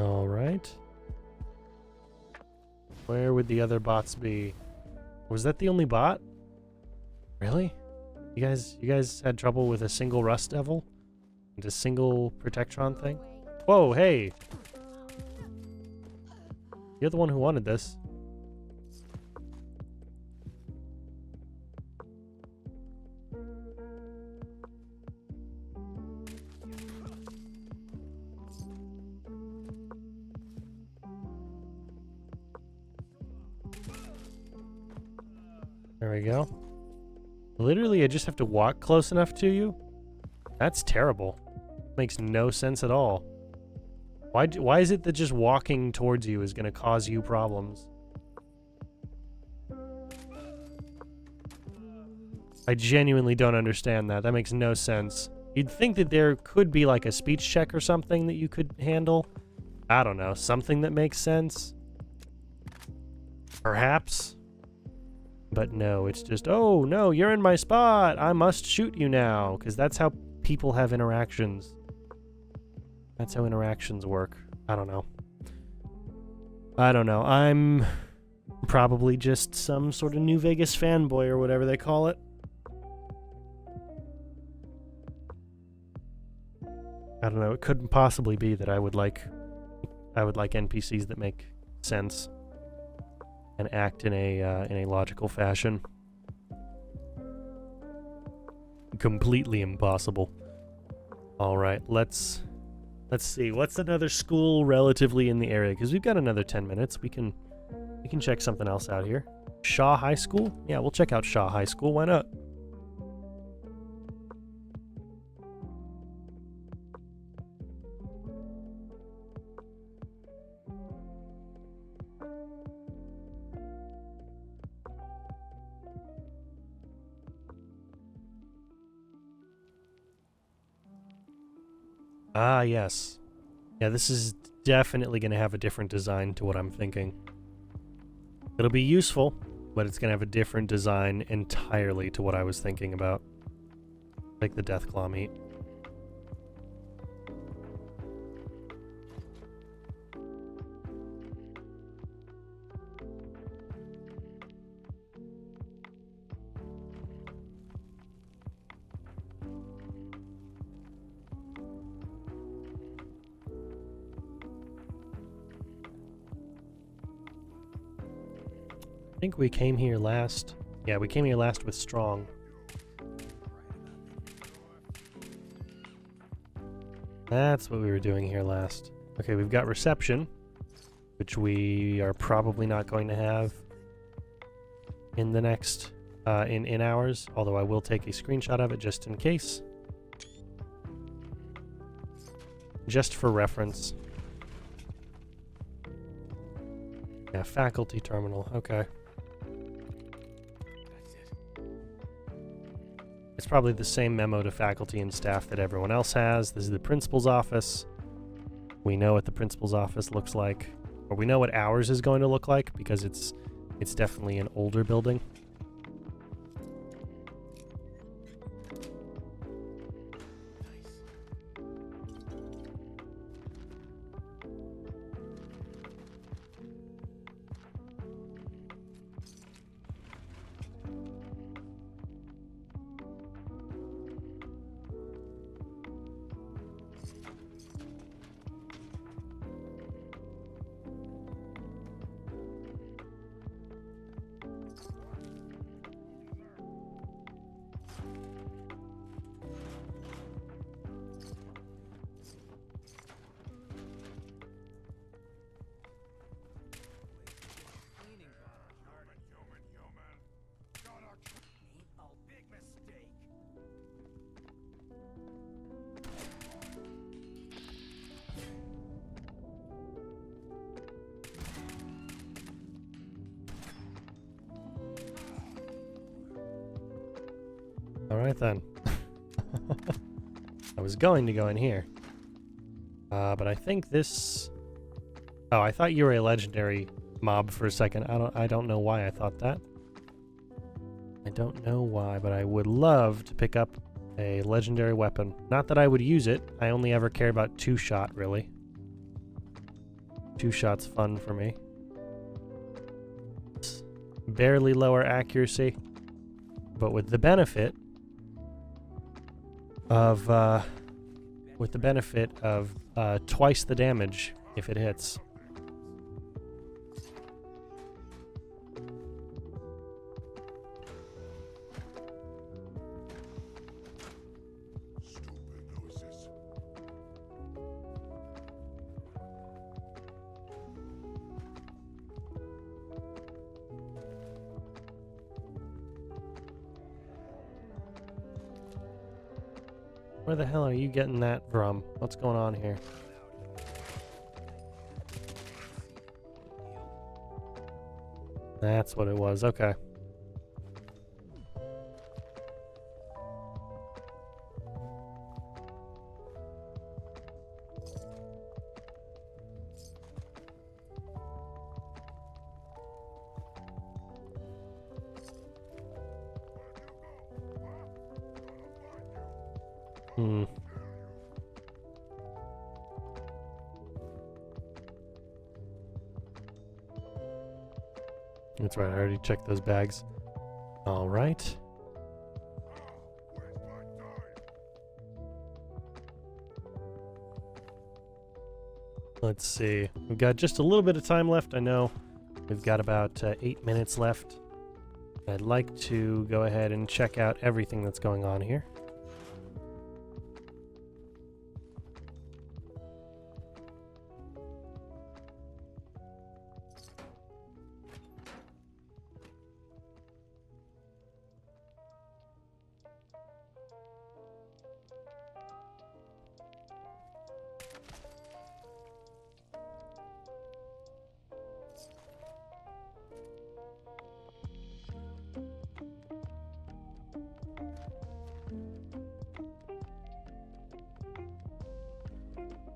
A: Alright. Where would the other bots be? Was that the only bot? Really? You guys had trouble with a single Rust Devil? And a single Protectron thing? Whoa, hey! You're the one who wanted this. There we go. Literally, I just have to walk close enough to you? That's terrible. Makes no sense at all. Why is it that just walking towards you is going to cause you problems? I genuinely don't understand that. That makes no sense. You'd think that there could be like a speech check or something that you could handle. I don't know. Something that makes sense. Perhaps. But no, it's just, oh no, you're in my spot. I must shoot you now. Because that's how people have interactions. That's how interactions work. I don't know. I don't know. I'm probably just some sort of New Vegas fanboy or whatever they call it. I don't know. It couldn't possibly be that I would like NPCs that make sense and act in a logical fashion. Completely impossible. All right, let's see. What's another school relatively in the area? Because we've got another 10 minutes. We can check something else out here. Shaw High School? Yeah, we'll check out Shaw High School. Why not? Ah, yes. Yeah, this is definitely going to have a different design to what I'm thinking. It'll be useful, but it's going to have a different design entirely to what I was thinking about. Like the Deathclaw meat. I think we came here last. Yeah, we came here last with Strong. That's what we were doing here last. Okay, we've got reception, which we are probably not going to have in the next, in hours, although I will take a screenshot of it just in case. Just for reference. Yeah, faculty terminal, okay. It's probably the same memo to faculty and staff that everyone else has. This is the principal's office. We know what the principal's office looks like, or we know what ours is going to look like because it's definitely an older building. Alright then. I was going to go in here. But I think this... Oh, I thought you were a legendary mob for a second. I don't know why I thought that. I don't know why, but I would love to pick up a legendary weapon. Not that I would use it. I only ever care about two-shot, really. Two shots fun for me. It's barely lower accuracy, but with the benefit of twice the damage if it hits. Where the hell are you getting that from? What's going on here? That's what it was. Okay. That's right, I already checked those bags. All right. Let's see. We've got just a little bit of time left. I know we've got about 8 minutes left. I'd like to go ahead and check out everything that's going on here.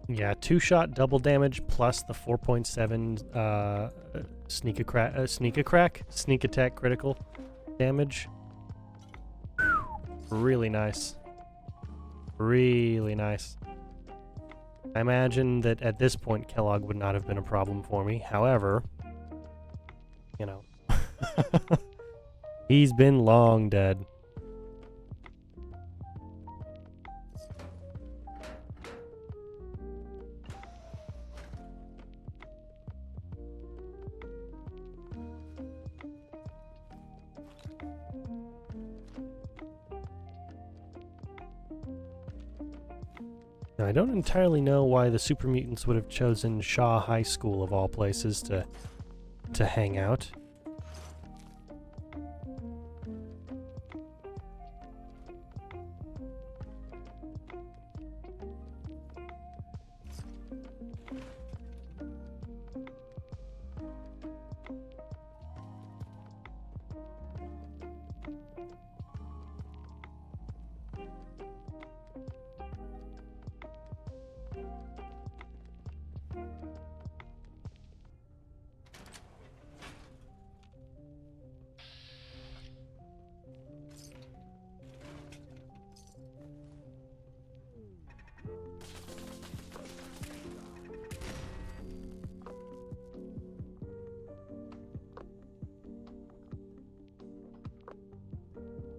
A: Yeah, 2-shot double damage plus the 4.7 sneak attack critical damage. Really nice. Really nice. I imagine that at this point Kellogg would not have been a problem for me. However, you know, he's been long dead. Now, I don't entirely know why the super mutants would have chosen Shaw High School of all places to hang out.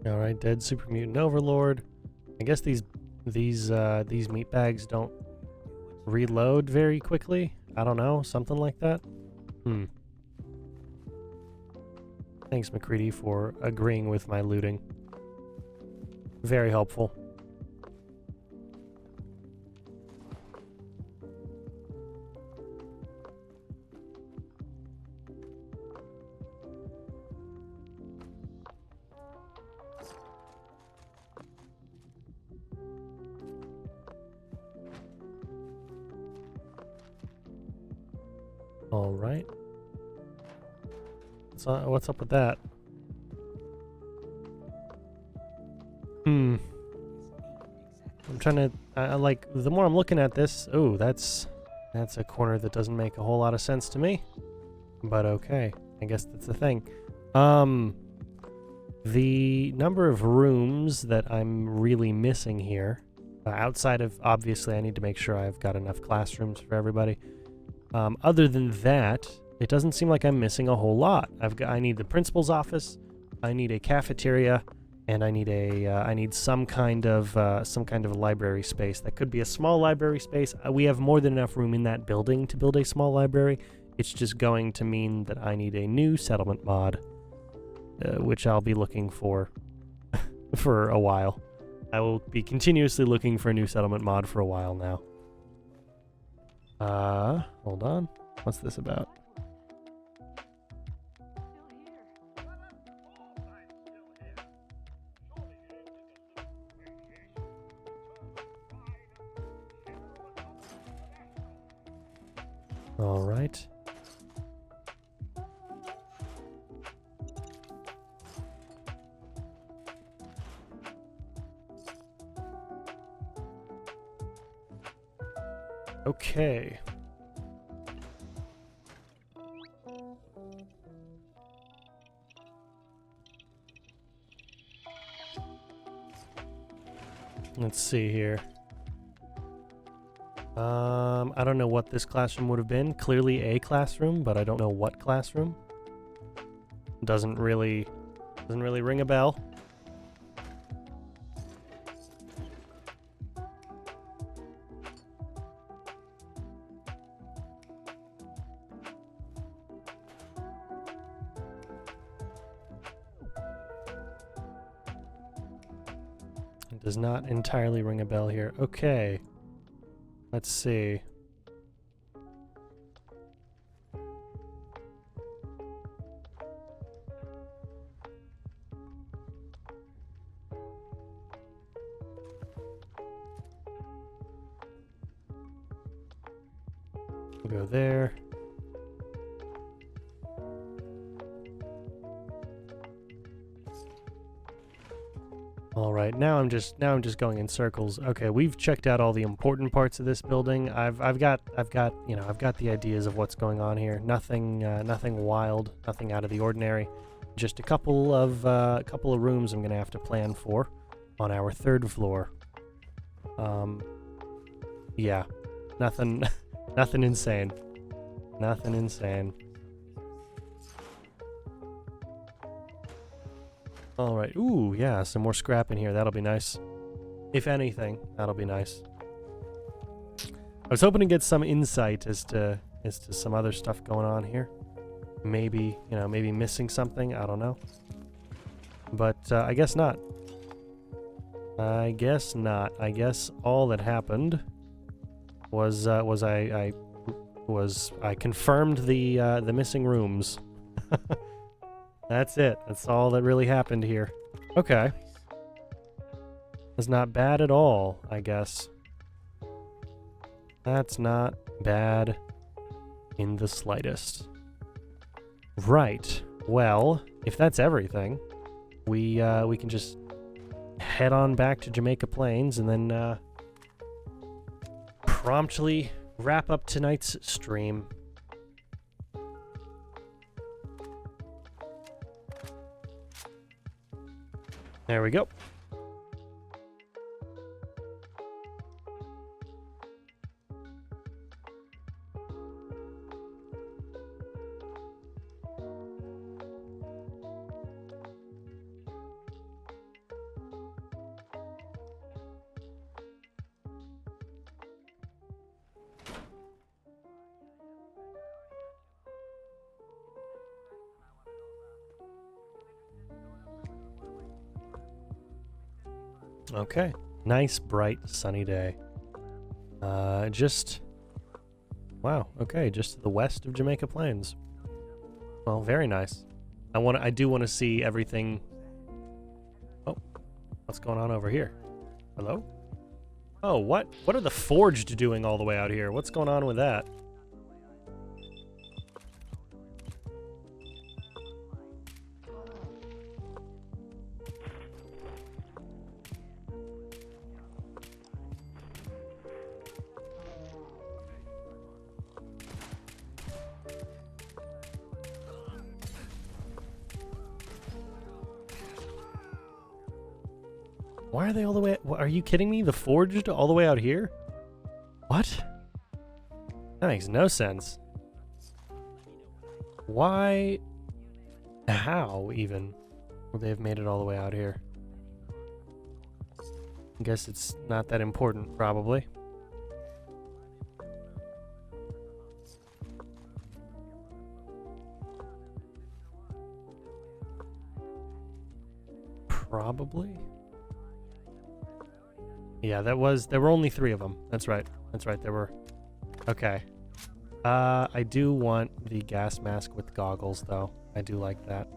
A: All right, dead super mutant overlord. I guess these meat bags don't reload very quickly. I don't know, something like that. Thanks, McCready, for agreeing with my looting. Very helpful. All right. What's up with that? I'm trying to like, the more I'm looking at this, oh, that's a corner that doesn't make a whole lot of sense to me. But okay, I guess that's the thing. The number of rooms that I'm really missing here, outside of, obviously I need to make sure I've got enough classrooms for everybody. Other than that, it doesn't seem like I'm missing a whole lot. I need the principal's office, I need a cafeteria, and I need some kind of library space. That could be a small library space. We have more than enough room in that building to build a small library. It's just going to mean that I need a new settlement mod, which I'll be looking for for a while. I will be continuously looking for a new settlement mod for a while now. Hold on. What's this about? All right. Okay. Let's see here. I don't know what this classroom would have been. Clearly a classroom, but I don't know what classroom. Doesn't really ring a bell. It does not entirely ring a bell here. Okay. Let's see. We'll go there. All right, now I'm just going in circles. Okay, we've checked out all the important parts of this building. I've got the ideas of what's going on here. Nothing wild, nothing out of the ordinary. Just a couple of rooms I'm gonna have to plan for on our third floor. Yeah, nothing insane. Nothing insane. All right. Ooh, yeah, some more scrap in here. That'll be nice. If anything, that'll be nice. I was hoping to get some insight as to some other stuff going on here. Maybe, maybe missing something. I don't know. But I guess not. I guess not. I guess all that happened was I confirmed the missing rooms. That's it. That's all that really happened here. Okay. That's not bad at all, I guess. That's not bad in the slightest. Right. Well, if that's everything, we can just head on back to Jamaica Plains and then promptly wrap up tonight's stream. There we go. Okay. Nice, bright, sunny day. Wow, okay, just to the west of Jamaica Plains. Well, very nice. I do want to see everything. Oh, what's going on over here? Hello? Oh, what are the Forged doing all the way out here? What's going on with that? Why are they all the way... Are you kidding me? The Forged all the way out here? What? That makes no sense. Why? How even? Would they have made it all the way out here? I guess it's not that important, probably. Probably. Yeah, there were only 3 of them. That's right. That's right, there were. Okay. I do want the gas mask with goggles, though. I do like that.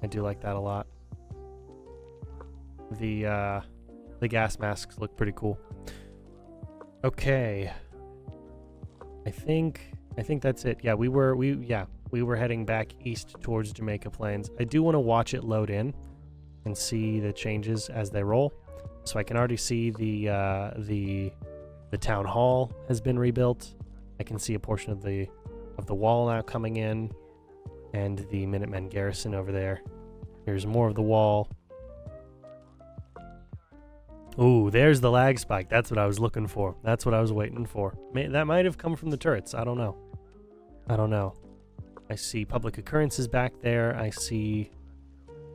A: I do like that a lot. The gas masks look pretty cool. Okay. I think that's it. Yeah, we were heading back east towards Jamaica Plains. I do want to watch it load in and see the changes as they roll. So I can already see the town hall has been rebuilt. I can see a portion of the wall now coming in, and the Minutemen garrison over there. Here's more of the wall. Ooh, there's the lag spike. That's what I was looking for. That's what I was waiting for. That might have come from the turrets. I don't know. I don't know. I see public occurrences back there. I see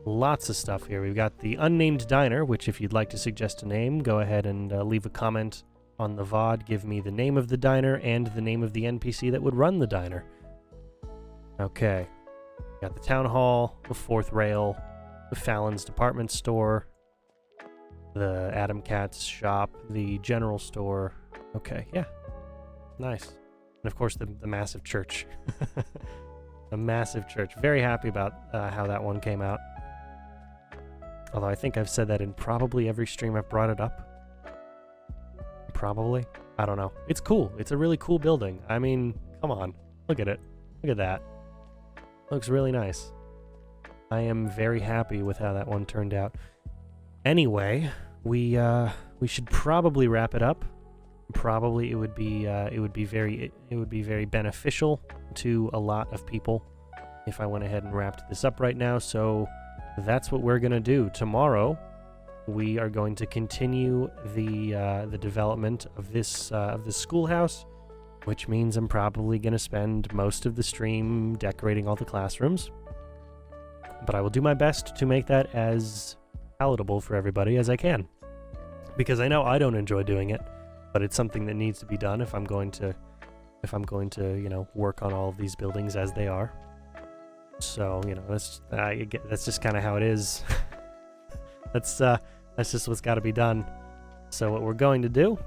A: lots of stuff here. We've got the unnamed diner, which if you'd like to suggest a name, go ahead and leave a comment on the VOD. Give me the name of the diner and the name of the NPC that would run the diner. Okay. Got the town hall, the 4th rail, the Fallon's department store, the Adam Cat's shop, the general store. Okay, yeah. Nice. And of course the massive church. A massive church. Very happy about how that one came out. Although I think I've said that in probably every stream I've brought it up. Probably. I don't know. It's cool. It's a really cool building. I mean, come on. Look at it. Look at that. Looks really nice. I am very happy with how that one turned out. Anyway, we should probably wrap it up. Probably it would be very beneficial to a lot of people if I went ahead and wrapped this up right now. So that's what we're gonna do. Tomorrow, we are going to continue the development of this schoolhouse, which means I'm probably gonna spend most of the stream decorating all the classrooms. But I will do my best to make that as palatable for everybody as I can, because I know I don't enjoy doing it, but it's something that needs to be done if I'm going to work on all of these buildings as they are. So that's just kind of how it is. That's just what's got to be done. So what we're going to do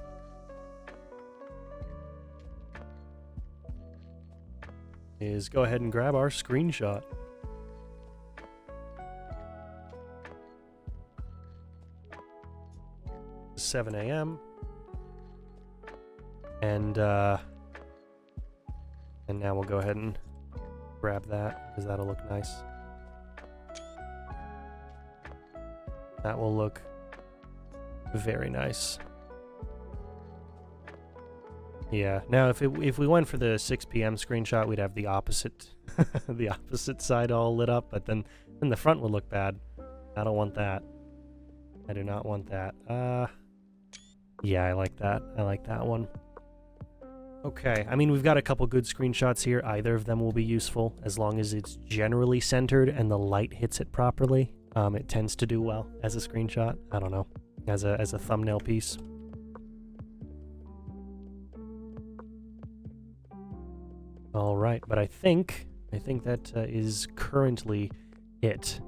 A: is go ahead and grab our screenshot. 7 a.m. And now we'll go ahead and grab that, because that'll look nice. That will look very nice. Yeah. Now, if we went for the 6 p.m. screenshot, we'd have the opposite the opposite side all lit up, but then the front would look bad. I don't want that. I do not want that. Yeah, I like that. I like that one. Okay, I mean, we've got a couple good screenshots here. Either of them will be useful, as long as it's generally centered and the light hits it properly. It tends to do well as a screenshot. I don't know, as a thumbnail piece. All right, but I think that is currently it.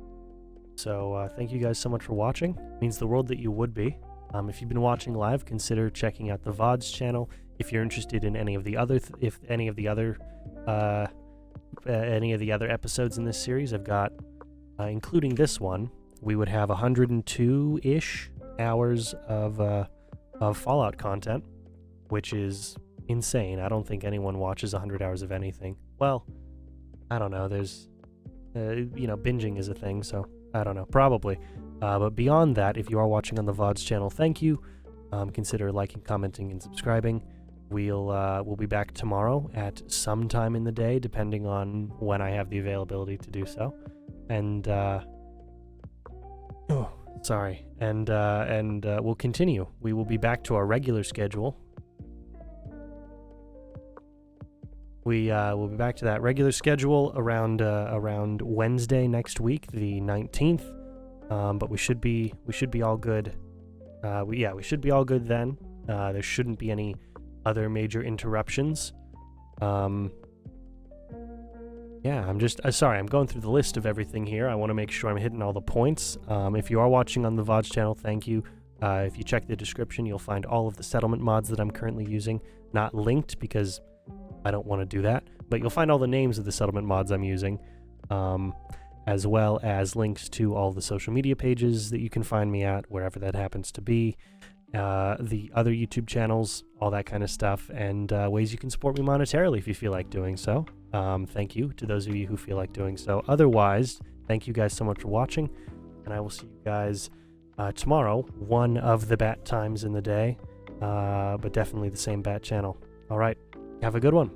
A: So thank you guys so much for watching. It means the world that you would be. If you've been watching live, consider checking out the VOD's channel. If you're interested in any of the other episodes in this series, I've got, including this one, we would have 102-ish hours of Fallout content, which is insane. I don't think anyone watches 100 hours of anything. Well, I don't know. There's, binging is a thing, so I don't know. Probably. But beyond that, if you are watching on the VOD's channel, thank you. Consider liking, commenting, and subscribing. We'll be back tomorrow at some time in the day, depending on when I have the availability to do so. And we'll continue. We will be back to our regular schedule we'll be back to that regular schedule around Wednesday next week, the 19th. But we should be all good. We should be all good then. There shouldn't be any other major interruptions. Yeah, I'm just sorry. I'm going through the list of everything here. I want to make sure I'm hitting all the points. If you are watching on the VODs channel, thank you. If you check the description, you'll find all of the settlement mods that I'm currently using. Not linked because I don't want to do that, but you'll find all the names of the settlement mods I'm using, as well as links to all the social media pages that you can find me at, wherever that happens to be, the other YouTube channels, all that kind of stuff, and ways you can support me monetarily if you feel like doing so. Thank you to those of you who feel like doing so. Otherwise, thank you guys so much for watching, and I will see you guys tomorrow, one of the bat times in the day, but definitely the same bat channel. All right, have a good one.